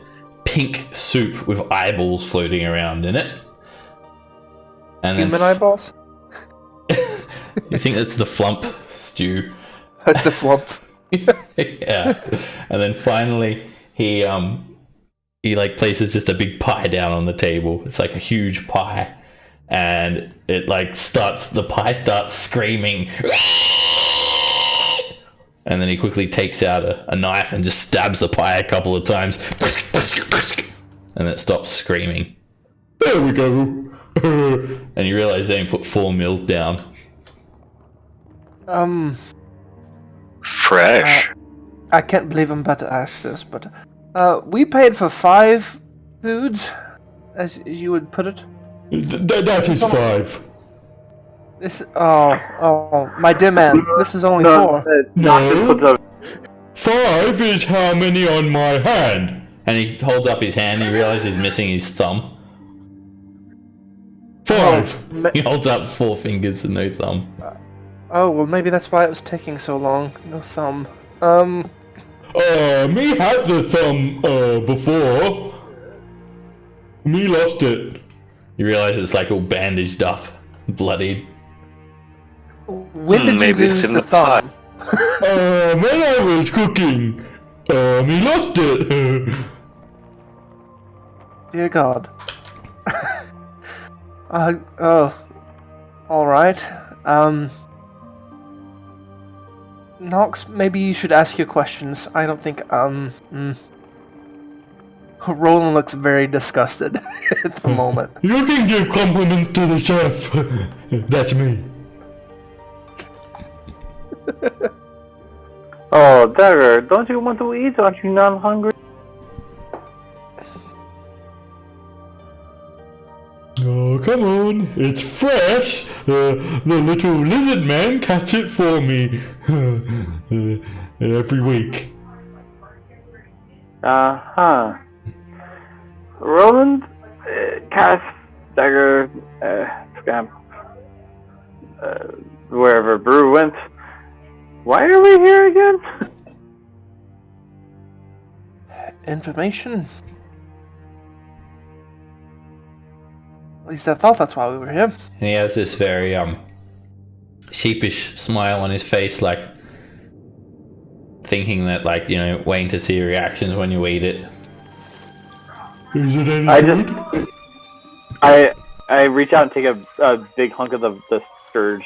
pink soup with eyeballs floating around in it. And Human eyeballs? You think that's the flump stew. That's the flump. Yeah. And then finally he like places just a big pie down on the table. It's like a huge pie. And it like the pie starts screaming. And then he quickly takes out a knife and just stabs the pie a couple of times. And it stops screaming. There we go. And you realize they put 4 meals down. Fresh. I can't believe I'm about to ask this, but we paid for 5 foods, as you would put it. That is 5. This my dear man, this is only 4. No. 5 is how many on my hand. And he holds up his hand. And he realizes he's missing his thumb. 5. He holds up 4 fingers and no thumb. Oh well, maybe that's why it was taking so long. No thumb. Me had the thumb before. Me lost it. You realize it's like all bandaged up, bloodied. When did maybe you it's lose in the the thumb? When I was cooking, me lost it. Dear God. Alright. Nox, maybe you should ask your questions. I don't think, Roland looks very disgusted at the moment. You can give compliments to the chef. That's me. Oh, Dagger, don't you want to eat? Aren't you not hungry? Oh, come on. It's fresh. The little lizard man catch it for me. Every week. Roland, Cass, Dagger, Scamp, wherever Brew went. Why are we here again? Information. At least I thought that's why we were here. And he has this very sheepish smile on his face, like thinking that, like, you know, waiting to see your reactions when you eat it. Is it any food? I reach out and take a big hunk of the scourge.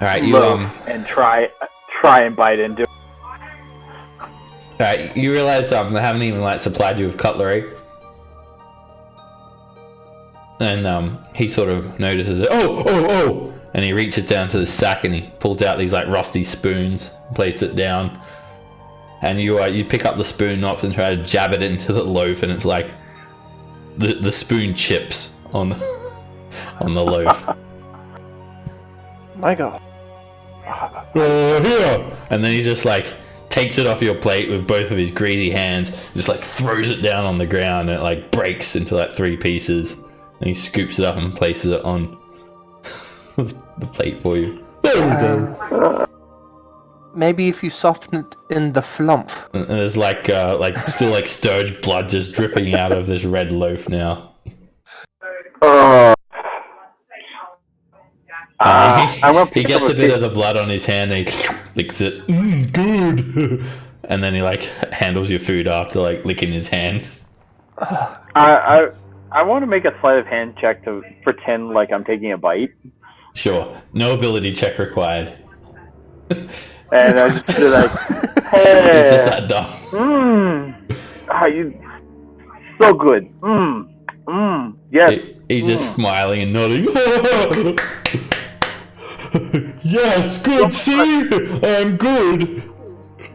Alright, you and try and bite into it. Alright, you realize they haven't even like supplied you with cutlery. And he sort of notices it. Oh! And he reaches down to the sack and he pulls out these like rusty spoons, places it down. And you pick up the spoon, Nox, and try to jab it into the loaf, and it's like the spoon chips on the loaf. My God. Here! And then he just like takes it off your plate with both of his greasy hands, just like throws it down on the ground, and it like breaks into like 3 pieces. And he scoops it up and places it on the plate for you. There we go. Maybe if you soften it in the flump. And there's like still like sturge blood just dripping out of this red loaf now. He gets a bit of the blood on his hand and he licks it. Good. And then he like handles your food after like licking his hand. I want to make a sleight of hand check to pretend like I'm taking a bite. Sure. No ability check required. And I just be like, hey. It's just that dumb. You so good. Yes. He's just smiling and nodding. Yes, good. See, I'm good.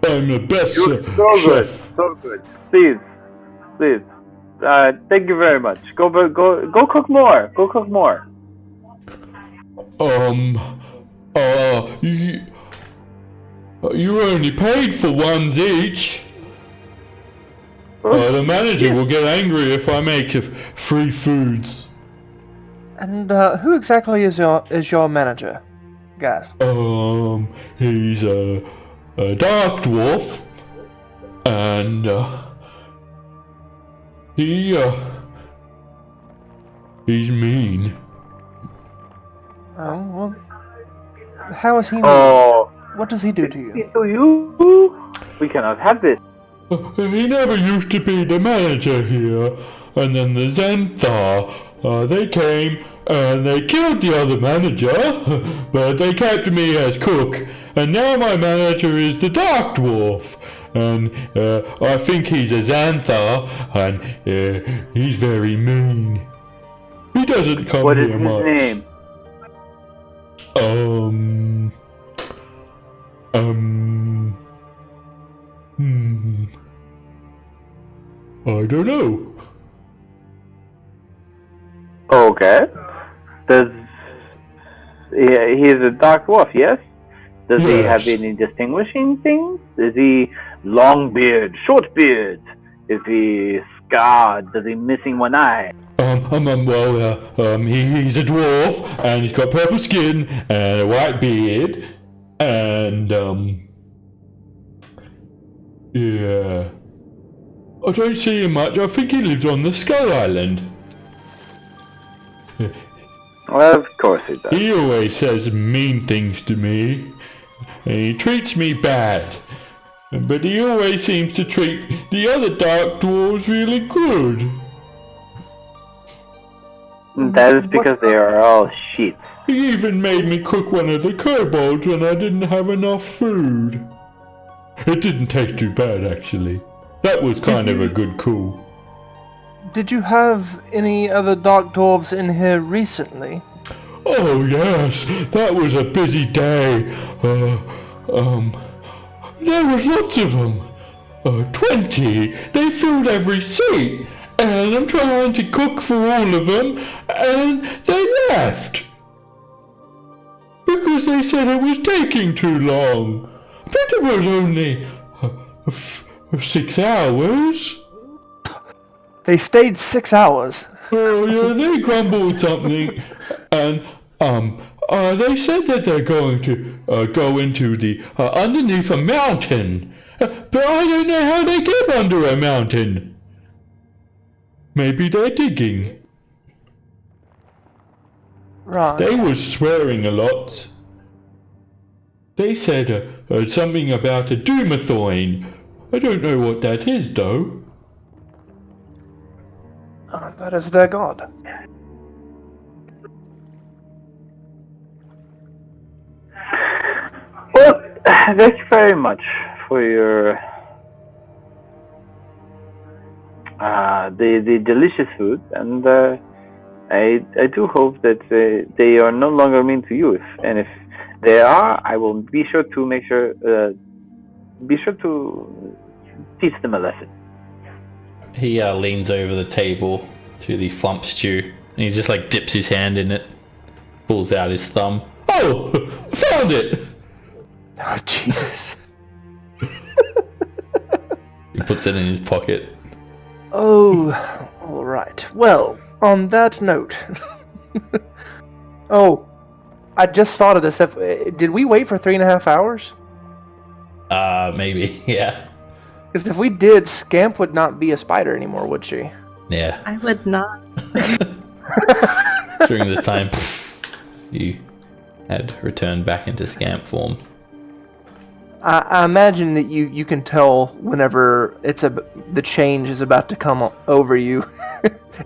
I'm the best chef. So good. Please. Thank you very much. Go cook more. Go cook more. You only paid for ones each. The manager will get angry if I make free foods. And who exactly is your manager, guys? He's a dark dwarf, and he's mean. Oh well. How is he mean? Oh, What does he do to you? so you? We cannot have this. He never used to be the manager here, and then the Zhentarim, they came and they killed the other manager, but they kept me as cook, and now my manager is the Dark Dwarf, and I think he's a Zhentarim, and he's very mean. He doesn't come What is here his much. name? I don't know. Okay. Does he is a dark dwarf? Yes. Does he have Yes. any distinguishing things? Is he long beard, short beard? Is he scarred? Does he missing one eye? He's a dwarf, and he's got purple skin, and a white beard, and, yeah. I don't see him much. I think he lives on the Skull Island. Well, of course he does. He always says mean things to me, and he treats me bad. But he always seems to treat the other Dark Dwarves really good. That is because they are all shit. He even made me cook one of the kobolds when I didn't have enough food. It didn't taste too bad, actually. That was kind of a good coup. Did you have any other dark dwarves in here recently? Oh, yes, that was a busy day. There was lots of them. 20. They filled every seat. And I'm trying to cook for all of them, and they left. Because they said it was taking too long. But it was only 6 hours. They stayed 6 hours. Oh yeah, they grumbled something, and they said that they're going to go into the underneath a mountain, but I don't know how they get under a mountain. Maybe they're digging. Right. They were swearing a lot. They said something about a Doomathorn. I don't know what that is, though. That is their god. Well, thank you very much for your the delicious food, and I do hope that they are no longer mean to you. If they are, I will be sure to teach them a lesson. He leans over the table to the flump stew, and he just like dips his hand in it, pulls out his thumb. Oh, I found it! Oh, Jesus. He puts it in his pocket. Oh, alright. Well, on that note... Oh, I just thought of this. Did we wait for 3.5 hours? Maybe, yeah. Because if we did, Scamp would not be a spider anymore, would she? Yeah. I would not. During this time, you had returned back into Scamp form. I imagine that you can tell whenever the change is about to come over you,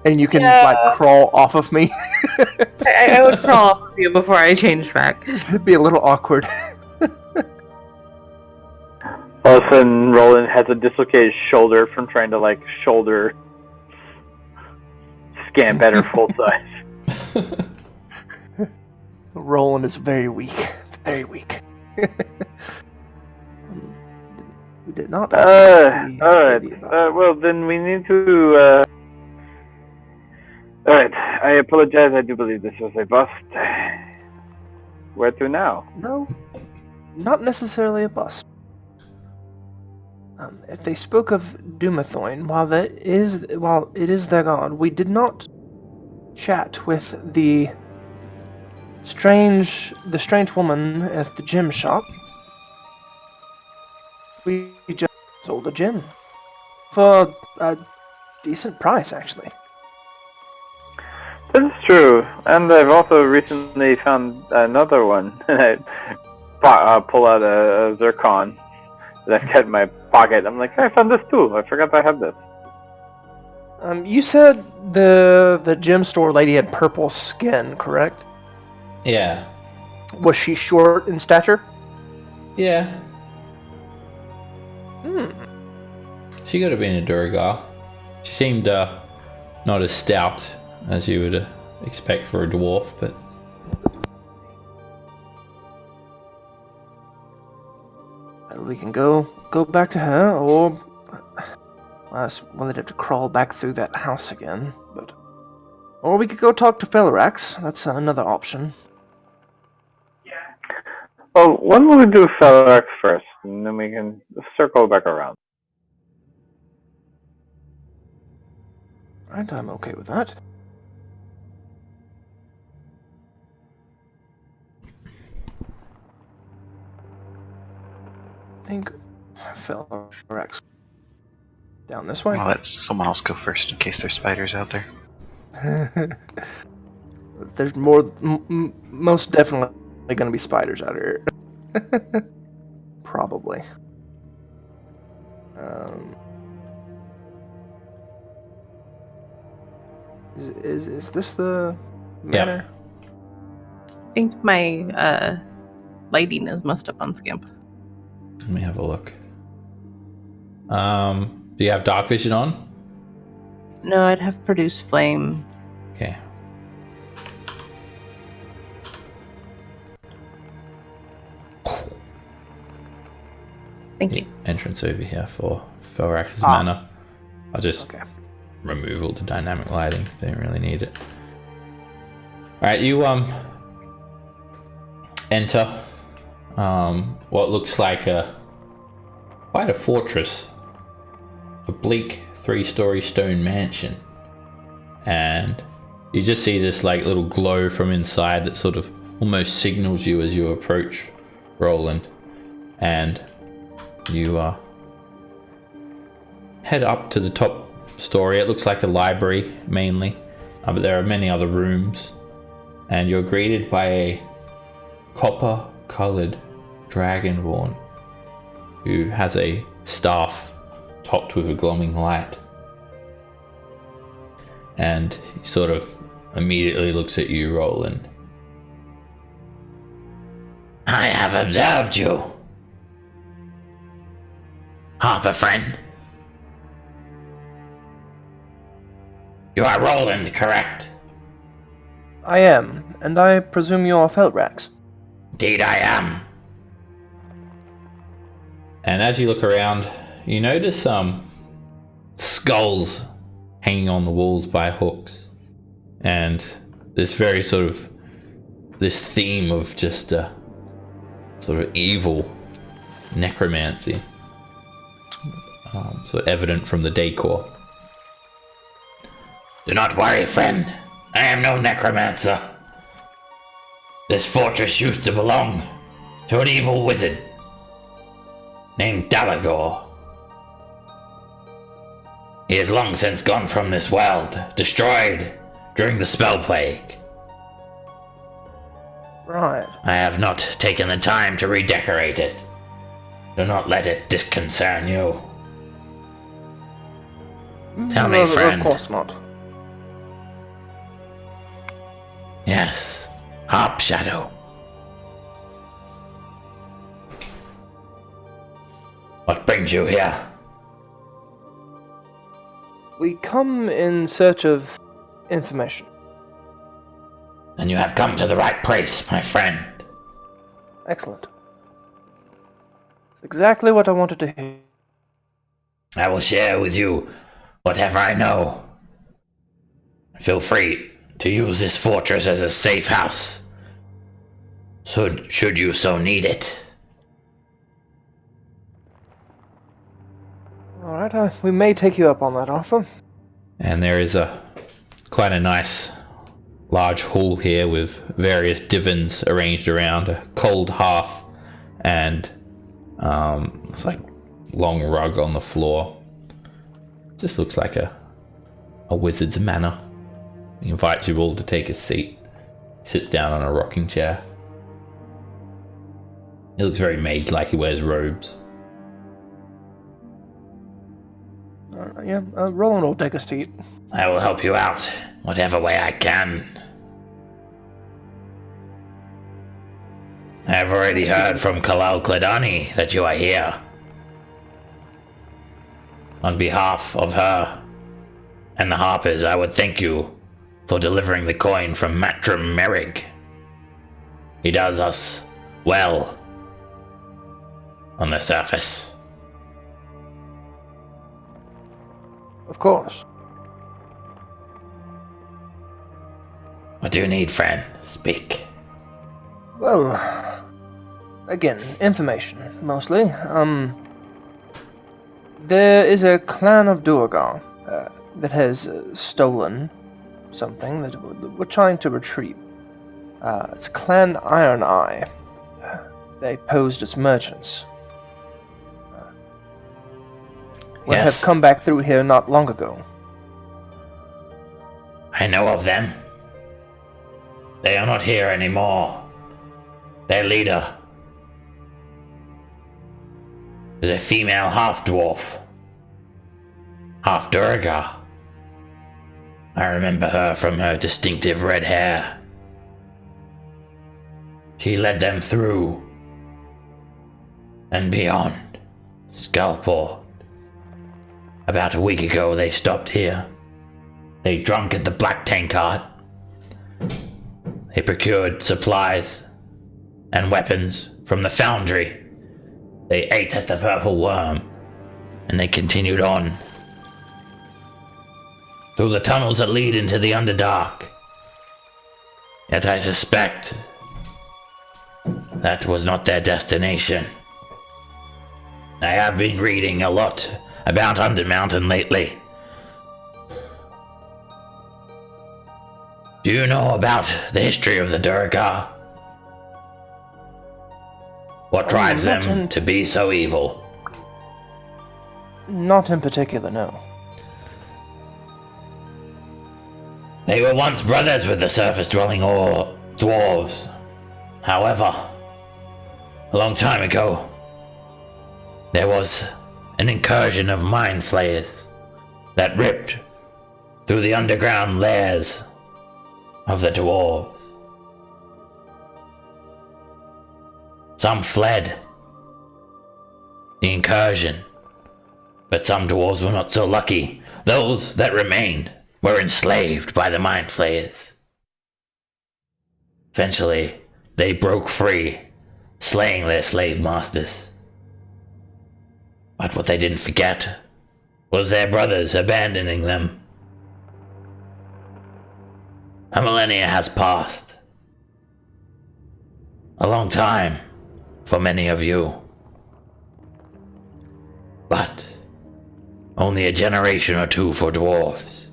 and you can like crawl off of me. I would crawl off of you before I changed back. It'd be a little awkward. All of a sudden, Roland has a dislocated shoulder from trying to like shoulder Scamp at her full size. Roland is very weak. Very weak. We did not. Alright. Well, then we need to. Alright. I apologize. I do believe this was a bust. Where to now? No, not necessarily a bust. If they spoke of Doomathorn, while it is their god, we did not chat with the strange woman at the gem shop. We just sold a gem for a decent price, actually. That's true, and I've also recently found another one. And I pull out a zircon that I've got in my pocket. I'm like, I found this too. I forgot I had this. You said the gem store lady had purple skin, correct? Yeah. Was she short in stature? Yeah. Hmm. She could have been a Durgar. She seemed not as stout as you would expect for a dwarf, but... We can go back to her, or we'll have to crawl back through that house again. But or we could go talk to Fellerax. That's another option. Well, when will we do Fellerax first, and then we can circle back around. Right, I'm okay with that. I think Fellerax down this way. I'll let someone else go first in case there's spiders out there. There's more, most definitely going to be spiders out here. Probably. Is this the manor? I think my lighting is messed up on Scamp. Let me have a look. Do you have dark vision on? No, I'd have produce flame. Okay. Thank you. Entrance over here for Fellerax's manor. I'll just Okay. remove all the dynamic lighting. Don't really need it. Alright, you enter what looks like quite a fortress. A bleak 3-story stone mansion. And you just see this like little glow from inside that sort of almost signals you as you approach Roland. And you head up to the top story. It looks like a library mainly, but there are many other rooms. And you're greeted by a copper-colored dragonborn who has a staff topped with a glowing light. And he sort of immediately looks at you, Roland. I have observed you, Harper friend. You are Roland, correct? I am, and I presume you are Fellerax. Indeed I am. And as you look around, you notice skulls hanging on the walls by hooks. And this very sort of, this theme of just sort of evil necromancy. So evident from the decor. Do not worry, friend. I am no necromancer. This fortress used to belong to an evil wizard named Dalagor. He has long since gone from this world, destroyed during the spell plague. Right. I have not taken the time to redecorate it. Do not let it disconcern you. Tell me, friend. Of course not. Yes, Harp Shadow. What brings you here? We come in search of information. Then you have come to the right place, my friend. Excellent. Exactly what I wanted to hear. I will share with you whatever I know. Feel free to use this fortress as a safe house, should you so need it. Alright, we may take you up on that offer. And there is quite a nice large hall here with various divans arranged around, a cold hearth, and it's like long rug on the floor. Just looks like a wizard's manor. He invites you all to take a seat. Sits down on a rocking chair. He looks very mage-like. He wears robes. Roland will take a seat. I will help you out, whatever way I can. I have already heard from Kalal Kladani that you are here. On behalf of her and the Harpers, I would thank you for delivering the coin from Matrim Merrig. He does us well on the surface. Of course. What do you need, friend? Speak. Well, again, information, mostly. There is a clan of Durgar that has stolen something that we're trying to retrieve. It's Clan Iron Eye. They posed as merchants. Yes. Have come back through here not long ago. I know of them. They are not here anymore. Their leader is a female half-dwarf. Half-Durgar. I remember her from her distinctive red hair. She led them through and beyond Skullport. About a week ago, they stopped here. They drunk at the Black Tankard. They procured supplies and weapons from the foundry. They ate at the Purple Worm, and they continued on through the tunnels that lead into the Underdark. Yet I suspect that was not their destination. I have been reading a lot about Undermountain lately. Do you know about the history of the Durgar? What drives them to be so evil? Not in particular, no. They were once brothers with the surface-dwelling dwarves. However, a long time ago, there was an incursion of mind flayers that ripped through the underground lairs of the dwarves. Some fled the incursion, but some dwarves were not so lucky. Those that remained were enslaved by the mind flayers. Eventually, they broke free, slaying their slave masters. But what they didn't forget was their brothers abandoning them. A millennia has passed. A long time for many of you. But only a generation or two for dwarves.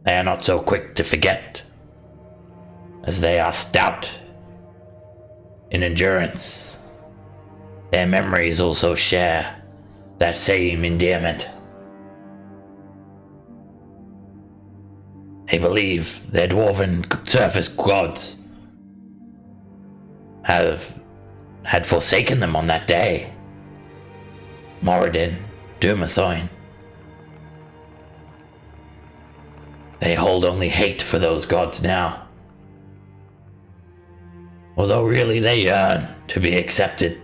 They are not so quick to forget, as they are stout in endurance. Their memories also share that same endearment. They believe their dwarven surface gods had forsaken them on that day. Moradin, Dumathoin. They hold only hate for those gods now. Although really they yearn to be accepted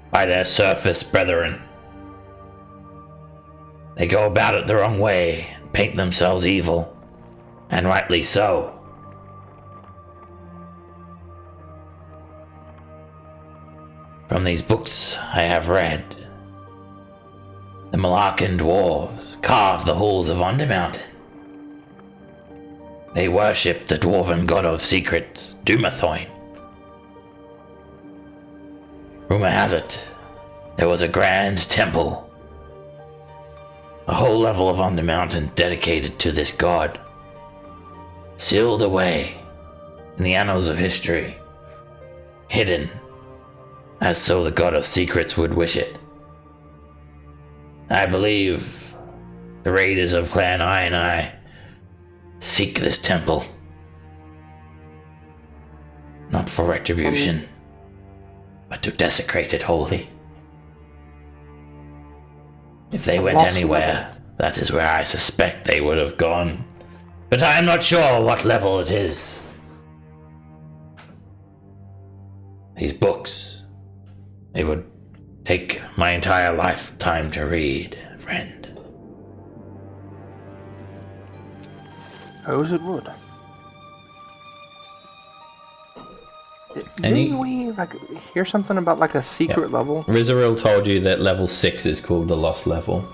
by their surface brethren. They go about it the wrong way and paint themselves evil, and rightly so. From these books I have read, the Malarkan dwarves carve the halls of Undermountain. They worship the dwarven god of secrets, Dumathoin. Rumor has it, there was a grand temple, a whole level of Undermountain dedicated to this god, sealed away in the annals of history, hidden as so the god of secrets would wish it. I believe the raiders of Clan Iron Eye seek this temple. Not for retribution, but to desecrate it wholly. If they went anywhere, that is where I suspect they would have gone. But I am not sure what level it is. These books, they would take my entire lifetime to read, friend. Suppose it would. Any- Didn't we hear something about like a secret level? Rizaril told you that level 6 is called the Lost Level.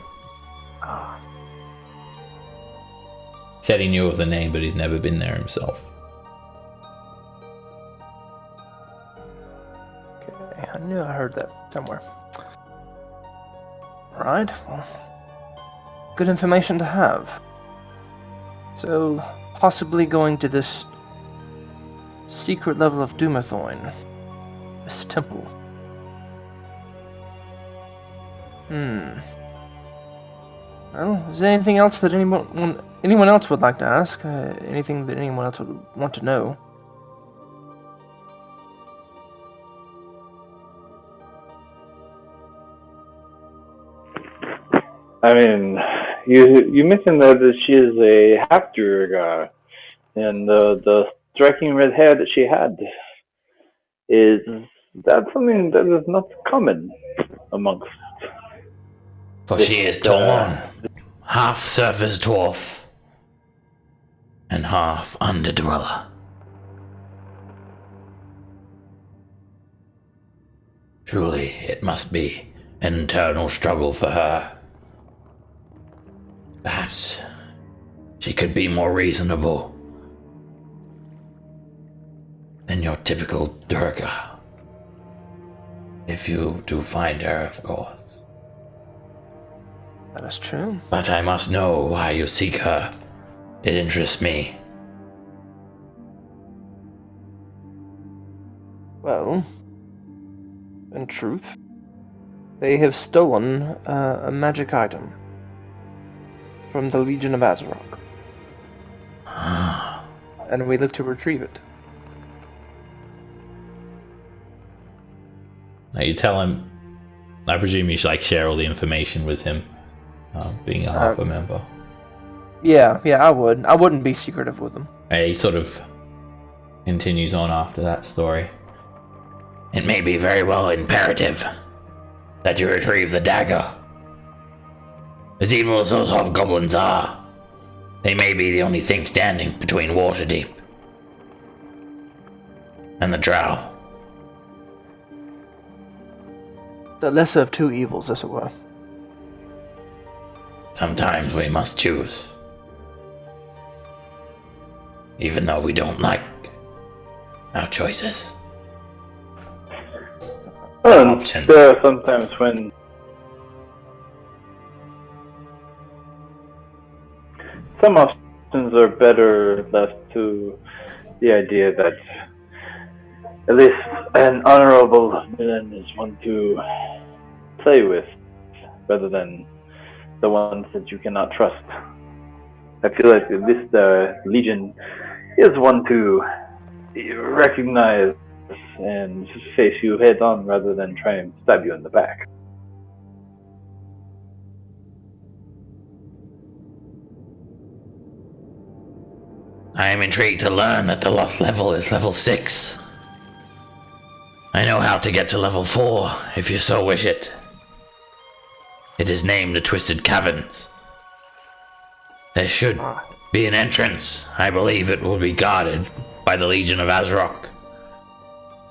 Said he knew of the name, but he'd never been there himself. Okay, I knew I heard that somewhere. Right, well, good information to have. So, possibly going to this secret level of Doomathorn. This temple. Well, is there anything else that anyone else would like to ask? Anything that anyone else would want to know? I mean, you mentioned that she is a half-druid, and the striking red hair that she had, is that something that is not common amongst? For she is Torn, half surface dwarf, and half underdweller. Truly, it must be an internal struggle for her. Perhaps she could be more reasonable than your typical Durga. If you do find her, of course. That is true. But I must know why you seek her. It interests me. Well, in truth, they have stolen a magic item from the Legion of Azarok. And we look to retrieve it. Now you tell him, I presume you should share all the information with him, being a Harper member. Yeah, I would. I wouldn't be secretive with them. He sort of continues on after that story. It may be very well imperative that you retrieve the dagger. As evil as those hobgoblins are, they may be the only thing standing between Waterdeep and the Drow. The lesser of two evils, as it were. Sometimes we must choose. Even though we don't like our choices. Options. There are sometimes when some options are better left to the idea that at least an honorable villain is one to play with, rather than the ones that you cannot trust. I feel like at least the Legion is one to recognize and face you head on rather than try and stab you in the back. I am intrigued to learn that the lost level is level 6. I know how to get to level 4, if you so wish it. It is named the Twisted Caverns. There should be an entrance. I believe it will be guarded by the Legion of Azarok.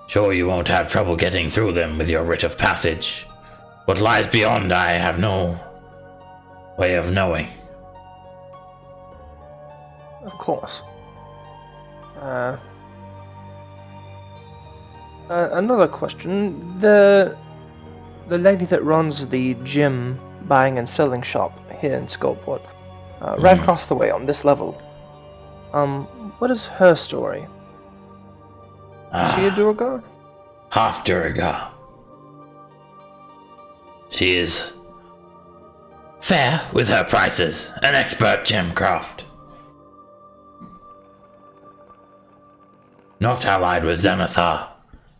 Sure, you won't have trouble getting through them with your writ of passage. What lies beyond, I have no way of knowing. Of course. Another question. The lady that runs the gem buying and selling shop here in Skullport, right across the way on this level. What is her story? Is she a Durga? Half Durga. She is fair with her prices, an expert gemcraft. Not allied with Zenithar,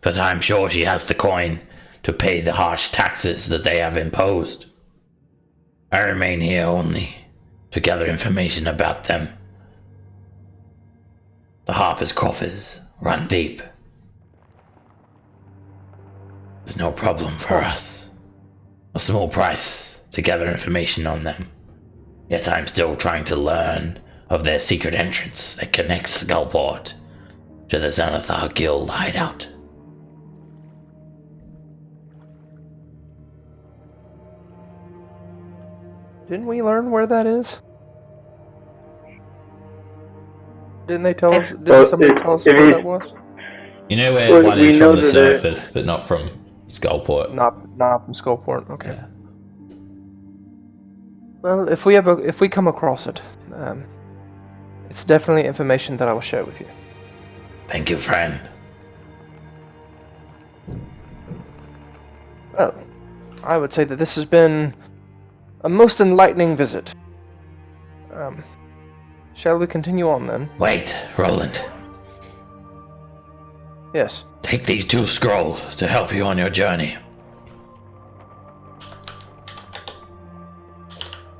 but I'm sure she has the coin to pay the harsh taxes that they have imposed. I remain here only to gather information about them. The Harper's coffers run deep. There's no problem for us. A small price to gather information on them. Yet I'm still trying to learn of their secret entrance that connects Skullport to the Zenithar Guild hideout. Didn't we learn where that is? Didn't they tell us? Didn't somebody tell us where that was? You know where one is know from the that they're- surface, but not from Skullport. Not from Skullport. Okay. Yeah. Well, if we come across it, it's definitely information that I will share with you. Thank you, friend. Well, I would say that this has been a most enlightening visit. Shall we continue on then? Wait, Roland. Yes. Take these 2 scrolls to help you on your journey.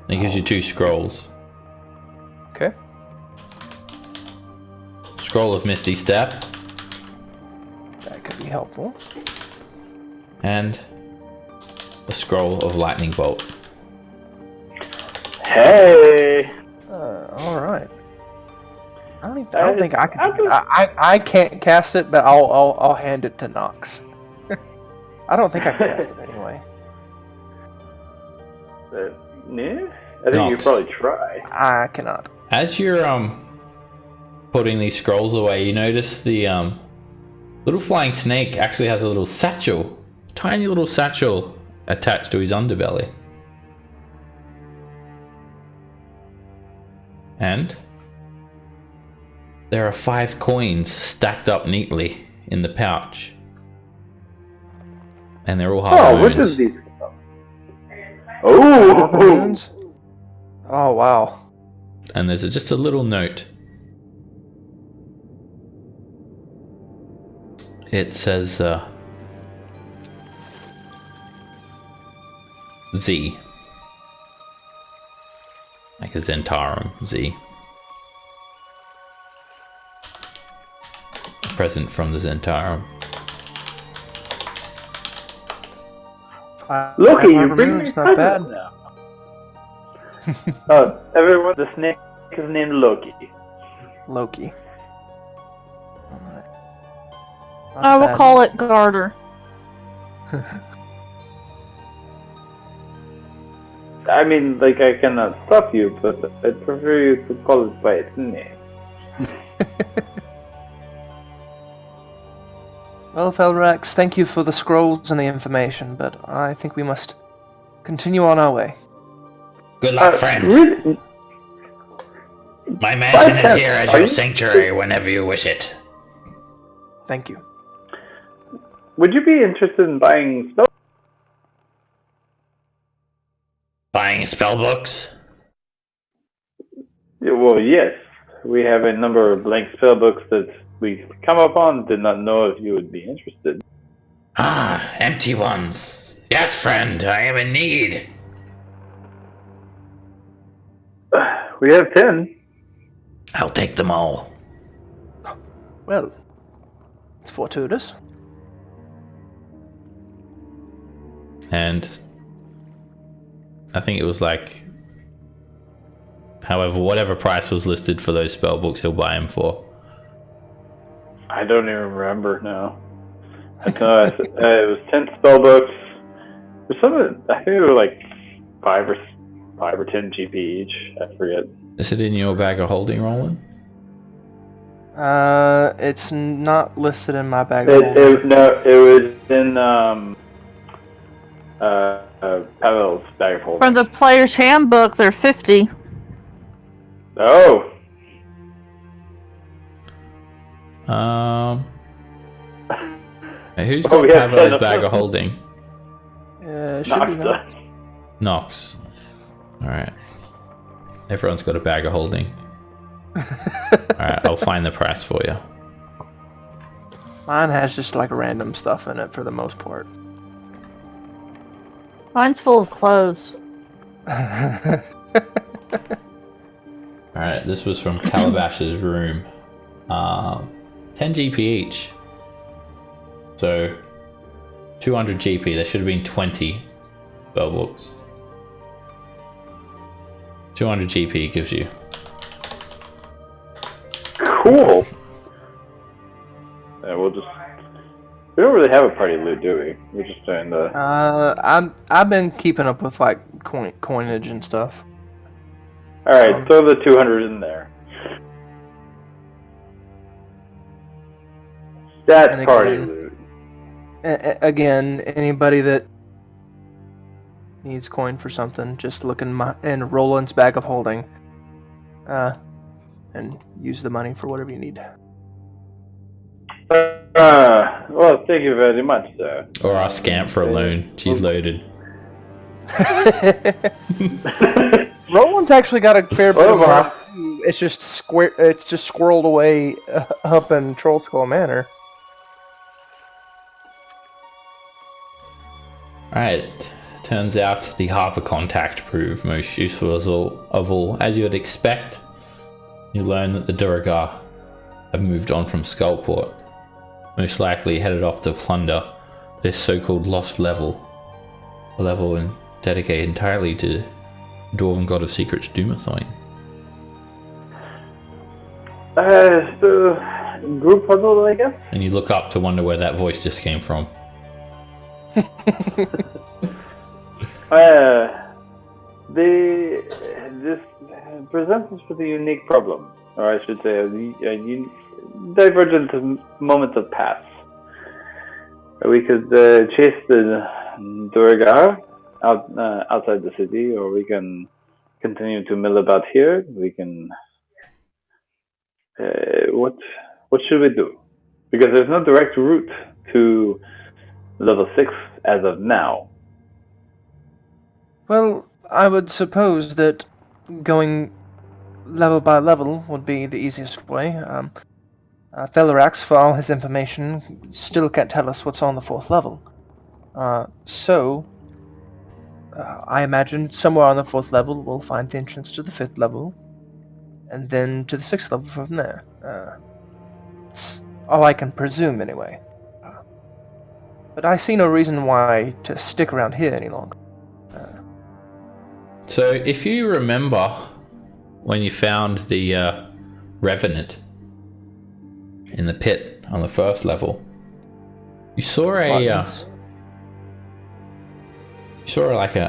He gives you 2 scrolls. Okay. Scroll of Misty Step That could be helpful. and a scroll of Lightning Bolt. Hey! All right. I don't think I can. I can't cast it, but I'll hand it to Nox. I don't think I can cast it anyway. Yeah? I think you Nox. could probably try. I cannot. As you're putting these scrolls away, you notice the little flying snake actually has a little satchel, tiny little satchel attached to his underbelly. And there are 5 coins stacked up neatly in the pouch. And they're all half What moons. is these? Oh! Moons? Oh wow. And there's just a little note. It says Z. Like a Zhentarim Z. A present from the Zhentarim. Loki, you Five bring me moons, not bad. presents now. Everyone, the snake is named Loki. Loki. Alright. I will call it Garter. I mean, like, I cannot stop you, but I'd prefer you to call it by its name. Well, Fellerax, thank you for the scrolls and the information, but I think we must continue on our way. Good luck, friend. Really? My mansion is Chance, here as are your you- sanctuary whenever you wish it. Thank you. Would you be interested in buying spell? Buying spell books? Yeah, well, yes. We have a number of blank spell books that we come upon. Did not know if you would be interested. Ah, empty ones. Yes, friend, I am in need. We have 10. I'll take them all. Well, it's fortuitous. And I think it was like, however, whatever price was listed for those spell books, he'll buy them for. I don't even remember now. I know it was 10 spell books. There's some. I think it was like 5 or 10 GP each. I forget. Is it in your bag of holding, Roland? It's not listed in my bag. It was in Pavel's bag of holding. From the player's handbook, they're 50. Oh. Who's Oh, got we have Pavel's 10. bag of holding? Should be not. Nox. Nox. Alright. Everyone's got a bag of holding. Alright, I'll find the price for you. Mine has just like random stuff in it for the most part. Mine's full of clothes. Alright, this was from Calabash's room. 10 GP each. So, 200 GP. There should have been 20 spell books. 200 GP gives you. Cool. Yeah, we'll just. We don't really have a party loot, do we? We're just doing the. I've been keeping up with like coinage and stuff. All right, throw the 200 in there. That's And party again- loot. Again, anybody that needs coin for something, just look in Roland's bag of holding, and use the money for whatever you need. Well, thank you very much, sir. Or ask Scamp for a loan. She's loaded. Roland's actually got a fair bit Oh, of wow. It's just It's just squirreled away up in Troll Skull Manor. Alright, turns out the Harper contact proved most useful of all. As you would expect, you learn that the Duergar have moved on from Skullport, most likely headed off to plunder this so-called lost level, a level dedicated entirely to the Dwarven God of Secrets, Dumathoin. So, group puzzle, I guess? And you look up to wonder where that voice just came from. This presents us with a unique problem, or I should say, a divergent moment of paths. We could chase the Duergar outside the city, or we can continue to mill about here. We can. What should we do? Because there's no direct route to level 6 as of now. Well, I would suppose that going level by level would be the easiest way. Fellerax, for all his information, still can't tell us what's on the 4th level. So, I imagine somewhere on the 4th level we'll find the entrance to the 5th level, and then to the 6th level from there. It's all I can presume, anyway. But I see no reason why to stick around here any longer. So, if you remember when you found the Revenant in the pit on the 1st level, you saw a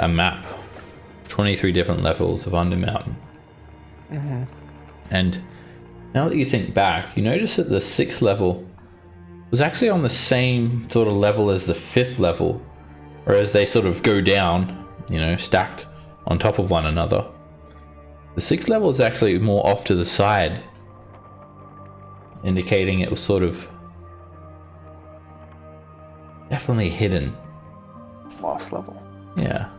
map, 23 different levels of Undermountain. Mm-hmm. And now that you think back, you notice that the 6th level was actually on the same sort of level as the 5th level, whereas they sort of go down, stacked on top of one another. The 6th level is actually more off to the side, indicating it was sort of definitely hidden. Lost level. Yeah.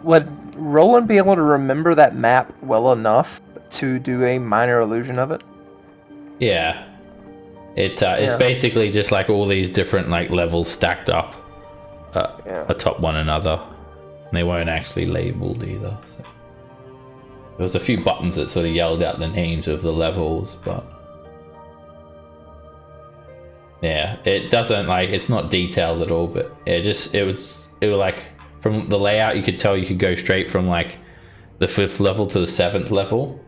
Would Roland be able to remember that map well enough to do a minor illusion of it? Yeah. It's basically just like all these different levels stacked up atop one another. And they weren't actually labeled either. So. There was a few buttons that sort of yelled out the names of the levels, but yeah, it doesn't it's not detailed at all, but it was like from the layout you could tell you could go straight from the 5th level to the 7th level.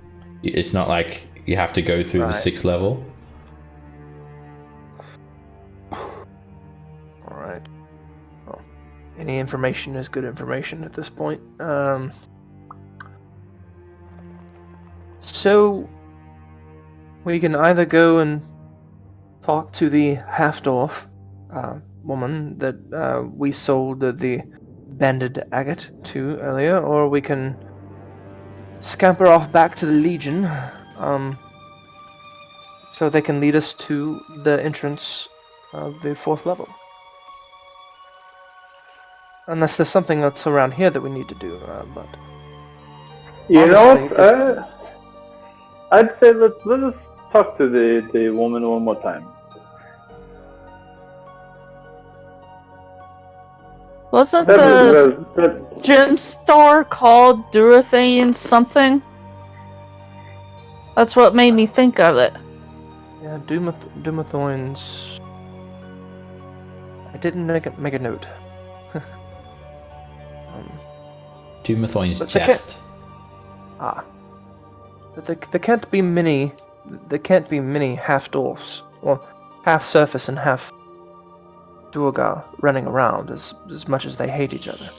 It's not like you have to go through the 6th level. Alright. Well, any information is good information at this point. So, we can either go and talk to the half-dwarf woman that we sold the banded agate to earlier, or we can scamper off back to the Legion, so they can lead us to the entrance of the 4th level. Unless there's something that's around here that we need to do, but... You know honestly, what? I'd say let us talk to the woman one more time. Wasn't That the that gem store called Durothane something? That's what made me think of it. Yeah, Dumathorn's. I didn't make a note. Dumathoin's But they chest. But there can't be many. There can't be many half dwarfs, well, half surface and half Duergar running around as much as they hate each other.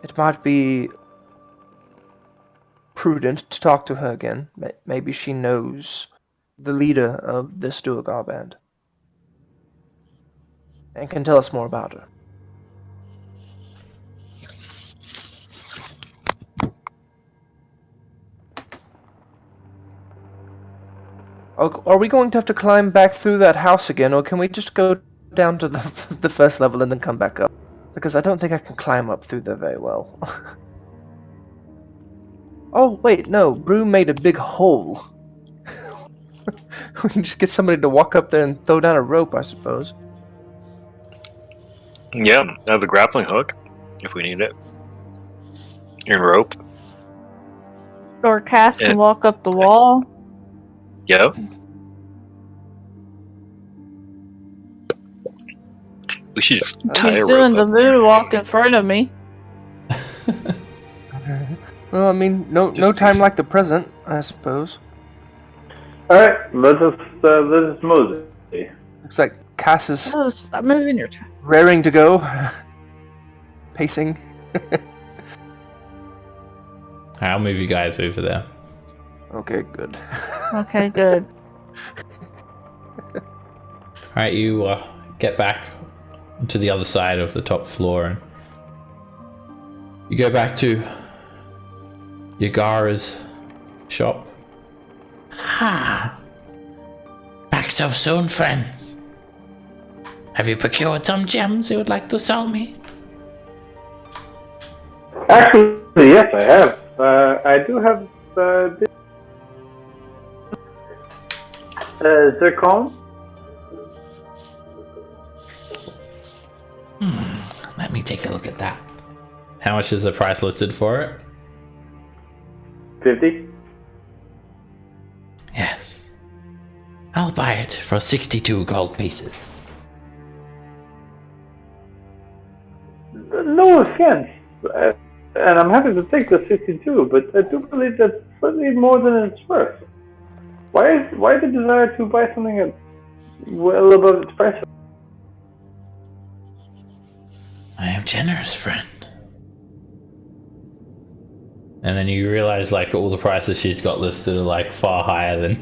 It might be prudent to talk to her again. Maybe she knows the leader of this Duergar band and can tell us more about her. Are we going to have to climb back through that house again, or can we just go down to the first level and then come back up? Because I don't think I can climb up through there very well. Oh, wait, no. Brew made a big hole. We can just get somebody to walk up there and throw down a rope, I suppose. Yeah, I have a grappling hook if we need it. And rope. Or Cass Yeah. can walk up the wall. Yeah. We should just tie He's a doing rope the up. moonwalk in front of me. Well, I mean, no Just time basic. like the present, I suppose. all right. Let us move it. Looks like Cass is Oh, stop moving your. raring to go. Pacing. I'll move you guys over there. Okay, good. Okay, good. Alright, you get back to the other side of the top floor and you go back to Yagara's shop. Ah, back so soon, friends. Have you procured some gems you would like to sell me? Actually, yes, I have. I do have this zircon. Let me take a look at that. How much is the price listed for it? 50. Yes. I'll buy it for 62 gold pieces. No offense, and I'm happy to take the 62, but I do believe that's slightly more than it's worth. Why the desire to buy something at well above its price? I am generous, friend. And then you realize like all the prices she's got listed are like far higher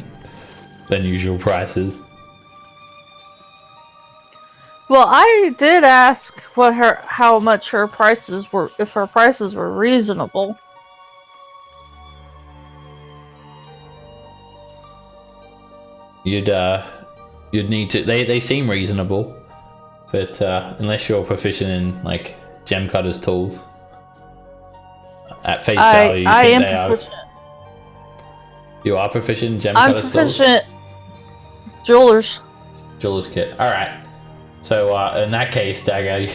than usual prices. Well, I did ask how much her prices were, if her prices were reasonable. You'd need to. They seem reasonable, but unless you're proficient in like gem cutter's tools, at face value, you I think am they proficient. are. You are proficient in gem I'm cutter's tools. proficient. Jewelers. Jeweler's kit. All right. So in that case, Dagger,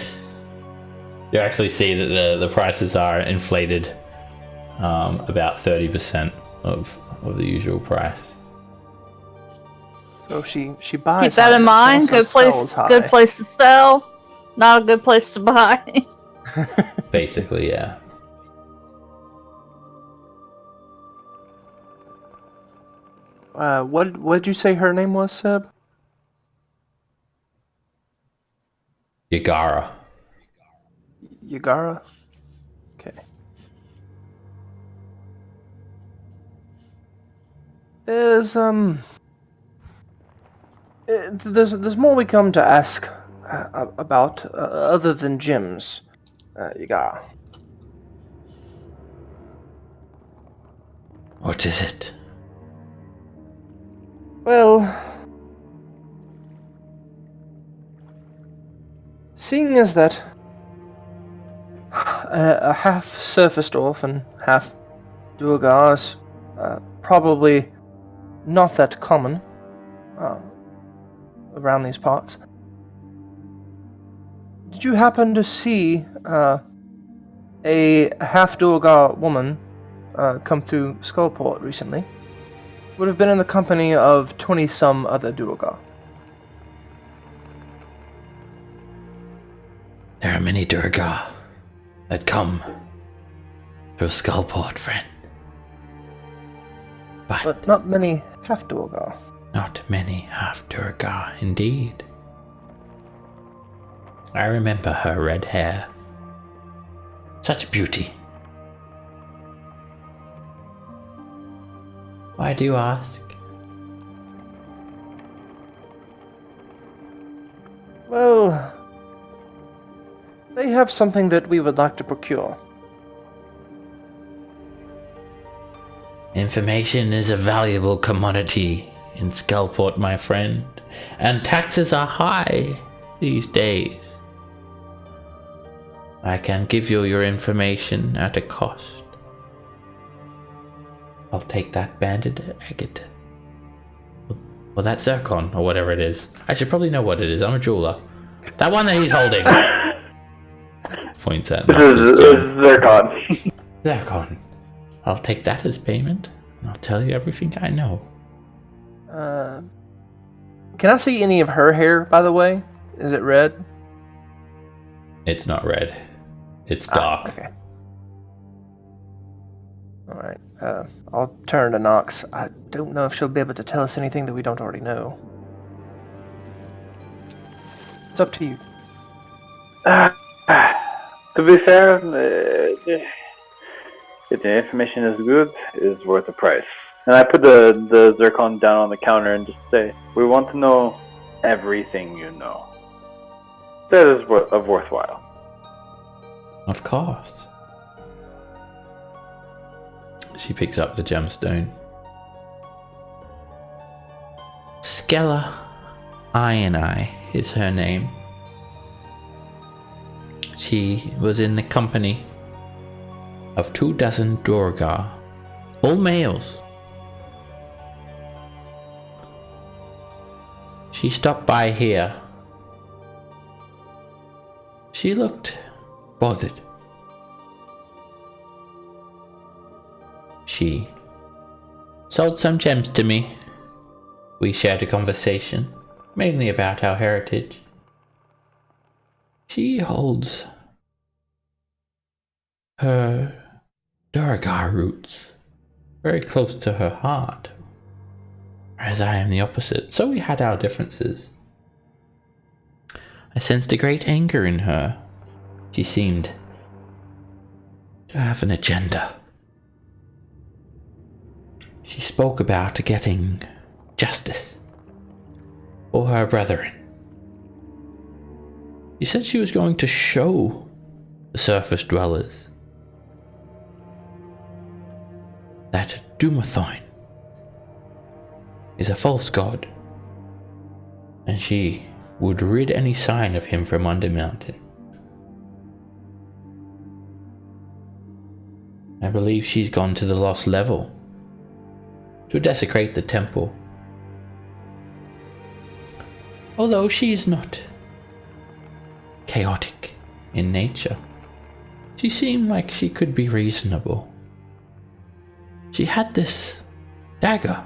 you actually see that the prices are inflated about 30% of the usual price. So she buys. Keep that in high, mind. but also sells high. Good place to sell. Not a good place to buy. Basically, yeah. What did you say her name was, Seb? Yagara. Yagara? Okay. There's more we come to ask about other than gems, Yagara. What is it? Well, seeing as that a half surface dwarf and half Duergar is probably not that common around these parts, did you happen to see a half-Duergar woman come through Skullport recently? Would have been in the company of 20-some other Duergar. There are many Duergar that come through Skullport, friend. But not many half-Duergar. Not many half-Duergar, indeed. I remember her red hair. Such beauty. Why do you ask? Well, they have something that we would like to procure. Information is a valuable commodity in Skullport, my friend, and taxes are high these days. I can give you your information at a cost. I'll take that banded agate. Well, that zircon, or whatever it is. I should probably know what it is. I'm a jeweler. That one that he's holding. Points at Nox's gem. Zircon. Zircon. I'll take that as payment, and I'll tell you everything I know. Can I see any of her hair, by the way? Is it red? It's not red. It's dark. Okay. Alright, I'll turn to Nox. I don't know if she'll be able to tell us anything that we don't already know. It's up to you. To be fair, if the information is good, it's worth the price. And I put the zircon down on the counter and just say, we want to know everything you know. That is worthwhile. Of course. She picks up the gemstone. Skella Ioni is her name. She was in the company of 24 Duergar, all males. She stopped by here. She looked bothered. She sold some gems to me. We shared a conversation, mainly about our heritage. She holds her Duergar roots very close to her heart, whereas I am the opposite, so we had our differences. I sensed a great anger in her. She seemed to have an agenda. She spoke about getting justice for her brethren. She said she was going to show the surface dwellers that Dumathoin is a false god, and she would rid any sign of him from Undermountain. I believe she's gone to the lost level to desecrate the temple. Although she is not chaotic in nature, she seemed like she could be reasonable. She had this dagger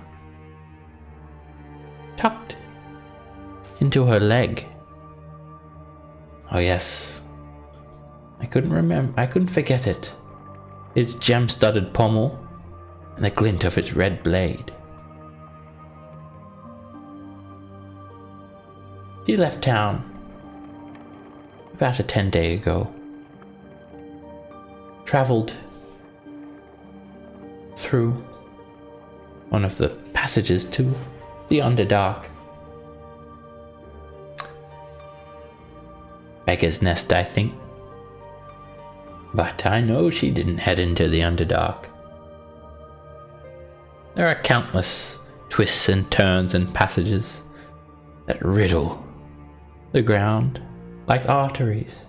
tucked into her leg. Oh yes, I couldn't forget it. Its gem-studded pommel and the glint of its red blade. She left town about a 10-day ago. Traveled through one of the passages to the Underdark. Beggar's Nest, I think. But I know she didn't head into the Underdark. There are countless twists and turns and passages that riddle the ground like arteries.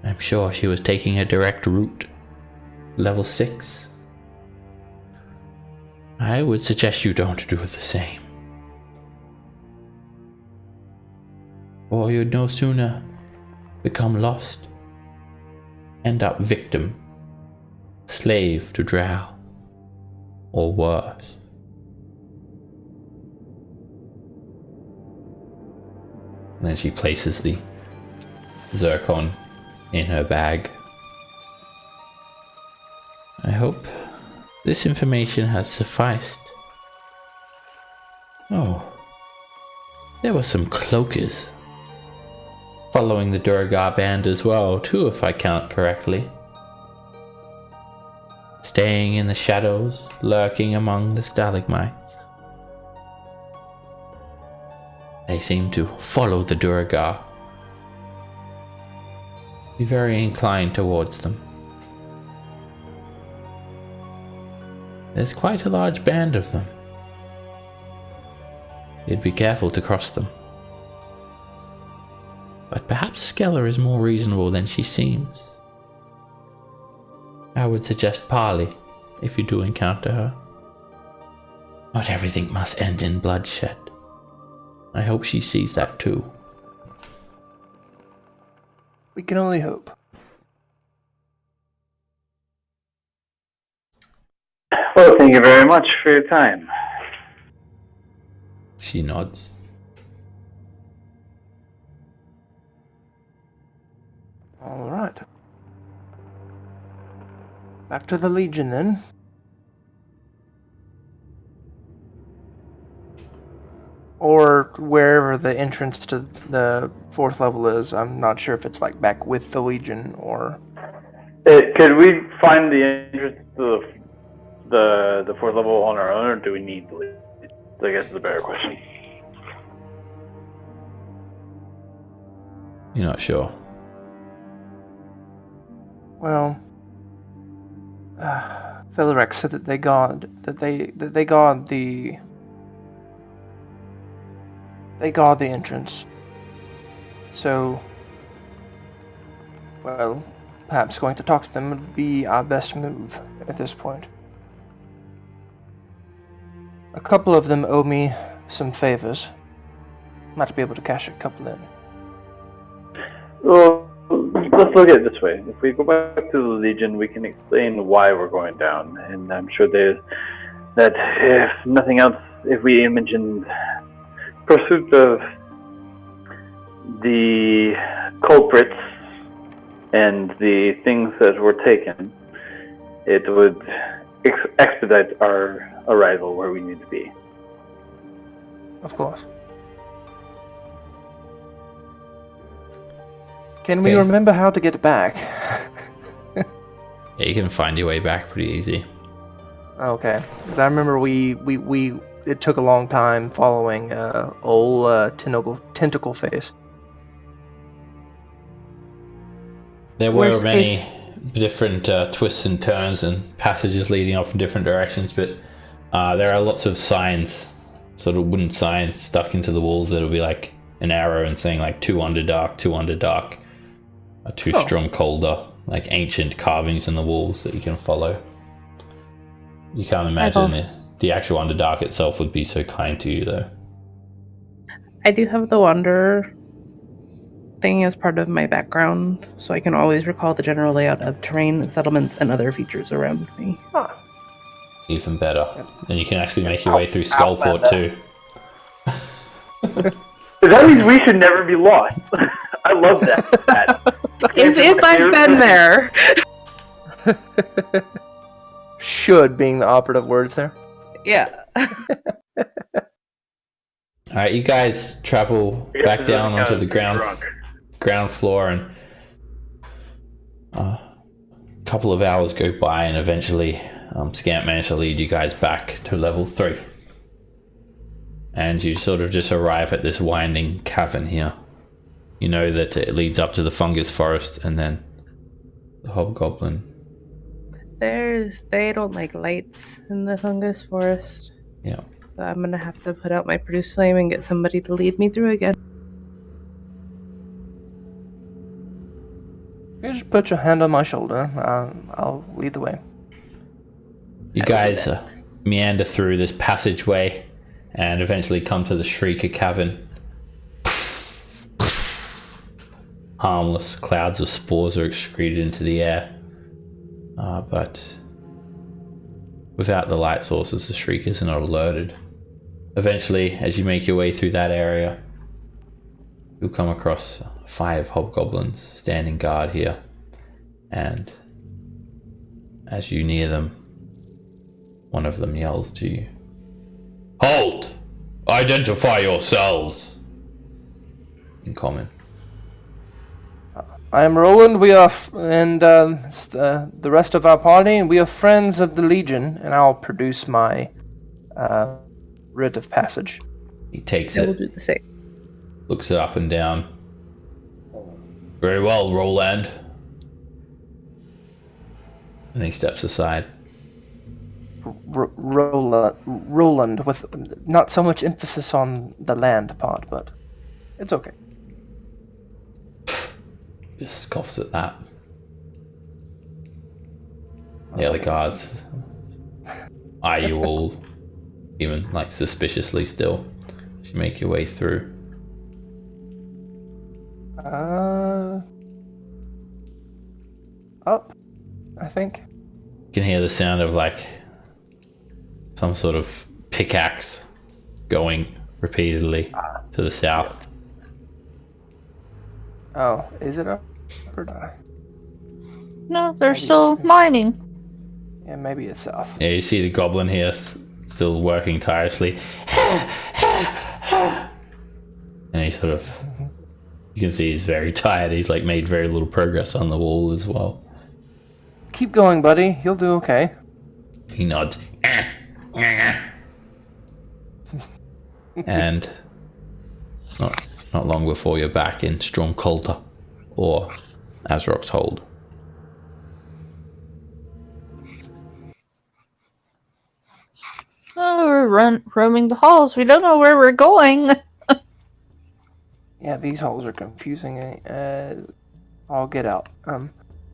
I'm sure she was taking a direct route, level 6. I would suggest you don't do the same. or you'd no sooner become lost, end up victim, slave to drow, or worse. And then she places the zircon in her bag. I hope this information has sufficed. Oh, there were some cloakers following the Durgar band as well, too, if I count correctly. Staying in the shadows, lurking among the stalagmites. They seem to follow the Durgar. Be very inclined towards them. There's quite a large band of them. You'd be careful to cross them. But perhaps Skeller is more reasonable than she seems. I would suggest parley if you do encounter her. Not everything must end in bloodshed. I hope she sees that too. We can only hope. Well, thank you very much for your time. She nods. All right. Back to the Legion then. Or wherever the entrance to the 4th level is. I'm not sure if it's like back with the Legion or... Could we find the entrance to the 4th level on our own, or do we need the Legion? I guess is a better question. You're not sure. Well... Fellerax said that they got the entrance. So, well, perhaps going to talk to them would be our best move at this point. A couple of them owe me some favors. Might be able to cash a couple in. Well, let's look at it this way. If we go back to the Legion, we can explain why we're going down, and I'm sure that if nothing else, if we mention pursuit of the culprits and the things that were taken, it would expedite our arrival where we need to be. Of course. Can we Okay. remember how to get back? Yeah, you can find your way back pretty easy. Okay, because I remember it took a long time following old tentacle face. There were Worst many case- different twists and turns and passages leading off in different directions, but there are lots of signs, sort of wooden signs stuck into the walls that'll be like an arrow and saying like 2 underdark, 2 underdark, 2 strong colder, like ancient carvings in the walls that you can follow. You can't imagine the actual underdark itself would be so kind to you though. I do have the Wanderer thing as part of my background, so I can always recall the general layout of terrain, settlements, and other features around me. Ah, Even better. Then you can actually make your way through Skullport too. That means we should never be lost. I love that. If I've been there. should being the operative words there. Yeah. Alright, you guys travel back down onto the ground floor, and a couple of hours go by, and eventually Scamp managed to lead you guys back to level 3. And you sort of just arrive at this winding cavern here. You know that it leads up to the fungus forest and then the hobgoblin. They don't like lights in the fungus forest. Yeah. So I'm gonna have to put out my produce flame and get somebody to lead me through again. You just put your hand on my shoulder. I'll lead the way. You guys meander through this passageway and eventually come to the Shrieker Cavern. harmless clouds of spores are excreted into the air. But without the light sources, the Shriekers are not alerted. Eventually, as you make your way through that area, you'll come across 5 hobgoblins standing guard here. And as you near them, one of them yells to you, "Halt! Identify yourselves!" In common. I am Roland. We are, the rest of our party, we are friends of the Legion, and I'll produce my writ of passage. He takes I it, will do the same. looks it up and down. "Very well, Roland." And he steps aside. Roland, with not so much emphasis on the land part, but it's okay. Just scoffs at that. The other guards eye you all, even like suspiciously still, as you make your way through. Up, I think. You can hear the sound of like some sort of pickaxe going repeatedly to the south. Oh, is it up or down? No, they're Maybe still it's- mining. Yeah, maybe it's south. Yeah, you see the goblin here still working tirelessly. And he sort of, you can see he's very tired. He's like made very little progress on the wall as well. Keep going, buddy. You'll do okay. He nods. And not long before you're back in Strongcolter, or Azrok's Hold. Oh, we're roaming the halls. We don't know where we're going. Yeah, these holes are confusing. I'll get out.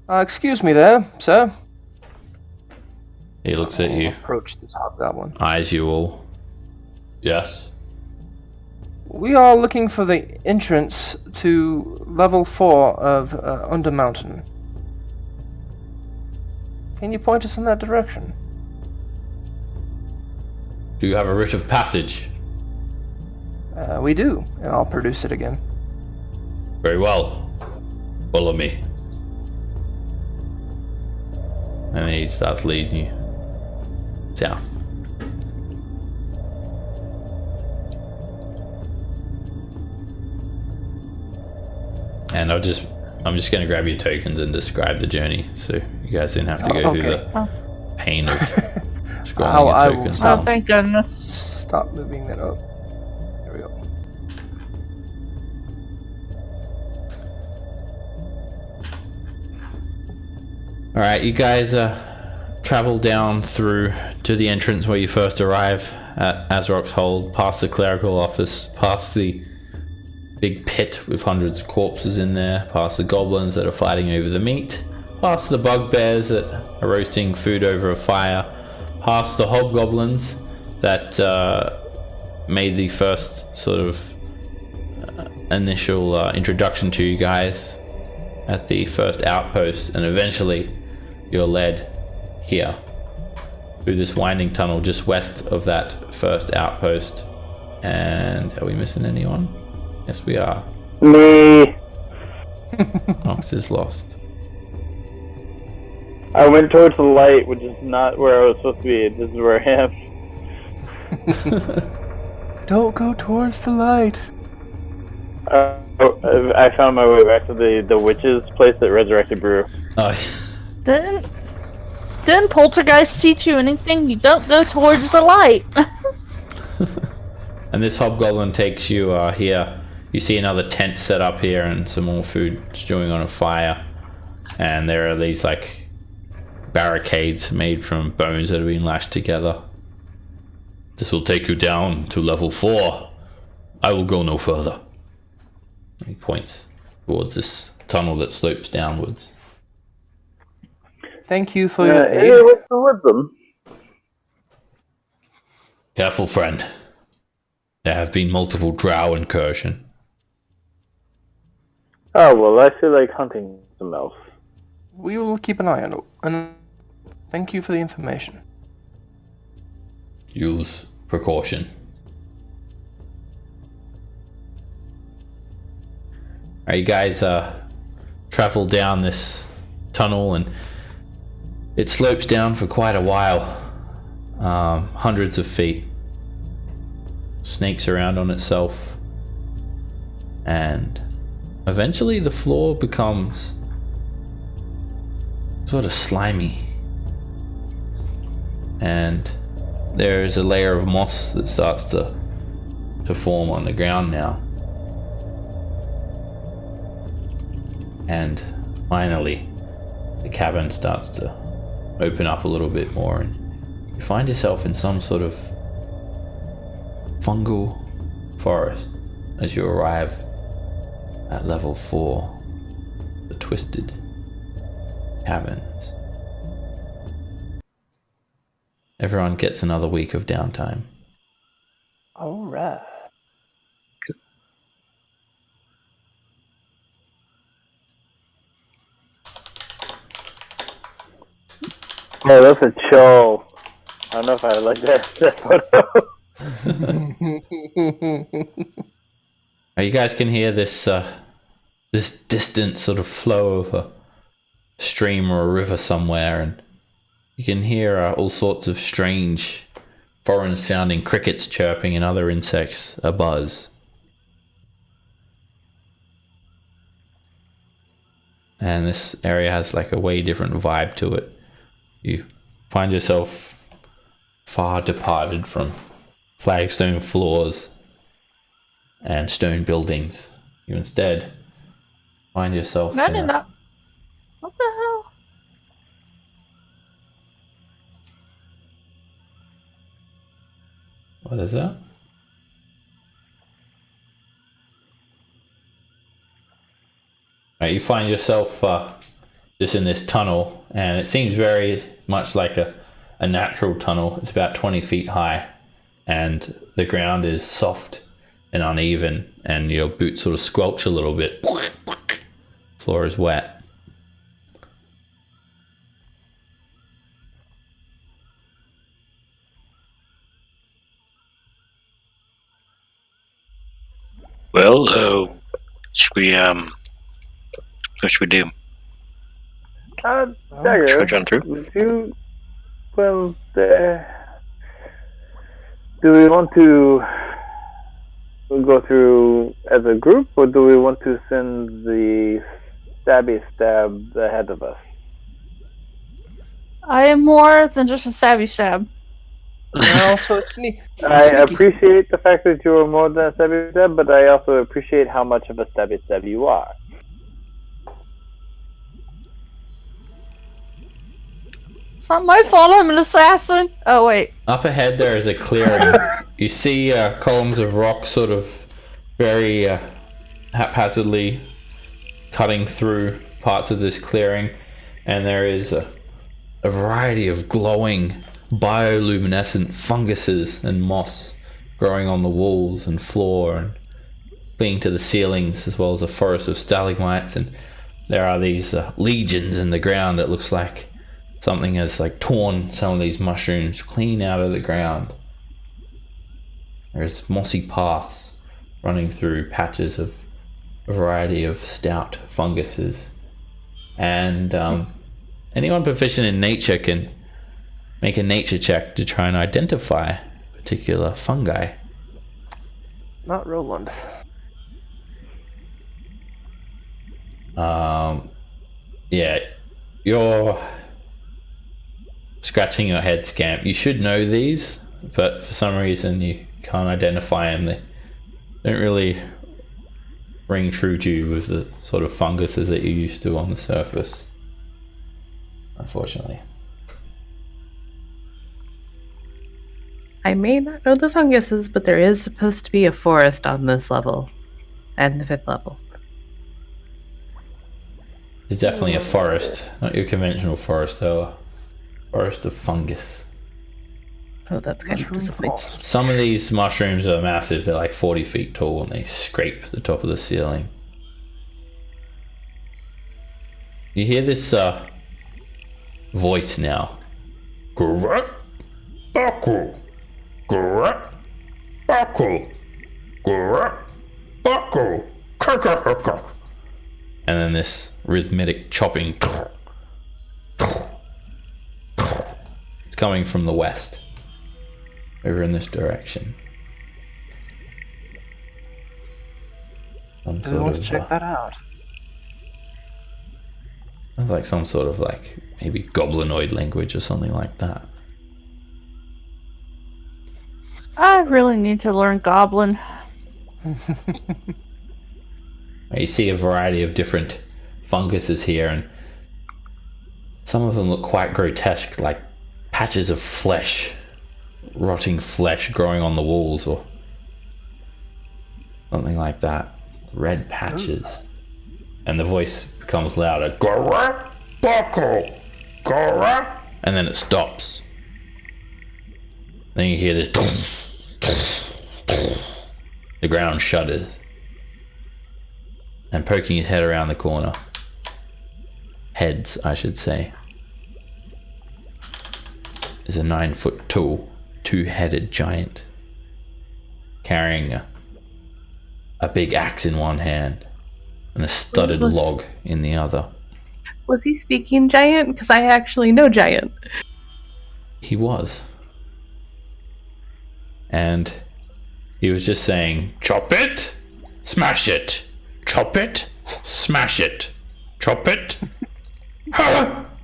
Excuse me there, sir. He looks at you, Approach this hobgoblin. eyes you all. Yes. We are looking for the entrance to level 4 of Undermountain. Can you point us in that direction? Do you have a writ of passage? We do, and I'll produce it again. Very well. Follow me. And then he starts leading you south. And I'm just gonna grab your tokens and describe the journey, so you guys didn't have to go through the pain of scrolling I your will tokens. stop. Oh, thank goodness. Stop moving that up. There we go. All right, you guys travel down through to the entrance where you first arrive at Azrok's Hold, past the clerical office, past the big pit with hundreds of corpses in there, past the goblins that are fighting over the meat, past the bugbears that are roasting food over a fire, past the hobgoblins that made the first sort of initial introduction to you guys at the first outpost, and eventually you're led here through this winding tunnel just west of that first outpost. And are we missing anyone? Yes, we are. Me. Ox is lost. I went towards the light, which is not where I was supposed to be. This is where I am. Don't go towards the light. I found my way back to the witch's place that resurrected Brew. Oh, Didn't Poltergeist teach you anything? You don't go towards the light. and this hobgoblin takes you here. You see another tent set up here and some more food stewing on a fire. And there are these like barricades made from bones that have been lashed together. This will take you down to level 4. I will go no further. He points towards this tunnel that slopes downwards. Thank you for your aid. Hey, what's the wisdom? Careful, friend. There have been multiple drow incursion. Oh, well, I feel like hunting some elf. We will keep an eye on it. And thank you for the information. Use precaution. Alright, you guys travel down this tunnel, and it slopes down for quite a while. Hundreds of feet. Snakes around on itself. And eventually the floor becomes sort of slimy. And there is a layer of moss that starts to form on the ground now. And finally, the cavern starts to open up a little bit more, and you find yourself in some sort of fungal forest as you arrive at level 4, the Twisted Caverns. Everyone gets another week of downtime. Alright. Oh, that's a chill. I don't know if I like that photo. You guys can hear this this distant sort of flow of a stream or a river somewhere, and you can hear all sorts of strange, foreign-sounding crickets chirping and other insects abuzz. And this area has like a way different vibe to it. You find yourself far departed from flagstone floors and stone buildings. You instead find yourself No, in no, no. What the hell? What is that? You find yourself just in this tunnel, and it seems very much like a natural tunnel. It's about 20 feet high, and the ground is soft and uneven, and your boots sort of squelch a little bit. Floor is wet. Well, what should we do? Dagger, Should we run through? would you, well, do we want to go through as a group, or do we want to send the stabby stab ahead of us? I am more than just a stabby stab. You're also a sneaky. I appreciate the fact that you are more than a stabby stab, but I also appreciate how much of a stabby stab you are. It's not my fault I'm an assassin. Oh, wait. Up ahead there is a clearing. You see columns of rock sort of very haphazardly cutting through parts of this clearing, and there is a variety of glowing bioluminescent funguses and moss growing on the walls and floor and clinging to the ceilings, as well as a forest of stalagmites, and there are these legions in the ground. It looks like something has like torn some of these mushrooms clean out of the ground. There's mossy paths running through patches of a variety of stout funguses, and anyone proficient in nature can make a nature check to try and identify particular fungi. Not Roland. Yeah, you're scratching your head, Scamp. You should know these, but for some reason you can't identify them. They don't really ring true to you with the sort of funguses that you're used to on the surface, unfortunately. I may not know the funguses, but there is supposed to be a forest on this level and the 5th level. It's definitely a forest, not your conventional forest though. A forest of fungus. Oh, that's kind of Mushroom disappointing. forest. Some of these mushrooms are massive. They're like 40 feet tall, and they scrape the top of the ceiling. You hear this voice now. Gullet, buckle, Gullet, buckle, Gullet, buckle, and then this rhythmic chopping. It's coming from the west, over in this direction. I want to check that out. Like some sort of like maybe goblinoid language or something like that. I really need to learn Goblin. You see a variety of different funguses here, and some of them look quite grotesque, like patches of flesh, rotting flesh growing on the walls or something like that. Red patches. And the voice becomes louder. Gullet, buckle, Gullet, and then it stops. Then you hear this. The ground shudders. And poking his head around the corner. Heads, I should say. Is a 9-foot tall, two-headed giant. Carrying a big axe in one hand. And a studded log in the other. Was he speaking giant? Because I actually know giant. He was. And he was just saying, chop it, smash it. Chop it, smash it. Chop it,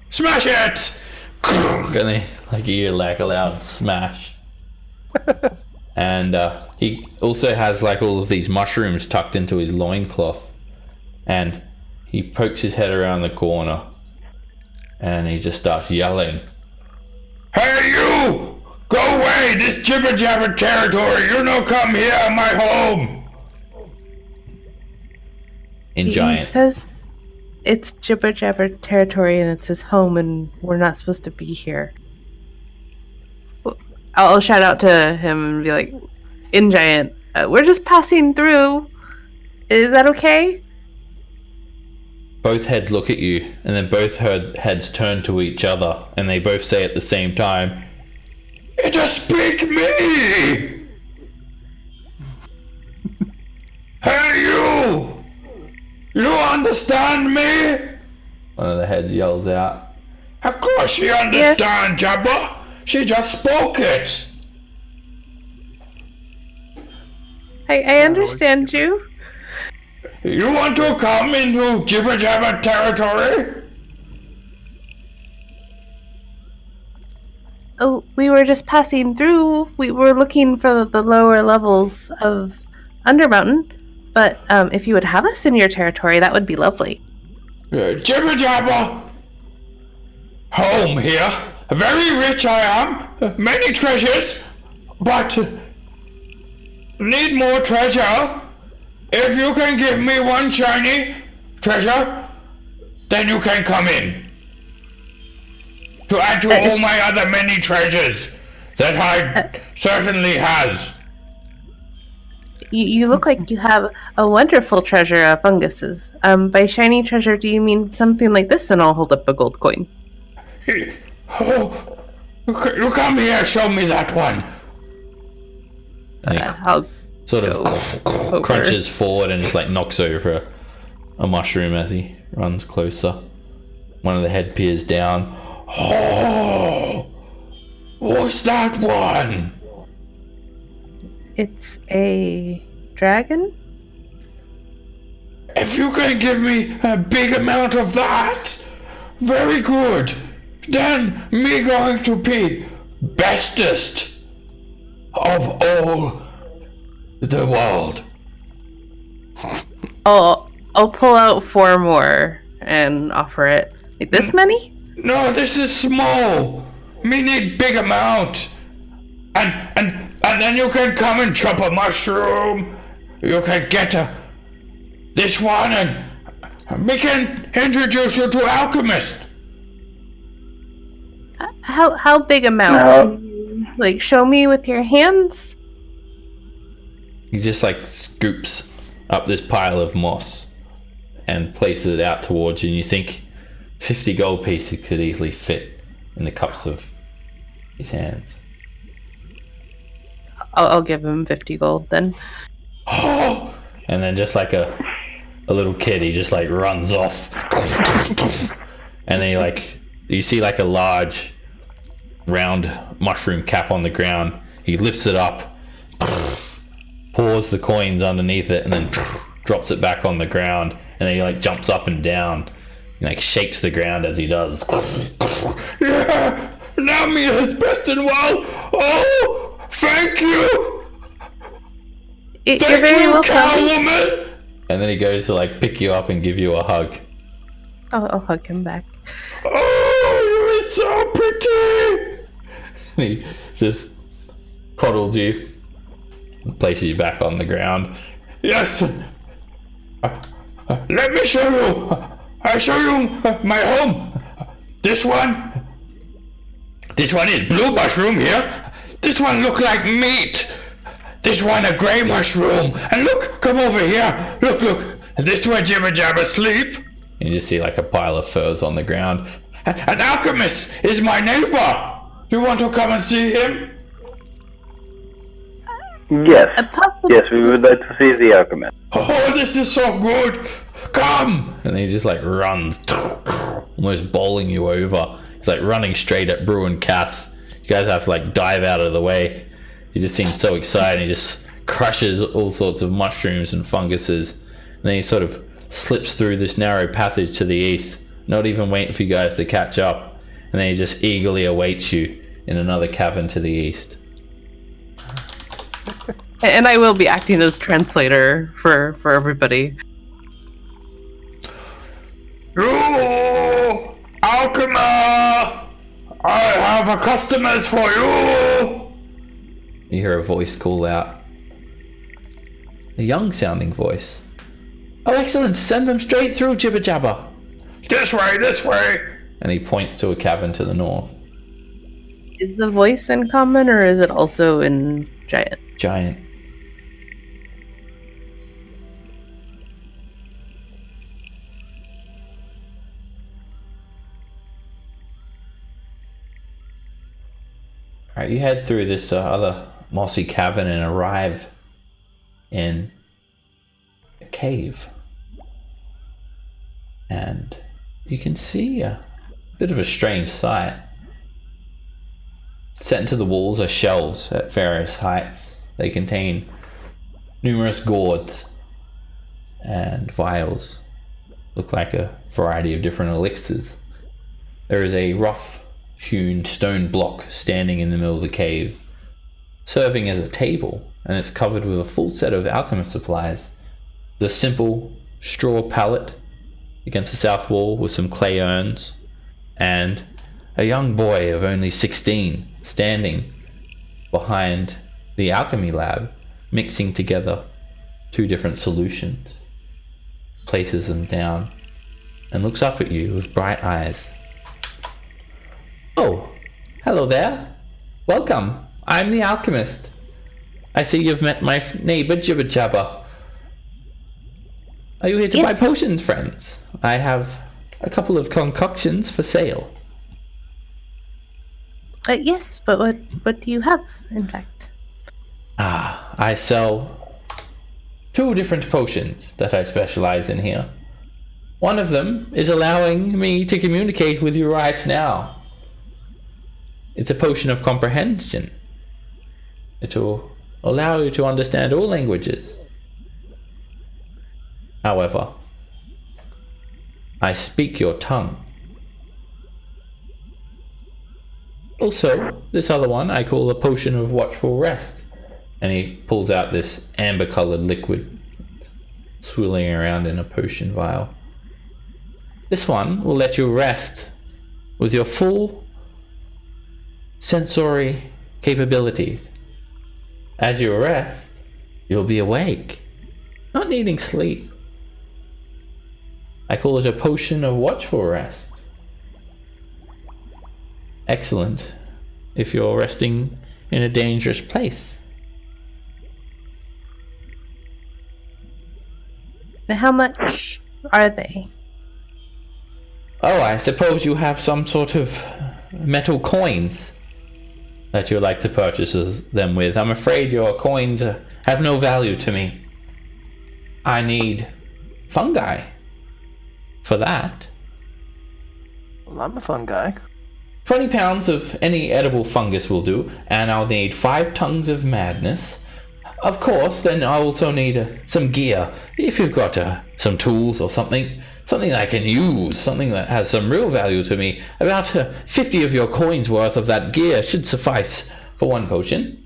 smash it. And they like hear like a loud smash. And he also has like all of these mushrooms tucked into his loincloth. And he pokes his head around the corner and he just starts yelling, "Hey you! Go away! This Jibber-Jabber territory! You no come here, my home!" In giant. He says it's Jibber-Jabber territory and it's his home and we're not supposed to be here. I'll shout out to him and be like, in giant, we're just passing through. Is that okay? Both heads look at you, and then both heads turn to each other, and they both say at the same time, "It just speak me!" "Hey you! You understand me?" One of the heads yells out. "Of course she understands, Jabber! She just spoke it!" I understand you. "You want to come into Jibber-Jabber territory?" Oh, we were just passing through. We were looking for the lower levels of Undermountain. But if you would have us in your territory, that would be lovely. Jibber-Jabber! Home here. Very rich I am. Many treasures. But need more treasure. If you can give me one shiny treasure, then you can come in. To add to all my other many treasures that I certainly has. You look like you have a wonderful treasure of funguses. By shiny treasure, do you mean something like this? And I'll hold up a gold coin. Oh, you come here, show me that one. I'll sort of crunches forward and just like knocks over a mushroom as he runs closer. One of the head peers down. "Oh, what's that one?" It's a dragon? "If you can give me a big amount of that, very good. Then me going to be bestest of all the world." I'll pull out 4 more and offer it. Like this many? "No, this is small. Me need big amount. And then you can come and chop a mushroom. You can get this one and me can introduce you to alchemist." How big amount? Like show me with your hands? He just like scoops up this pile of moss and places it out towards you, and you think 50 gold pieces could easily fit in the cups of his hands. I'll give him 50 gold then. Oh! And then just like a little kid, he just like runs off. And then you see like a large round mushroom cap on the ground. He lifts it up, pours the coins underneath it, and then drops it back on the ground. And then he like jumps up and down, and like shakes the ground as he does. Yeah, now Mia is best and well. Oh, thank you. You're Thank very you, welcome. cow woman. And then he goes to like pick you up and give you a hug. I'll hug him back. Oh, you're so pretty. And he just coddles you and places you back on the ground. Yes. Let me show you. I'll show you my home. This one is blue mushroom here. This one look like meat. This one a grey mushroom. And look, come over here. Look. This is where Jibber-Jabber sleep. And you just see like a pile of furs on the ground. An alchemist is my neighbor. You want to come and see him? Yes. Possibly. Yes, we would like to see the alchemist. Oh, this is so good. Come. And then he just like runs, almost bowling you over. He's like running straight at Brew and Cass. You guys have to like dive out of the way. He just seems so excited. He just crushes all sorts of mushrooms and funguses. And then he sort of slips through this narrow passage to the east, not even waiting for you guys to catch up. And then he just eagerly awaits you in another cavern to the east. And I will be acting as translator for everybody. You, alchemy! I have customers for you! You hear a voice call out. A young-sounding voice. Oh, excellent! Send them straight through, Jibber-Jabber! This way! And he points to a cavern to the north. Is the voice in common or is it also in giant? Giant. Alright, you head through this other mossy cavern and arrive in a cave. And you can see a bit of a strange sight. Set into the walls are shelves at various heights. They contain numerous gourds and vials. Look like a variety of different elixirs. There is a rough hewn stone block standing in the middle of the cave, serving as a table, and it's covered with a full set of alchemist supplies. The simple straw pallet against the south wall with some clay urns, and a young boy of only 16 standing behind the alchemy lab, mixing together two different solutions, places them down, and looks up at you with bright eyes. Oh, hello there. Welcome. I'm the alchemist. I see you've met my neighbor Jibber-Jabber. Are you here to buy potions, friends? I have a couple of concoctions for sale. Yes, but what do you have, in fact? I sell two different potions that I specialize in here. One of them is allowing me to communicate with you right now. It's a potion of comprehension. It will allow you to understand all languages. However, I speak your tongue. Also, this other one I call a potion of watchful rest. And he pulls out this amber-colored liquid swirling around in a potion vial. This one will let you rest with your full sensory capabilities. As you rest, you'll be awake, not needing sleep. I call it a potion of watchful rest. Excellent if you're resting in a dangerous place. How much are they? Oh, I suppose you have some sort of metal coins that you'd like to purchase them with. I'm afraid your coins have no value to me. I need fungi for that. Well, I'm a fun guy. 20 pounds of any edible fungus will do, and I'll need 5 tongues of madness. Of course, then I also need some gear. If you've got some tools or something I can use, something that has some real value to me. About 50 of your coins worth of that gear should suffice for 1 potion.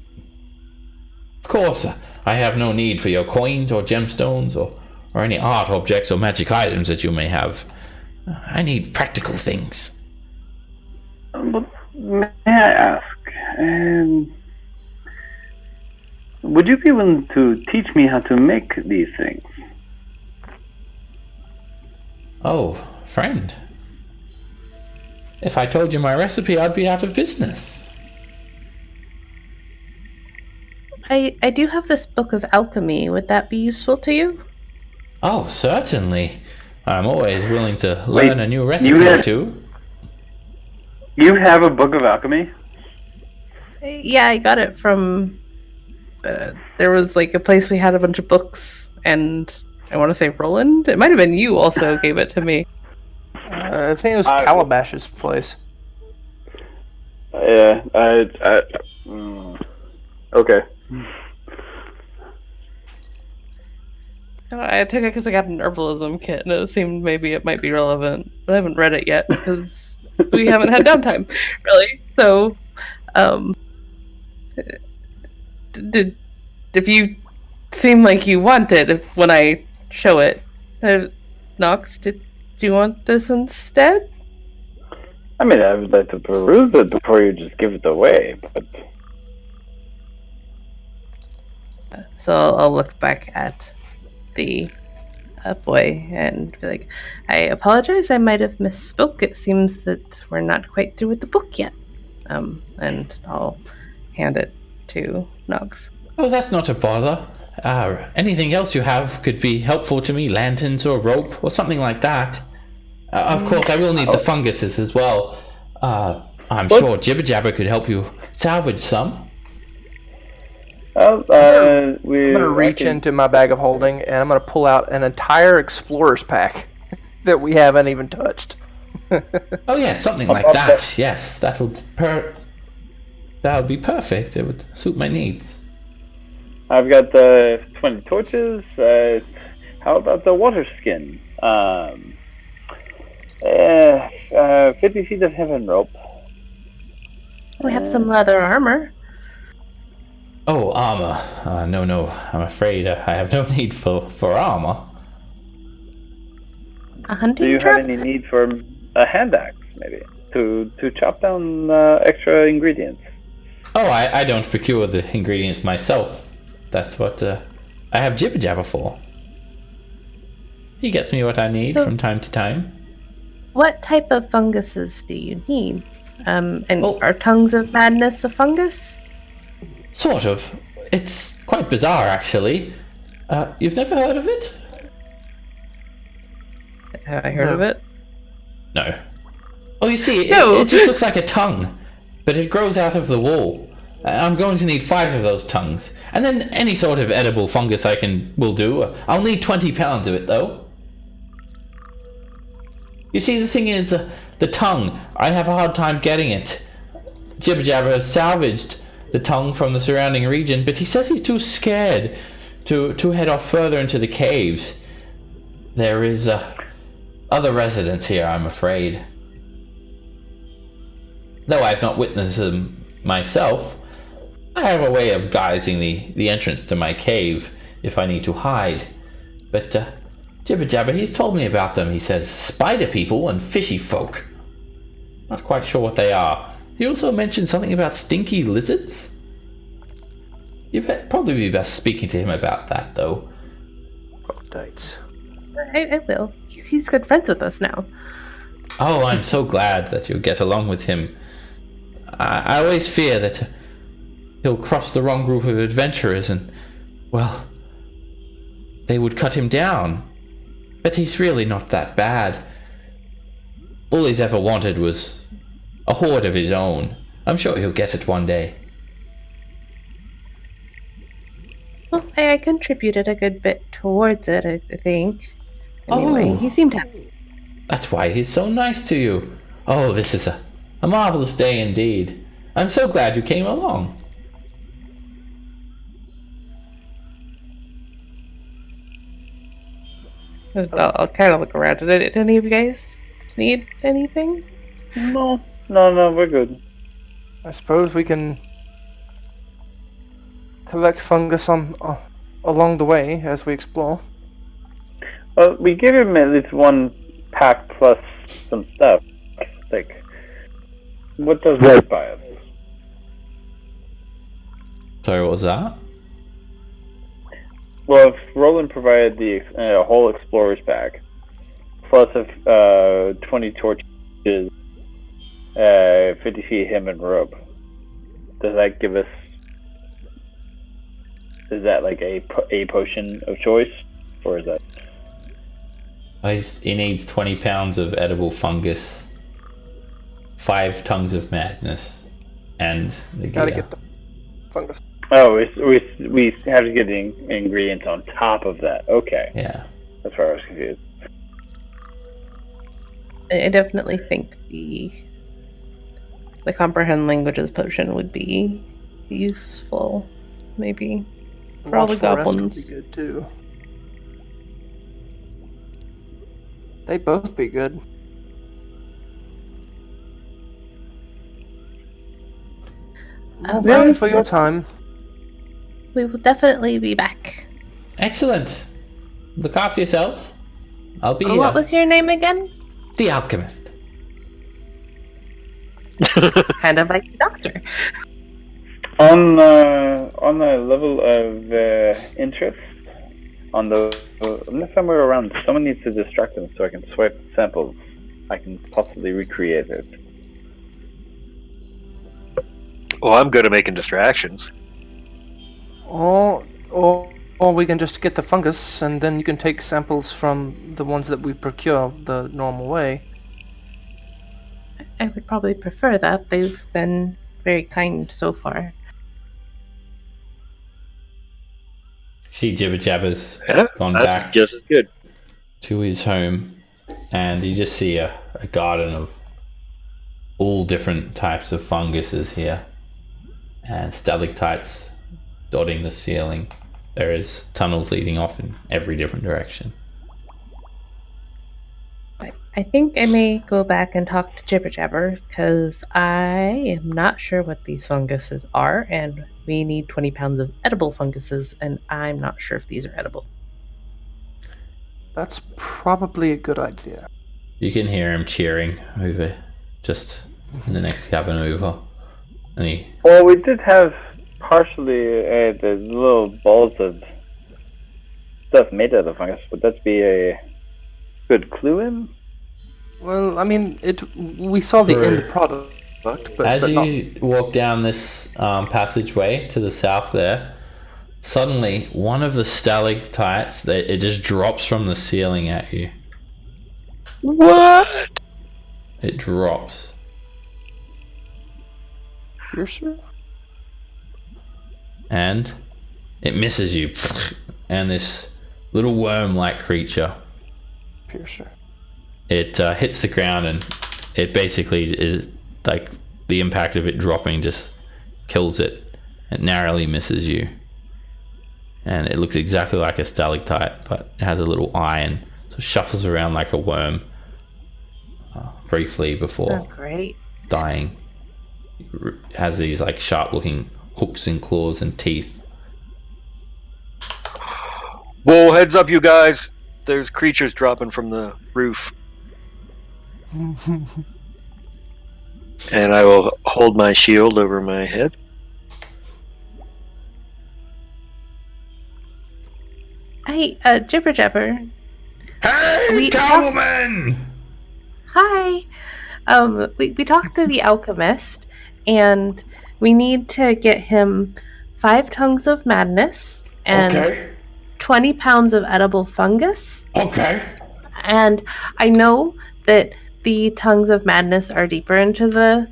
Of course, I have no need for your coins or gemstones or any art objects or magic items that you may have. I need practical things. But may I ask, would you be willing to teach me how to make these things? Oh, friend. If I told you my recipe, I'd be out of business. I do have this book of alchemy. Would that be useful to you? Oh, certainly. I'm always willing to learn a new recipe or two. You have a book of alchemy? Yeah, I got it from... there was like a place we had a bunch of books, and I want to say Roland? It might have been you also gave it to me. I think it was Calabash's place. Yeah, okay. I took it because I got an herbalism kit, and it seemed maybe it might be relevant, but I haven't read it yet because we haven't had downtime, really. So, if you seem like you want it, when I show it, Nox, do you want this instead? I mean, I would like to peruse it before you just give it away, but... So I'll look back at the boy and be like, I apologize, I might have misspoke. It seems that we're not quite through with the book yet. And I'll hand it to Nox. Oh, that's not a bother. Anything else you have could be helpful to me. Lanterns or rope or something like that. Of course, I will need the funguses as well. I'm sure Jibber-Jabber could help you salvage some. I'm going to reach into my bag of holding, and I'm going to pull out an entire explorer's pack that we haven't even touched. Oh yeah, something like that. Yes, that would be perfect. It would suit my needs. I've got 20 torches. How about the water skin? 50 feet of heaven rope. We have some leather armor. Oh, armor. No. I'm afraid I have no need for armor. A hunting Do you trap? have any need for a hand axe, maybe, to chop down extra ingredients? Oh, I don't procure the ingredients myself. That's what I have Jibber-Jabber for. He gets me what I need from time to time. What type of funguses do you need? Are tongues of madness a fungus? Sort of. It's quite bizarre, actually. You've never heard of it? Have I heard of it? No. Oh, you see, No. it just looks like a tongue, but it grows out of the wall. I'm going to need 5 of those tongues, and then any sort of edible fungus will do. I'll need 20 pounds of it, though. You see, the thing is, the tongue, I have a hard time getting it. Jibber-Jabber has salvaged the tongue from the surrounding region, but he says he's too scared to head off further into the caves. There is other residents here, I'm afraid. Though I've not witnessed them myself, I have a way of guising the entrance to my cave if I need to hide. But Jibber-Jabber, he's told me about them. He says spider people and fishy folk. Not quite sure what they are. He also mentioned something about stinky lizards. You'd probably be best speaking to him about that, though. Updates. I will. He's good friends with us now. Oh, I'm so glad that you'll get along with him. I always fear that he'll cross the wrong group of adventurers and, well, they would cut him down. But he's really not that bad. All he's ever wanted was a hoard of his own. I'm sure he'll get it one day. Well, I contributed a good bit towards it, I think. Anyway, he seemed happy. That's why he's so nice to you. Oh, this is a marvelous day indeed. I'm so glad you came along. I'll kind of look around. Did any of you guys need anything? No, we're good. I suppose we can collect fungus on along the way as we explore. Well, we give him at least one pack plus some stuff. Like, what does that buy us? Sorry, what was that? Well, if Roland provided the whole explorer's pack, plus 20 torches, 50 feet hemp and rope, does that give us? Is that like a potion of choice, or is that? He needs 20 pounds of edible fungus, 5 tongues of madness, and the gear. Gotta get the fungus. Oh, we have to get the ingredients on top of that. Okay. Yeah. That's where I was confused. I definitely think the comprehend languages potion would be useful, maybe for all the goblins. Would be good too. They'd both be good. Well, Thank you for your time. we will definitely be back. Excellent. Look after yourselves. I'll be here. What was your name again? The Alchemist. It's kind of like a doctor. On the level of interest, on the unless somewhere around, someone needs to distract them so I can swipe samples. I can possibly recreate it. Well, I'm good at making distractions. Or we can just get the fungus, and then you can take samples from the ones that we procure the normal way. I would probably prefer that. They've been very kind so far. See, Jibber-Jabber's Yeah, gone that's back just as good. to his home, and you just see a garden of all different types of funguses here, and stalactites dotting the ceiling. There is tunnels leading off in every different direction. I think I may go back and talk to Jibber-Jabber, because I am not sure what these funguses are, and we need 20 pounds of edible funguses, and I'm not sure if these are edible. That's probably a good idea. You can hear him cheering over just in the next cabin over. And he... Well, we did have partially the little balls of stuff made out of fungus. Would that be a good clue in? Well, I mean, we saw the end product, but as but you walk down this passageway to the south there, suddenly one of the stalactites, it just drops from the ceiling at you. What? It drops. Piercer? And it misses you. And this little worm-like creature, Piercer. it hits the ground, and it basically is like the impact of it dropping just kills it. It narrowly misses you. And it looks exactly like a stalactite, but it has a little eye and sort of shuffles around like a worm briefly before great. dying. It has these like sharp looking hooks and claws and teeth. Whoa, heads up, you guys. There's creatures dropping from the roof. And I will hold my shield over my head. Hey, Jibber-Jabber. Hey, Catwoman! Hi. We talked to the alchemist, and we need to get him 5 tongues of madness and 20 pounds of edible fungus. Okay. And I know that the tongues of madness are deeper into the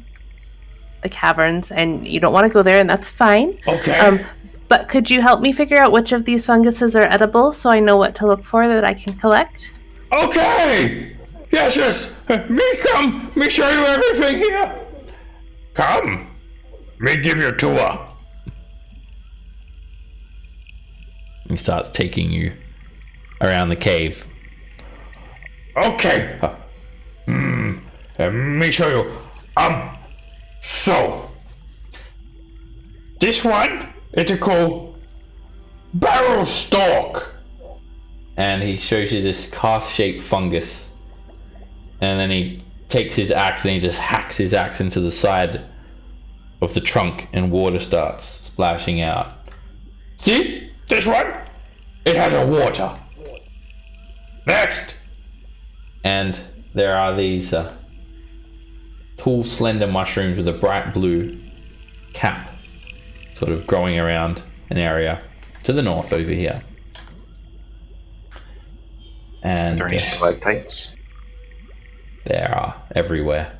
caverns, and you don't want to go there, and that's fine. Okay. But could you help me figure out which of these funguses are edible so I know what to look for that I can collect? Okay! Yes. Me show you everything here. Come. Me give you a tour. He starts taking you around the cave. Okay. Let me show you. So. This one, it's called barrel stalk. And he shows you this cast-shaped fungus. And then he takes his axe and he just hacks his axe into the side of the trunk and water starts splashing out. See? This one? It has a water. Next! And there are these tall, slender mushrooms with a bright blue cap sort of growing around an area to the north over here. And Are there any stalactites? there are everywhere.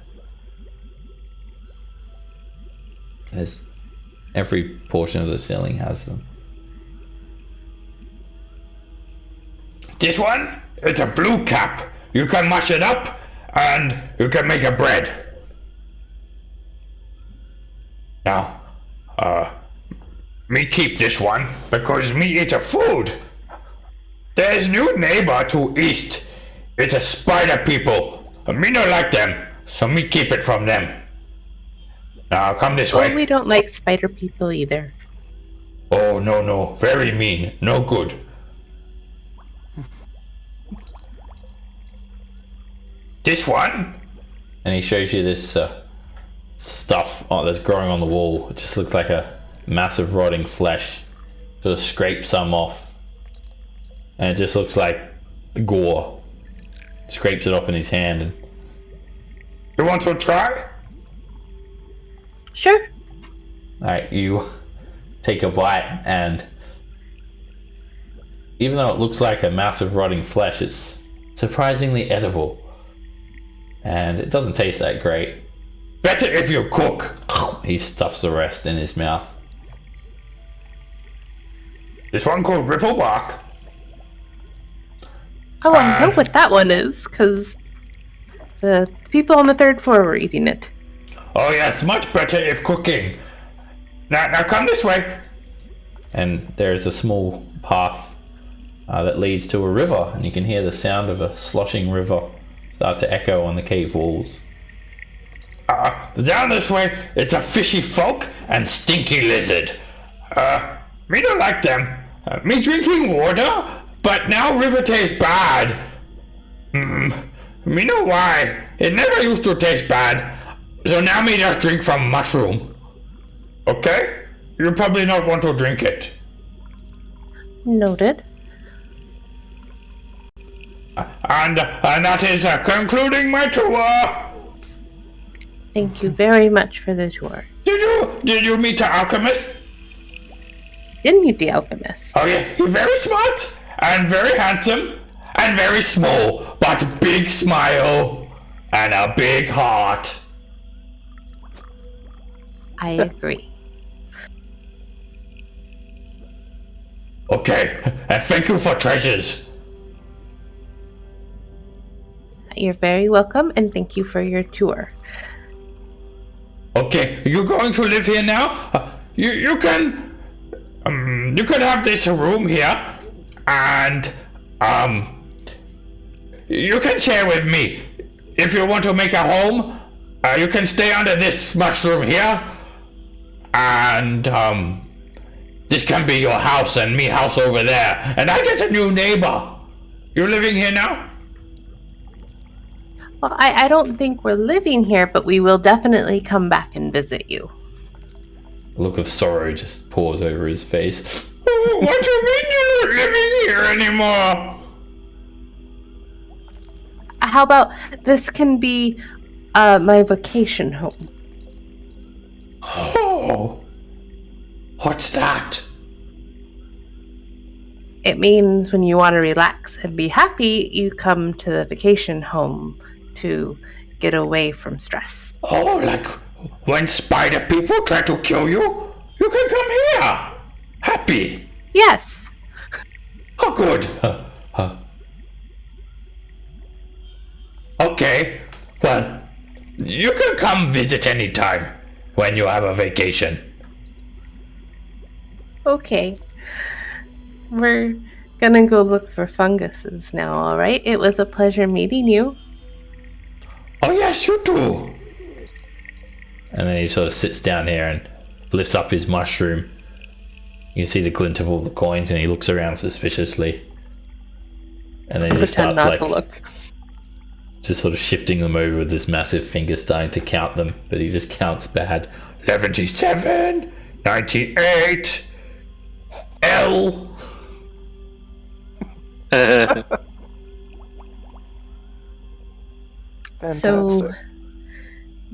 There's every portion of the ceiling has them. This one, it's a blue cap. You can mash it up and you can make a bread. Now, me keep this one because me eat a food. There's new neighbor to east. It's a spider people. Me no like them, so me keep it from them. Now come this way. We don't like spider people either. Oh no, very mean, no good. This one, and he shows you this stuff that's growing on the wall. It just looks like a massive rotting flesh. Just scrape some off, and it just looks like gore. Scrapes it off in his hand. And you want to try? Sure. Alright, you take a bite, and even though it looks like a massive rotting flesh, it's surprisingly edible. And it doesn't taste that great. Better if you cook. He stuffs the rest in his mouth. This one called Ripplebark. Oh, I know what that one is, because the people on the third floor were eating it. Oh yes, much better if cooking. Now come this way. And there's a small path that leads to a river, and you can hear the sound of a sloshing river start to echo on the cave walls. Down this way, it's a fishy folk and stinky lizard. Me don't like them. Me drinking water, but now river tastes bad. Me know why. It never used to taste bad, so now me just drink from mushroom. Okay? You probably not want to drink it. Noted. And that is concluding my tour. Thank you very much for the tour. Did you meet the alchemist? Didn't meet the alchemist. Oh yeah, he's very smart and very handsome and very small, but big smile and a big heart. I agree. Okay, and thank you for treasures. You're very welcome, and thank you for your tour. Okay, you're going to live here now? You can have this room here, and you can share with me. If you want to make a home, you can stay under this mushroom here, and this can be your house and me house over there, and I get a new neighbor. You're living here now? Well, I don't think we're living here, but we will definitely come back and visit you. A look of sorrow just pours over his face. Oh, what do you mean you're not living here anymore? How about this can be my vacation home? Oh, what's that? It means when you want to relax and be happy, you come to the vacation home to get away from stress. Oh, like when spider people try to kill you, you can come here. Happy. Yes. Oh, good. Okay. Well, you can come visit anytime when you have a vacation. Okay. We're gonna go look for funguses now, alright? It was a pleasure meeting you. Oh, yes, you too. And then he sort of sits down here and lifts up his mushroom. You can see the glint of all the coins, and he looks around suspiciously. And then he just Pretend starts not to look. just sort of shifting them over with this massive finger, starting to count them, but he just counts bad. 77, 98, L. So, Fantastic.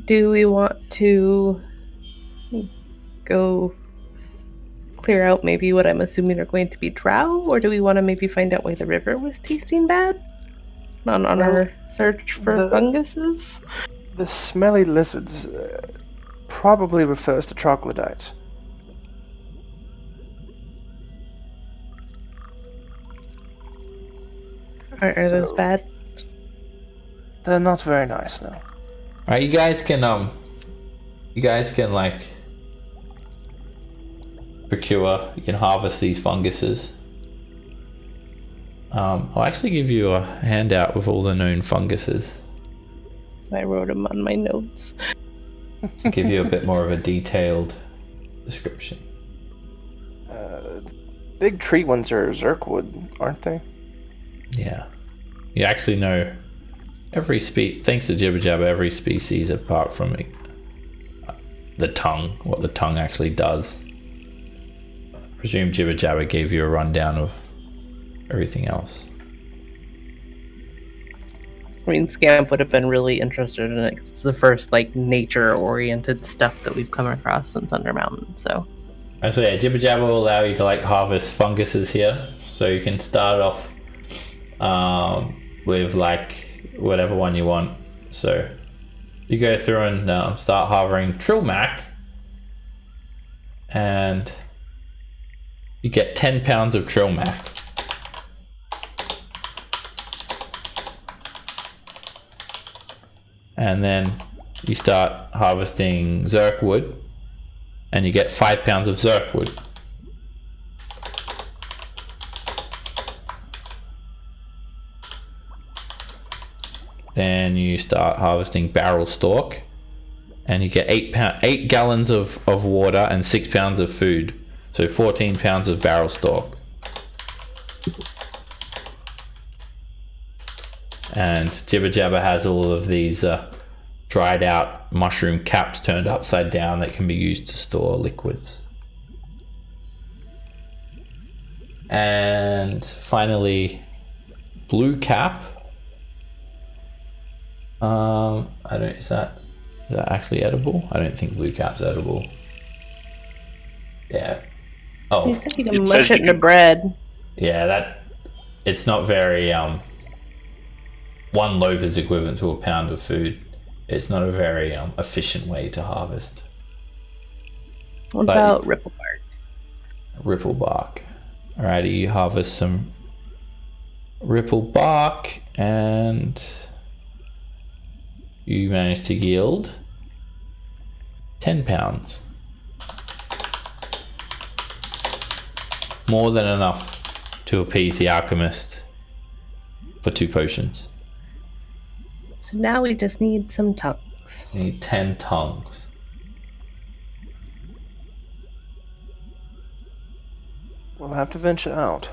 do we want to go clear out maybe what I'm assuming are going to be drow, or do we want to maybe find out why the river was tasting bad on our search for funguses? The smelly lizards probably refers to troglodytes. Are those So- bad? They're not very nice, no. Alright, you guys can like procure, you can harvest these funguses. I'll actually give you a handout with all the known funguses. I wrote them on my notes. I'll give you a bit more of a detailed description. Big tree ones are zerkwood, aren't they? Yeah. You actually know every thanks to Jibber-Jabber, every species apart from the tongue, what the tongue actually does. I presume Jibber-Jabber gave you a rundown of everything else. I mean, Scamp would have been really interested in it 'cause it's the first like nature-oriented stuff that we've come across since Undermountain. So, And so yeah, Jibber-Jabber will allow you to like harvest funguses here, so you can start off with like whatever one you want. So you go through and start harvesting Trilmac, and you get 10 pounds of Trilmac. And then you start harvesting Zerkwood, and you get 5 pounds of Zerkwood. Then you start harvesting Barrel Stalk, and you get 8 gallons of water and 6 pounds of food. So 14 pounds of Barrel Stalk. And Jibber-Jabber has all of these dried out mushroom caps turned upside down that can be used to store liquids. And finally, Blue Cap. Is that actually edible? I don't think Blue Cap's edible. Yeah. Oh. you said you can It mush says it you into can- bread. Yeah, it's not very 1 loaf is equivalent to a pound of food. It's not a very efficient way to harvest. What But- about ripple bark? Ripple bark. Alrighty, you harvest some ripple bark, and you manage to yield 10 pounds. More than enough to appease the alchemist for 2 potions. So now we just need some tongues. You need 10 tongues. We'll have to venture out.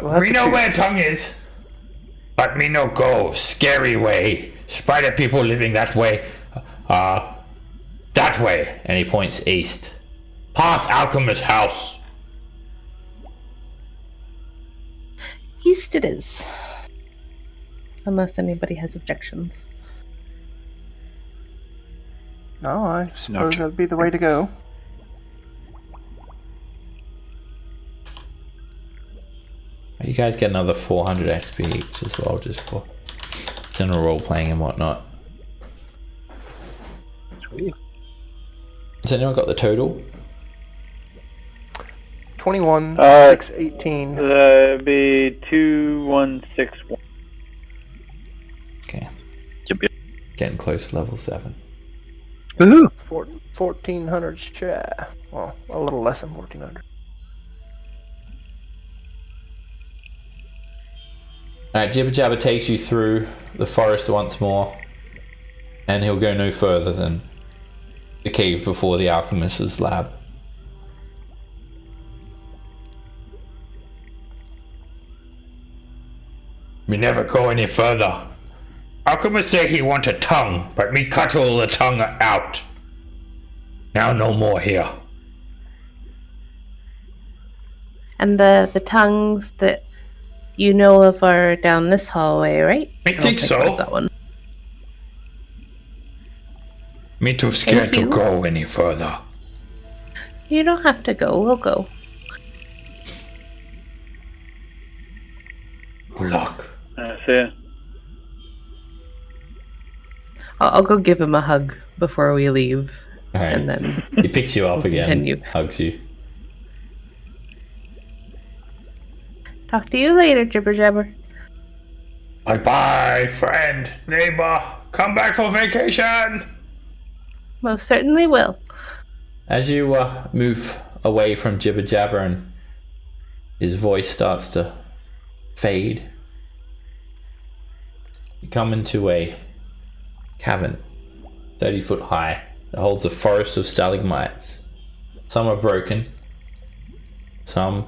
We'll have We to know where choose. tongue is, but me no go scary way. Spider people living that way. That way. And he points east. Past Alchemist's house. East it is. Unless anybody has objections. No, I suppose tr- that'd be the way to go. You guys get another 400 XP each as well, just for general role playing and whatnot. Has anyone got the total? 21, Uh, 6, 18. That'd be 2161. Okay. Yep. Getting close to level 7. Woohoo! 1400 shy. Well, a little less than 1400. Alright, Jibber-Jabber takes you through the forest once more, and he'll go no further than the cave before the alchemist's lab. Me never go any further. Alchemist say he want a tongue, but me cut all the tongue out. Now no more here. And the tongues that you know of are down this hallway, right? I think so. Towards that one. Me too scared Thank to you. go any further. You don't have to go. We'll go. Good luck. See ya. I'll go give him a hug before we leave, Alright. and then He picks you up again, Continue. hugs you. talk to you later, Jibber-Jabber. Bye-bye, friend, neighbor. Come back for vacation. Most certainly will. As you move away from Jibber-Jabber and his voice starts to fade, you come into a cavern, 30 foot high, that holds a forest of stalagmites. Some are broken, some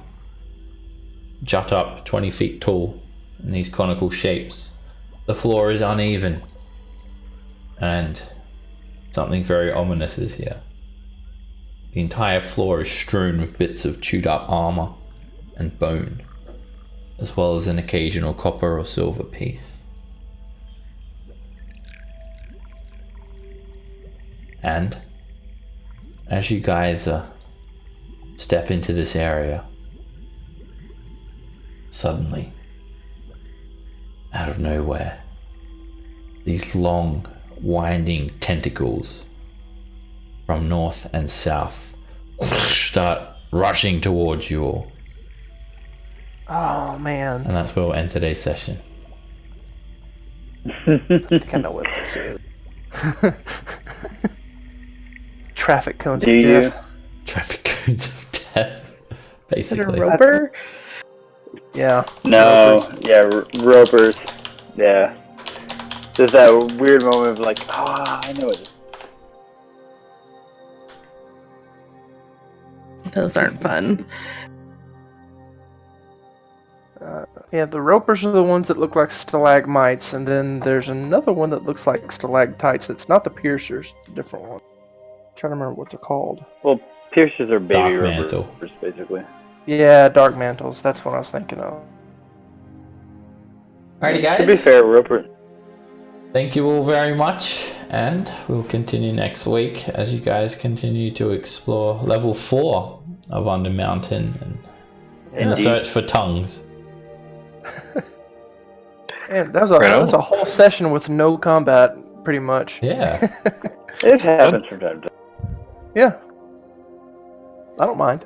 jut up 20 feet tall in these conical shapes. The floor is uneven, and something very ominous is here. The entire floor is strewn with bits of chewed up armor and bone, as well as an occasional copper or silver piece. And as you guys step into this area, suddenly, out of nowhere, these long, winding tentacles from north and south start rushing towards you all. Oh man, And that's where we'll end today's session. I think I know what this is. Traffic cones of Do you? death. Traffic cones of death, Is it a basically. roper? Yeah. No, yeah, ropers. Yeah. There's that weird moment of like, I know it. Those aren't fun. Yeah, the ropers are the ones that look like stalagmites, and then there's another one that looks like stalactites. It's not the piercers, it's a different one. I'm trying to remember what they're called. Well, piercers are baby Dark ropers, mantle. basically. Yeah, dark mantles. That's what I was thinking of. Alrighty, To be guys. fair, roper. Thank you all very much, and we'll continue next week as you guys continue to explore level 4 of Under Mountain and in the Indeed. search for tongues. Man, that was a whole session with no combat, pretty much. Yeah. It happens from time to time. Yeah. I don't mind.